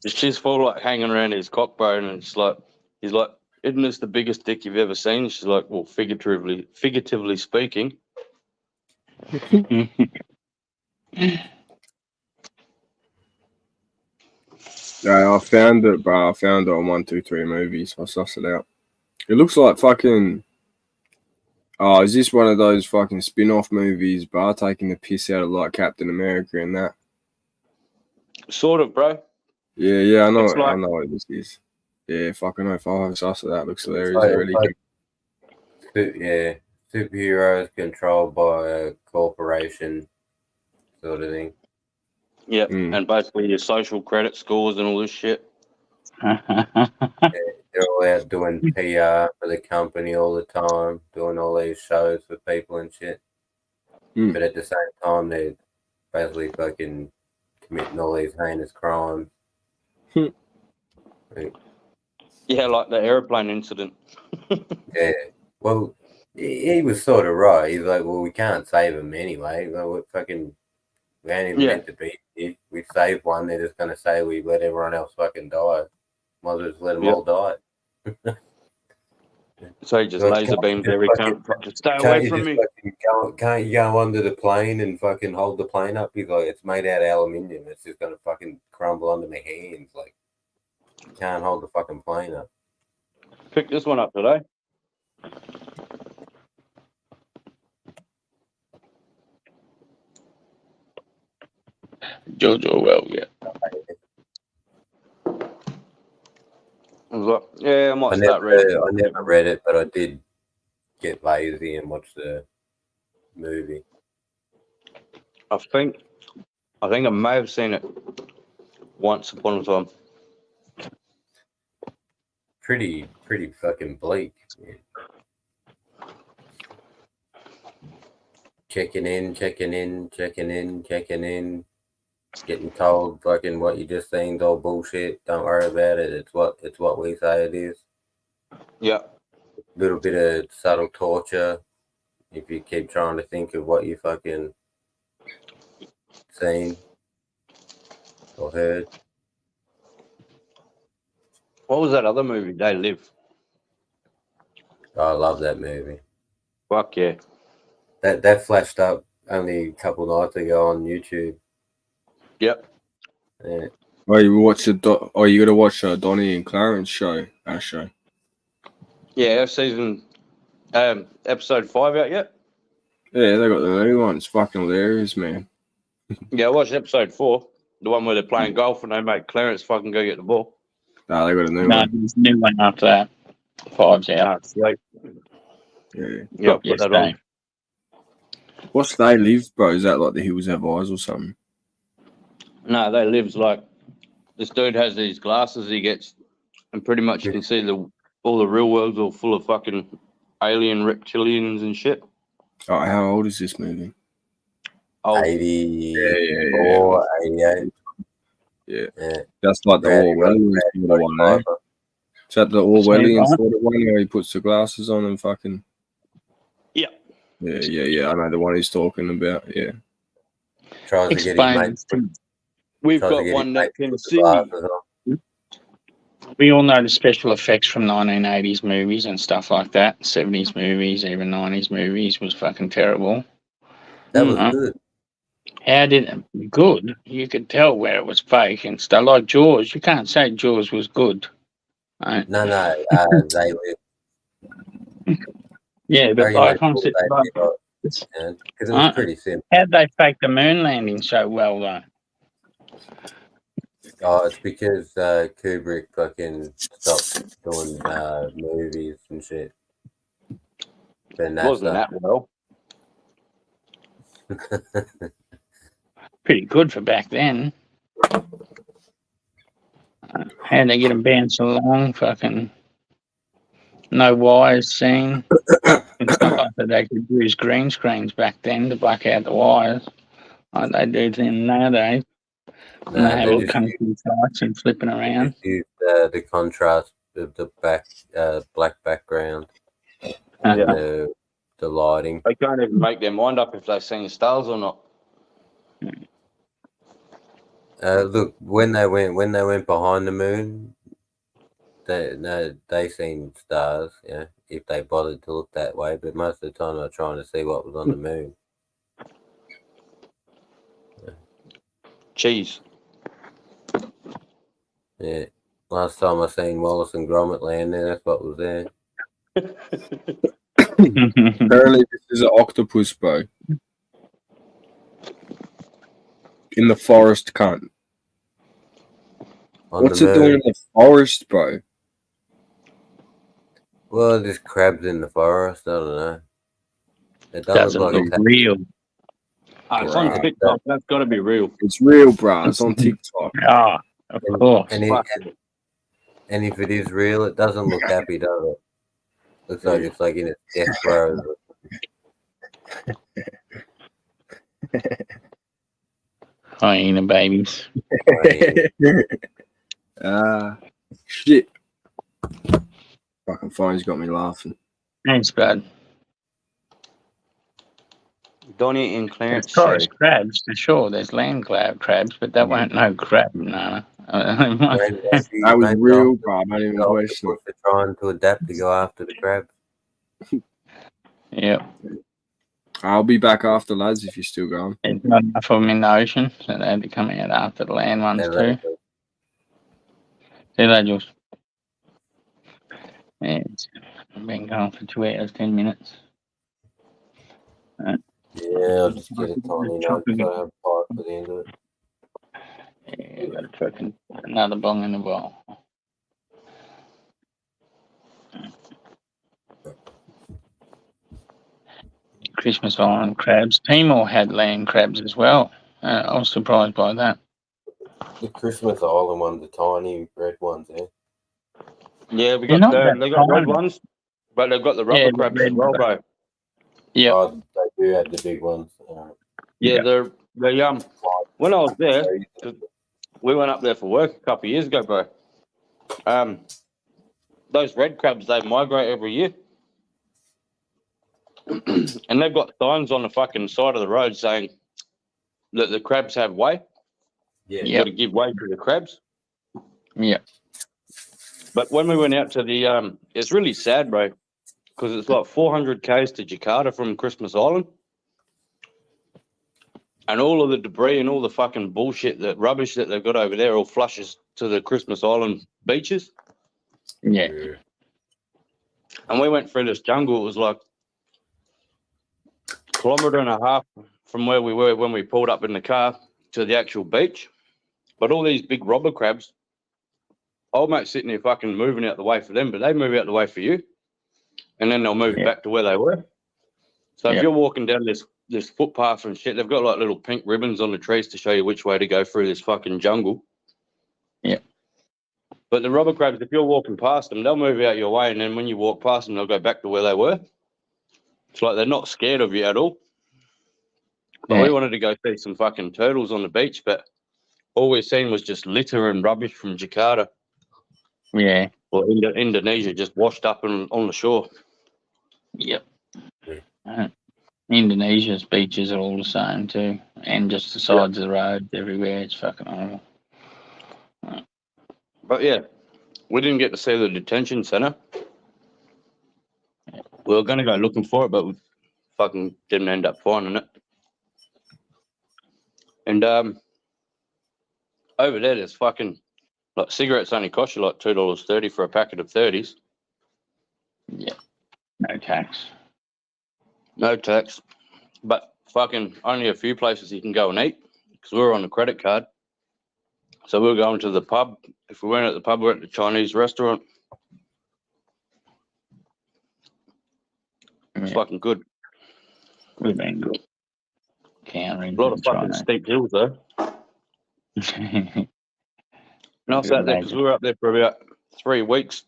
She's full like hanging around his cock bone and it's like, he's like, isn't this the biggest dick you've ever seen? She's like, well, figuratively speaking. Yeah, I found it, bro. I found it on 123 Movies. I sussed it out. It looks like fucking. Oh, is this one of those fucking spin-off movies, bro? Taking the piss out of like Captain America and that. Sort of, bro. Yeah, I know. It's like- I know what this is. Yeah, fucking if I have sussed it out, looks hilarious. Like- Really like- good. Yeah, superheroes controlled by a corporation, sort of thing. Yep, and basically your social credit scores and all this shit. They're all out doing PR for the company all the time, doing all these shows for people and shit. But at the same time, they're basically fucking committing all these heinous crimes. Yeah, like the airplane incident. Yeah. Well, he was sort of right. He's like, well, we can't save them anyway. Well, we ain't even meant to be here. We saved one. They're just going to say we let everyone else fucking die. Might as well just let them all die. So he just laser beams every cunt. Stay away from me. Can't you go under the plane and fucking hold the plane up? He's like, it's made out of aluminium. It's just going to fucking crumble under my hands. Like, you can't hold the fucking plane up. Pick this one up today. Jojo, well, yeah. I was like, yeah, I might I start reading. I never read it, but I did get lazy and watch the movie. I think I may have seen it once upon a time. Pretty fucking bleak. Yeah. Checking in. Getting told fucking what you just seen's all bullshit. Don't worry about it. It's what we say it is. Yeah. Little bit of subtle torture if you keep trying to think of what you fucking seen or heard. What was that other movie? They Live. I love that movie. Fuck yeah. That flashed up only a couple nights ago on YouTube. Yep. Yeah. Oh, you watch you gotta watch Donnie and Clarence show. Our show. Yeah, season episode 5 out yet? Yeah, they got the new one. It's fucking hilarious, man. Yeah, I watched episode 4, the one where they're playing golf and they make Clarence fucking go get the ball. Nah, they got a new No, one. there's a new one after that. 5's out. Sweet. Yeah. Yeah, put that on. What's they live, bro? Is that like the hills have eyes or something? No, they lives like this dude has these glasses he gets, and pretty much you can see all the real world's all full of fucking alien reptilians and shit. Oh, how old is this movie? Oh, 84, 88. Yeah. Yeah. That's like the Brady Orwellian sort of one, eh? Is that the Orwellian sort of one where he puts the glasses on and fucking... Yeah. Yeah. I know the one he's talking about, yeah. Tries to get his mates. We've got one that can see. We all know the special effects from 1980s movies and stuff like that. 70s movies, even 90s movies was fucking terrible. That was good. How did it? Good? You could tell where it was fake and stuff. Like Jaws, you can't say Jaws was good. Right? No, they live. Yeah, but like I'm sitting because it was pretty simple. How'd they fake the moon landing so well though? Oh, it's because Kubrick fucking stopped doing movies and shit. Wasn't that well? Pretty good for back then. How'd they get them bounced along? Fucking no wires seen. It's not like that they could use green screens back then to black out the wires like they do then nowadays. And they have all country sites and flipping around. Used the contrast of the black background and the lighting. They can't even make their mind up if they've seen stars or not. Look, when they went behind the moon, they seen stars. Yeah, if they bothered to look that way, but most of the time they're trying to see what was on the moon. Cheese. Yeah. Last time I seen Wallace and Gromit land there, that's what was there. Apparently, this is an octopus, bro. In the forest, cunt. What's it doing in the forest, bro? Well, there's crabs in the forest. I don't know. It doesn't look real. It's on TikTok. That's got to be real. It's real, bro. It's on TikTok. Ah, of course. And if it is real, it doesn't look happy, does it? Looks like it's like in its death throes. Hyena babies. Shit. Fucking phone's got me laughing. Thanks, bud. Donnie and Clarence. Forest crabs, for sure. There's land crabs, but that weren't no crab, no. That was real, bro. I don't even question it. They're trying to adapt to go after the crab. Yep. I'll be back after, lads, if you're still going. There's not enough of them in the ocean, so they had to come out after the land ones too. See they just. Yeah, it's been going for 2 hours, 10 minutes. Yeah, I'll just get a tiny note so I have part for the end of it. Yeah, got a fucking another bong in the bowl. Christmas Island crabs. Timor had land crabs as well. I was surprised by that. The Christmas Island ones, the tiny red ones, eh? Yeah, we got they got red ones, but they've got the rubber crabs as well, bro. Yeah, oh, they do have the big ones. Yeah, they're when I was there, we went up there for work a couple of years ago, bro. Those red crabs, they migrate every year. And they've got signs on the fucking side of the road saying that the crabs have way. Yeah. You got to give way to the crabs. Yeah. But when we went out to the, it's really sad, bro, because it's like 400 k's to Jakarta from Christmas Island. And all of the debris and all the fucking bullshit, that rubbish that they've got over there all flushes to the Christmas Island beaches. Yeah. And we went through this jungle. It was like a kilometre and a half from where we were when we pulled up in the car to the actual beach. But all these big robber crabs, old mate's sitting there fucking moving out the way for them, but they move out the way for you. And then they'll move back to where they were. So if you're walking down this this footpath and shit. They've got like little pink ribbons on the trees to show you which way to go through this fucking jungle. Yeah. But the robber crabs, if you're walking past them, they'll move out your way, and then when you walk past them, they'll go back to where they were. It's like they're not scared of you at all. But we wanted to go see some fucking turtles on the beach, but all we've seen was just litter and rubbish from Jakarta. Yeah. Or Indonesia, just washed up on the shore. Yep. Indonesia's beaches are all the same too, and just the sides of the roads everywhere. It's fucking horrible. But yeah, we didn't get to see the detention center. We were going to go looking for it, but we fucking didn't end up finding it. And over there's fucking, like, cigarettes only cost you like $2.30 for a packet of 30s. Yeah. No tax. No tax. But fucking only a few places you can go and eat because we were on the credit card. So we were going to the pub. If we weren't at the pub, we're at the Chinese restaurant. It's fucking good. Would have been good. Countering A lot of fucking steep hills though. And I sat there because we were up there for about 3 weeks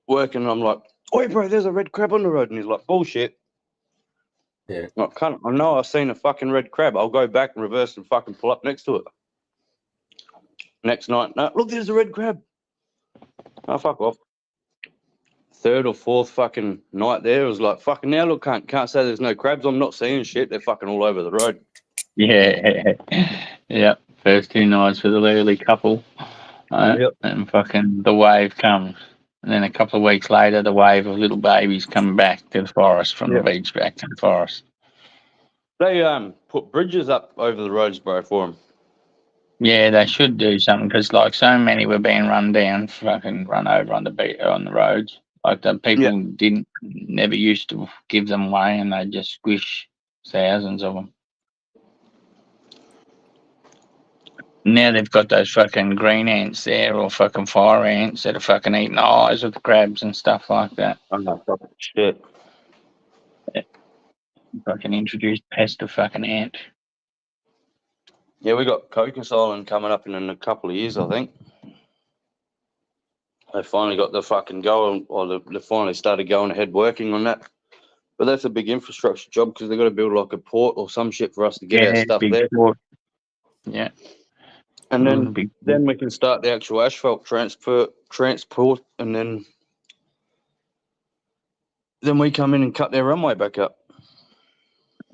working. And I'm like, "Oi, bro, there's a red crab on the road." And he's like, "Bullshit." Yeah. Like, cunt, I know I've seen a fucking red crab. I'll go back and reverse and fucking pull up next to it. Next night, no, look, there's a red crab. Oh, fuck off. Third or fourth fucking night there, it was like, fucking now, look, can't say there's no crabs. I'm not seeing shit. They're fucking all over the road. Yeah. Yeah. First 2 nights with a early couple. And fucking the wave comes. And then a couple of weeks later, the wave of little babies come back to the forest from the beach back to the forest. They put bridges up over the roads, bro, for them. Yeah, they should do something because, like, so many were being run down, fucking run over on the roads. Like, the people never used to give them away, and they just squish thousands of them. Now they've got those fucking green ants there, or fucking fire ants that are fucking eating the eyes of the crabs and stuff like that. I'm not fucking shit. Yeah. Fucking introduced pest of fucking ant. Yeah, we got Cocos Island coming up in a couple of years, I think. They finally got the fucking going, or they finally started going ahead working on that. But that's a big infrastructure job because they've got to build like a port or some shit for us to get our stuff big there. Port. Yeah. And then we can start the actual asphalt transport, and then we come in and cut their runway back up.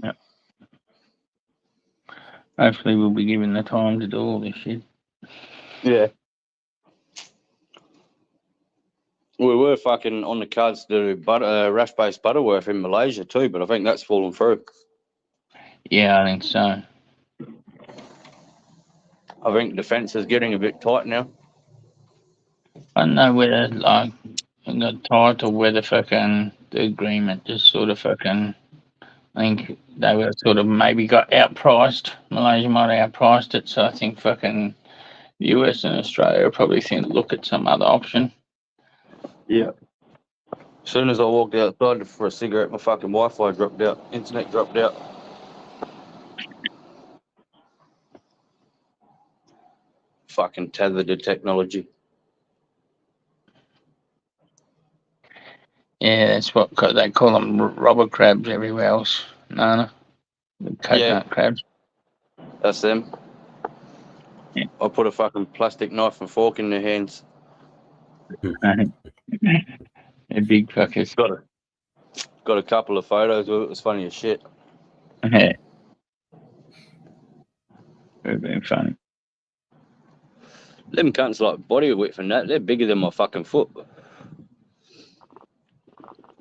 Yeah. Hopefully we'll be given the time to do all this shit. Yeah. We were fucking on the cards to do raft-based butterworth in Malaysia too, but I think that's fallen through. Yeah, I think so. I think the fence is getting a bit tight now. I don't know whether, like, it got tight or whether fucking the agreement just sort of fucking, I think they were sort of maybe got outpriced. Malaysia might have outpriced it, so I think fucking US and Australia probably think look at some other option. Yeah. As soon as I walked outside for a cigarette, my fucking Wi-Fi dropped out. Internet dropped out. Fucking tethered to technology. Yeah, that's what they call them, robber crabs everywhere else. No. The coconut crabs. That's them. Yeah. I put a fucking plastic knife and fork in their hands. They're big fuckers. Got a couple of photos of it. It was funny as shit. Yeah. It would have been funny. Them cunts like body width and that. They're bigger than my fucking foot.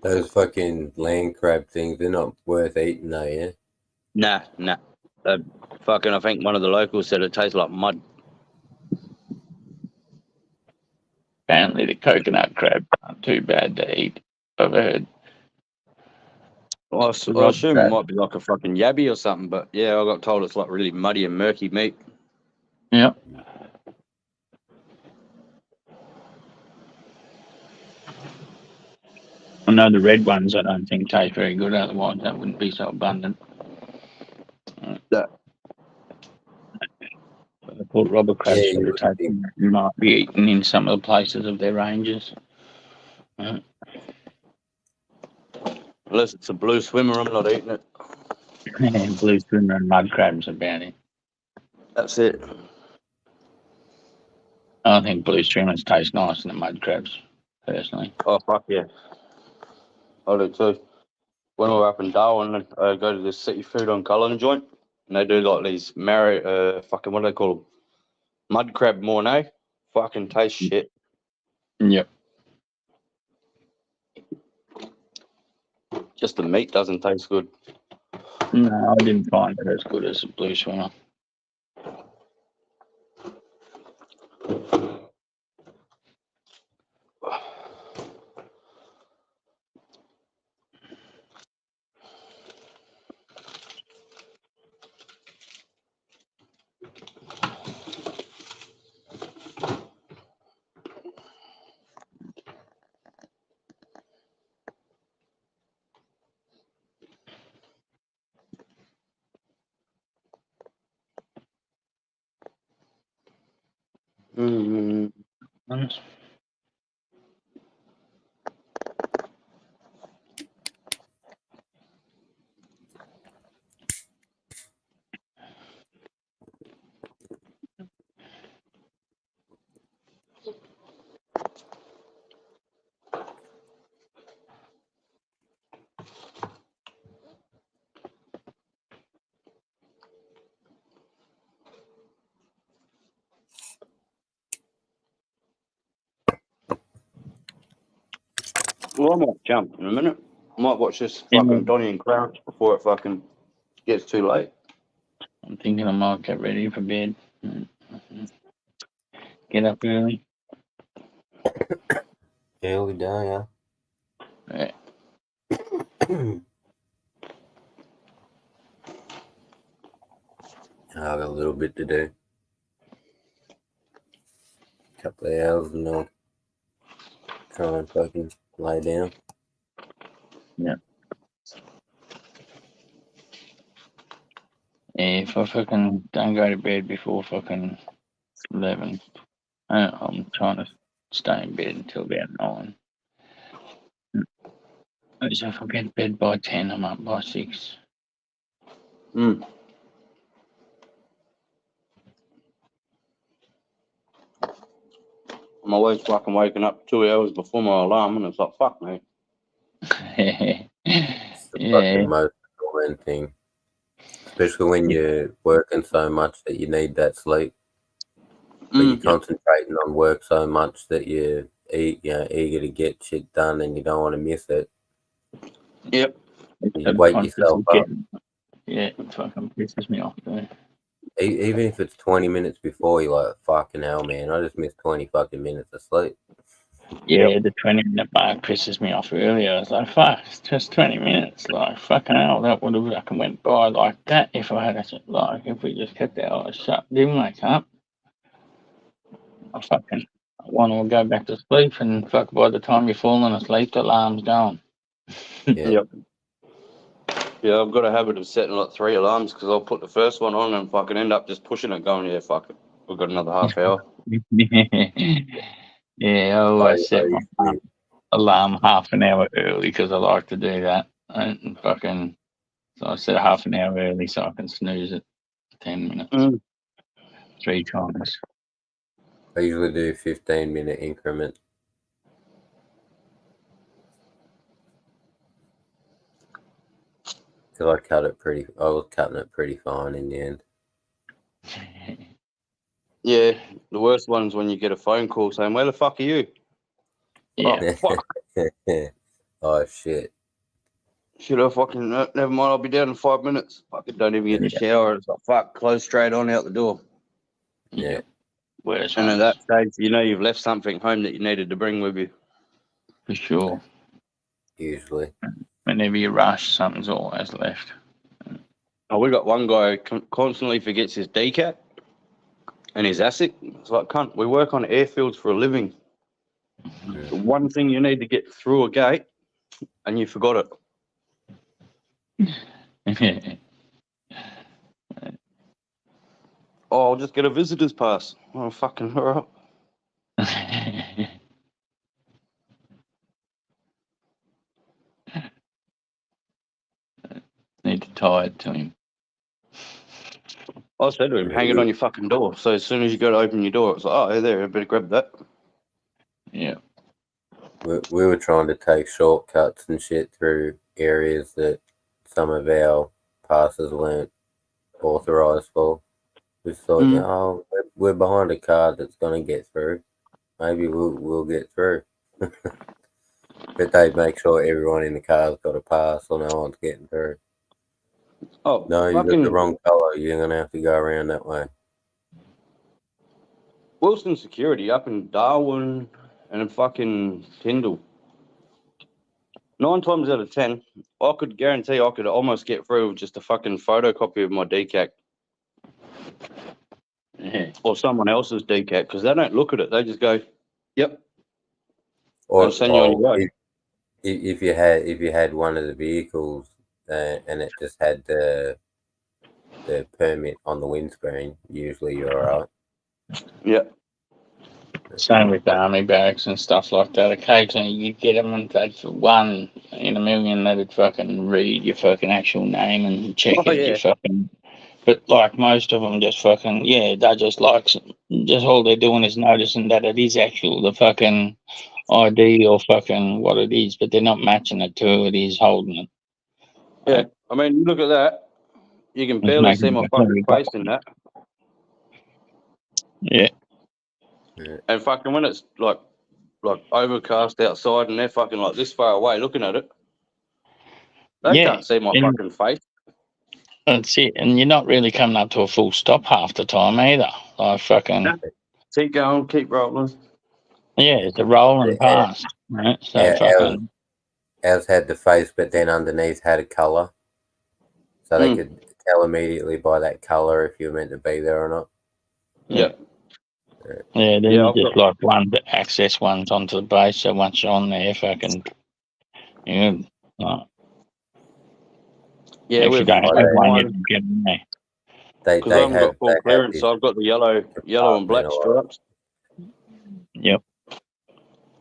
Those fucking land crab things, they're not worth eating though, yeah? Nah. Fucking, I think one of the locals said it tastes like mud. Apparently the coconut crab aren't too bad to eat, I've heard. I assume it might be like a fucking yabby or something, but yeah, I got told it's like really muddy and murky meat. Yeah. I know the red ones I don't think taste very good, otherwise that wouldn't be so abundant. thought rubber crabs Yeah, sort of might be eaten in some of the places of their ranges. Unless it's a blue swimmer, I'm not eating it. Blue swimmer and mud crabs about it. That's it. I think blue swimmers taste nicer than mud crabs, personally. Oh, fuck yeah. I do too. When we were up in Darwin, I go to this seafood on Cullen joint, and they do like these fucking, what do they call them? Mud crab mornay. Fucking taste shit. Yep. Just the meat doesn't taste good. No, I didn't find it as good as a blue swimmer. Nice. Well, I might jump in a minute. I might watch this fucking Donnie and Clarence before it fucking gets too late. I'm thinking I might get ready for bed. Get up early. Early day, yeah. Yeah. I've got a little bit to do. Couple of hours and I'll try and fucking lay down. Yeah. Yeah, if I fucking don't go to bed before fucking 11, I'm trying to stay in bed until about 9. So if I get to bed by 10, I'm up by 6. I'm always fucking waking up 2 hours before my alarm, and it's like, fuck me. It's the fucking most annoying thing. Especially when you're working so much that you need that sleep. But you're concentrating on work so much that you're eager to get shit done and you don't want to miss it. Yep. You wake yourself up. Yeah, it fucking pisses me off, though. Even if it's 20 minutes before, you're like, fucking hell, man, I just missed 20 fucking minutes of sleep. Yeah, the 20-minute mark pisses me off earlier. I was like, fuck, it's just 20 minutes. Like, fucking hell, that would have fucking went by like that if I had if we just kept our eyes shut. Didn't wake up. I fucking want to go back to sleep, and fuck, by the time you're falling asleep, the alarm's gone. Yep. Yeah, I've got a habit of setting like 3 alarms because I'll put the first one on and fucking end up just pushing it, going, yeah, fuck it. We've got another half hour. Yeah, I always set my alarm half an hour early because I like to do that. And fucking, so I set half an hour early so I can snooze it 10 minutes. 3 times. I usually do 15-minute increments. Because I was cutting it pretty fine in the end. Yeah, the worst one's when you get a phone call saying, where the fuck are you? Yeah. Oh, fuck. Oh, shit. Should I fucking, never mind, I'll be down in 5 minutes. Fucking don't even get in the shower. It's like, fuck, close straight on out the door. Yeah. And at that stage, you know you've left something home that you needed to bring with you. For sure. Usually. Whenever you rush, something's always left. Oh, we got one guy who constantly forgets his decat and his ASIC. It's like, cunt, we work on airfields for a living. The one thing you need to get through a gate, and you forgot it. Oh, I'll just get a visitor's pass. Oh, fucking hurry up. Need to tie it to him. I said to him, hang it on your fucking door. So as soon as you go to open your door, it's like, oh, hey there, I better grab that. Yeah. We were trying to take shortcuts and shit through areas that some of our passes weren't authorised for. We thought, oh, we're behind a car that's going to get through. Maybe we'll get through. But they make sure everyone in the car's got a pass or no one's getting through. Oh, no, you got the wrong colour. You're going to have to go around that way. Wilson Security up in Darwin and in fucking Tyndall. 9 times out of 10, I could guarantee I could almost get through with just a fucking photocopy of my DCAC. Yeah. Or someone else's DCAC, because they don't look at it. They just go, yep. Or and send you on your way. if you had one of the vehicles and it just had the permit on the windscreen, usually you're all right. Yeah. Same with the army barracks and stuff like that. Occasionally you'd get them and that's one in a million that'd fucking read your fucking actual name and check Oh, it. yeah. You fucking, but like most of them just fucking, yeah, they're just like, just all they're doing is noticing that it is actual, the fucking ID or fucking what it is, but they're not matching it to who it is holding it. Yeah. I mean, you look at that. You can It's barely see making my it fucking really face in that. Yeah. And fucking when it's like overcast outside and they're fucking like this far away looking at it, they Yeah, can't see my and fucking face. that's it. And you're not really coming up to a full stop half the time either. Like fucking, Keep going, keep rolling. yeah, it's a rolling past, right? So fucking, Ours had the face, but then underneath had a colour. So they could tell immediately by that colour if you're meant to be there or not. Yeah. yeah, then Yeah, you I've just got- like one the access ones onto the base. So once you're on there, fucking, yeah, like, Yeah, if you we've don't have had one, you mine can get in there. because I haven't got full clearance, so I've got the yellow and black stripes. Yep.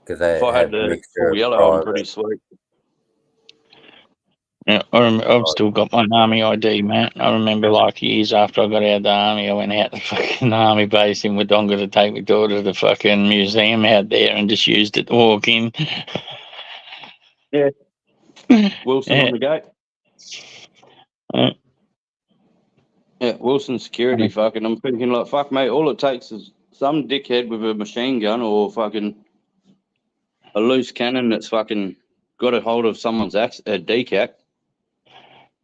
Because they If I had the full yellow, I'm pretty sweet. Yeah, I've still got my army ID, man. I remember like years after I got out of the army, I went out to the fucking army base in Wodonga to take my daughter to the fucking museum out there and just used it to walk in. Yeah. Wilson Yeah. on the gate. Yeah, Wilson Security, fucking. I'm thinking like, fuck, mate. All it takes is some dickhead with a machine gun or fucking a loose cannon that's fucking got a hold of someone's decac.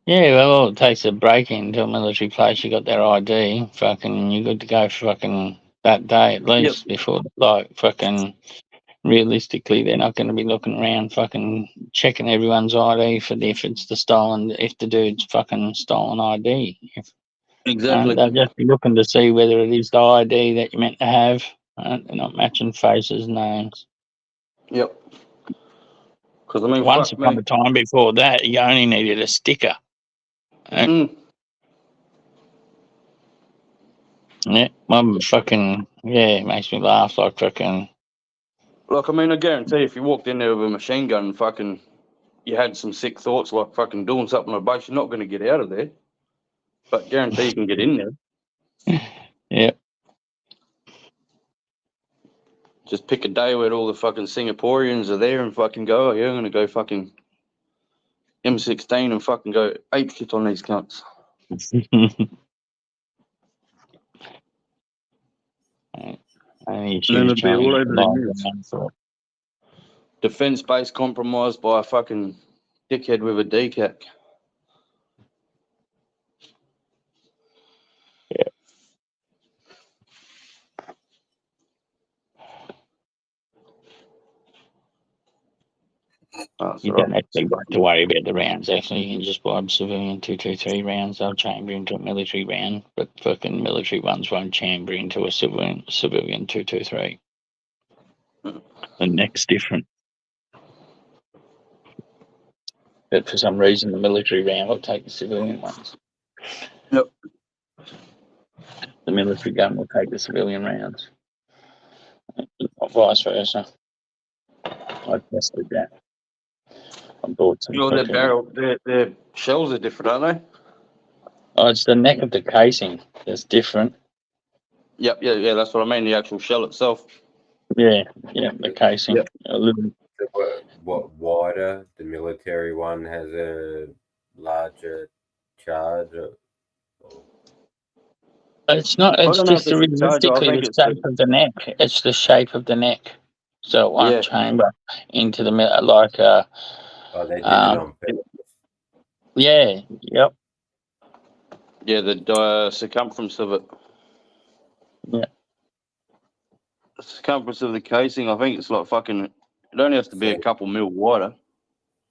Yeah, well, all it takes a break into a military place, you got their ID, fucking, you're good to go fucking that day at least before, like, fucking, realistically, they're not going to be looking around fucking checking everyone's ID for if it's the stolen, if the dude's fucking stolen ID. Exactly. They'll just be looking to see whether it is the ID that you're meant to have. They're not matching faces, names. Yep. Because, I mean, Once fuck upon me. a time before that, you only needed a sticker. Yeah, I'm fucking, yeah, it makes me laugh like fucking. Like, I mean, I guarantee if you walked in there with a machine gun and fucking you had some sick thoughts like fucking doing something on a base, you're not going to get out of there. But guarantee you can get in there. Yeah. Just pick a day where all the fucking Singaporeans are there and fucking go, oh, yeah, I'm going to go fucking M16 and fucking go ape shit on these cunts. And then it'd be all over the news. Defence base compromised by a fucking dickhead with a decac. Yeah. You don't actually got to worry about the rounds. Actually, you can just buy a civilian 223 rounds. They'll chamber into a military round, but fucking military ones won't chamber into a civilian 223. The neck's different. But for some reason, the military round will take the civilian ones. Yep. the military gun will take the civilian rounds, or vice versa. I tested that. I bought some. Well, their fucking- barrel, their shells are different, aren't they? Oh, it's the neck of the casing that's different. Yep, yeah, that's what I mean. The actual shell itself. Yeah, the casing. Yep. A little. What wider? The military one has a larger charge. It's not. I It's don't know if just it's the charger. I realistically think the it's shape of the neck. It's the shape of the neck, so it won't Yeah. chamber into the middle like a. Oh, they did it on purpose. Yeah. Yep. Yeah, the circumference of it. Yeah. The circumference of the casing, I think it's like fucking. It only has to be a couple mil wider.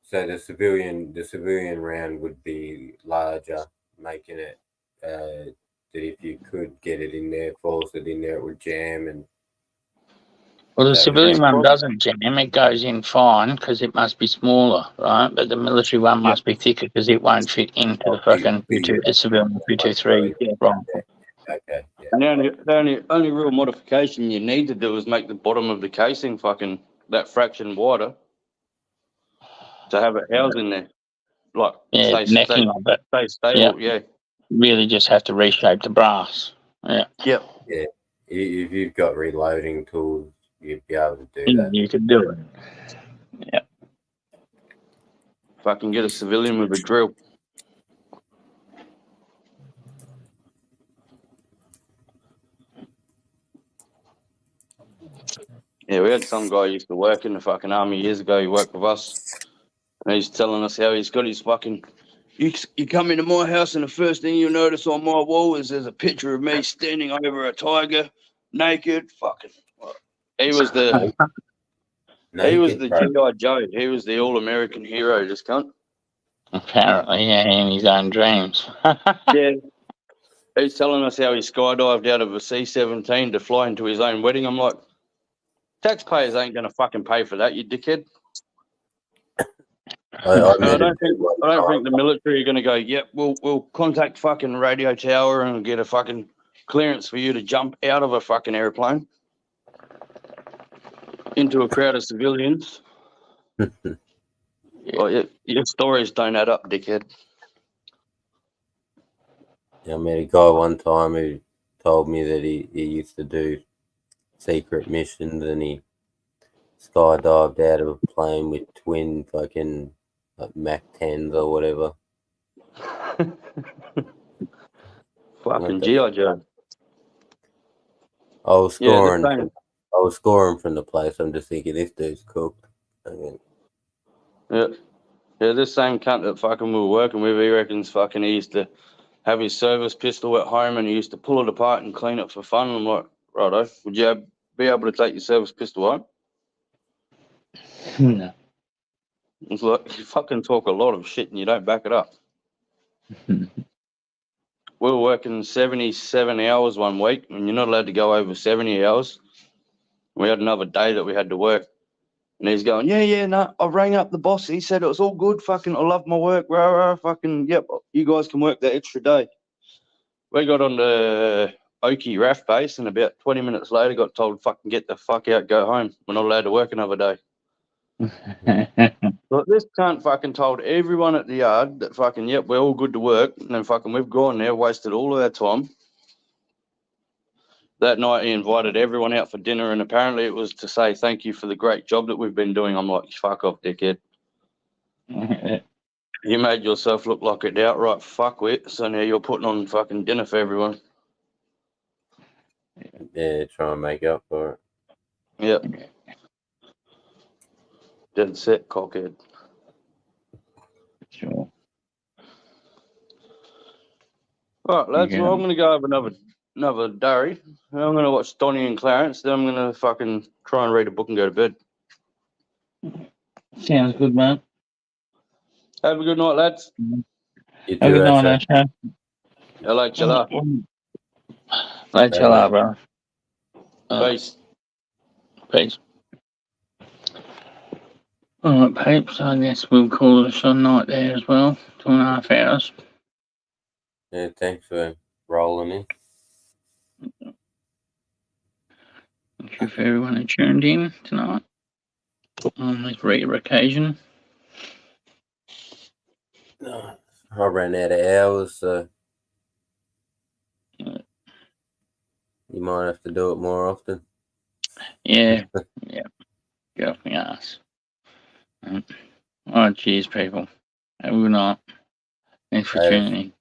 So the civilian round would be larger, making it that if you could get it in there, force it in there, it would jam and. Well, the So civilian yeah. one doesn't jam. It goes in fine because it must be smaller, right? But the military one must be thicker because it won't fit into the fucking the civilian 223 rifle. Okay. Yeah. And the only real modification you need to do is make the bottom of the casing fucking that fraction wider to have it housed in there. Like Yeah, necking of it. Stay stable, yeah. Really just have to reshape the brass. Yeah. Yep. Yeah. If you've got reloading tools, you'd be able to do that. You could do it. Yeah. Fucking get a civilian with a drill. Yeah, we had some guy who used to work in the fucking army years ago. He worked with us. And he's telling us how he's got his fucking. You come into my house and the first thing you'll notice on my wall is there's a picture of me standing over a tiger, naked. Fucking. He was the. He was the G.I. Joe. He was the all-American hero, this cunt. Apparently, yeah, in his own dreams. Yeah. He's telling us how he skydived out of a C-17 to fly into his own wedding. I'm like, taxpayers ain't going to fucking pay for that, you dickhead. I don't think the military are going to go, yep, we'll contact fucking radio tower and get a fucking clearance for you to jump out of a fucking airplane into a crowd of civilians. Well, your stories don't add up, dickhead. Yeah, I met a guy one time who told me that he used to do secret missions and he skydived out of a plane with twin fucking like Mac 10s or whatever. Fucking G.I. Joe. I was scoring from the place. I'm just thinking this dude's cooked. Yeah, this same cunt that fucking we were working with, he reckons fucking he used to have his service pistol at home and he used to pull it apart and clean it for fun. I'm like, righto, would you be able to take your service pistol home? No. It's like, you fucking talk a lot of shit and you don't back it up. We were working 77 hours one week and you're not allowed to go over 70 hours. We had another day that we had to work. And he's going, no, I rang up the boss. He said it was all good. Fucking, I love my work. Rah, rah, fucking, yep, you guys can work that extra day. We got on the Okie RAF base and about 20 minutes later got told, fucking get the fuck out, go home. We're not allowed to work another day. But this cunt fucking told everyone at the yard that fucking, yep, we're all good to work. And then fucking we've gone there, wasted all of our time. That night he invited everyone out for dinner and apparently it was to say thank you for the great job that we've been doing. I'm like, fuck off, dickhead. You made yourself look like an outright fuckwit, so now you're putting on fucking dinner for everyone. Yeah, try and make up for it. Yep. Dead set, cockhead. Sure. All right, lads. Well, I'm going to go have another durry. I'm going to watch Donnie and Clarence. Then I'm going to fucking try and read a book and go to bed. Sounds good, man. Have a good night, lads. You Have a too, good night, Asher. Asher. Hello, chilla. Like chilla, bro. Peace. Peace. All right, peeps. I guess we'll call it a short night there as well. 2.5 hours. Yeah, thanks for rolling in. for everyone who tuned in tonight on this rare occasion. I ran out of hours, so you might have to do it more often. Yeah, yeah. Get off my ass. All right, cheers, people. Have a good night. Thanks for tuning in.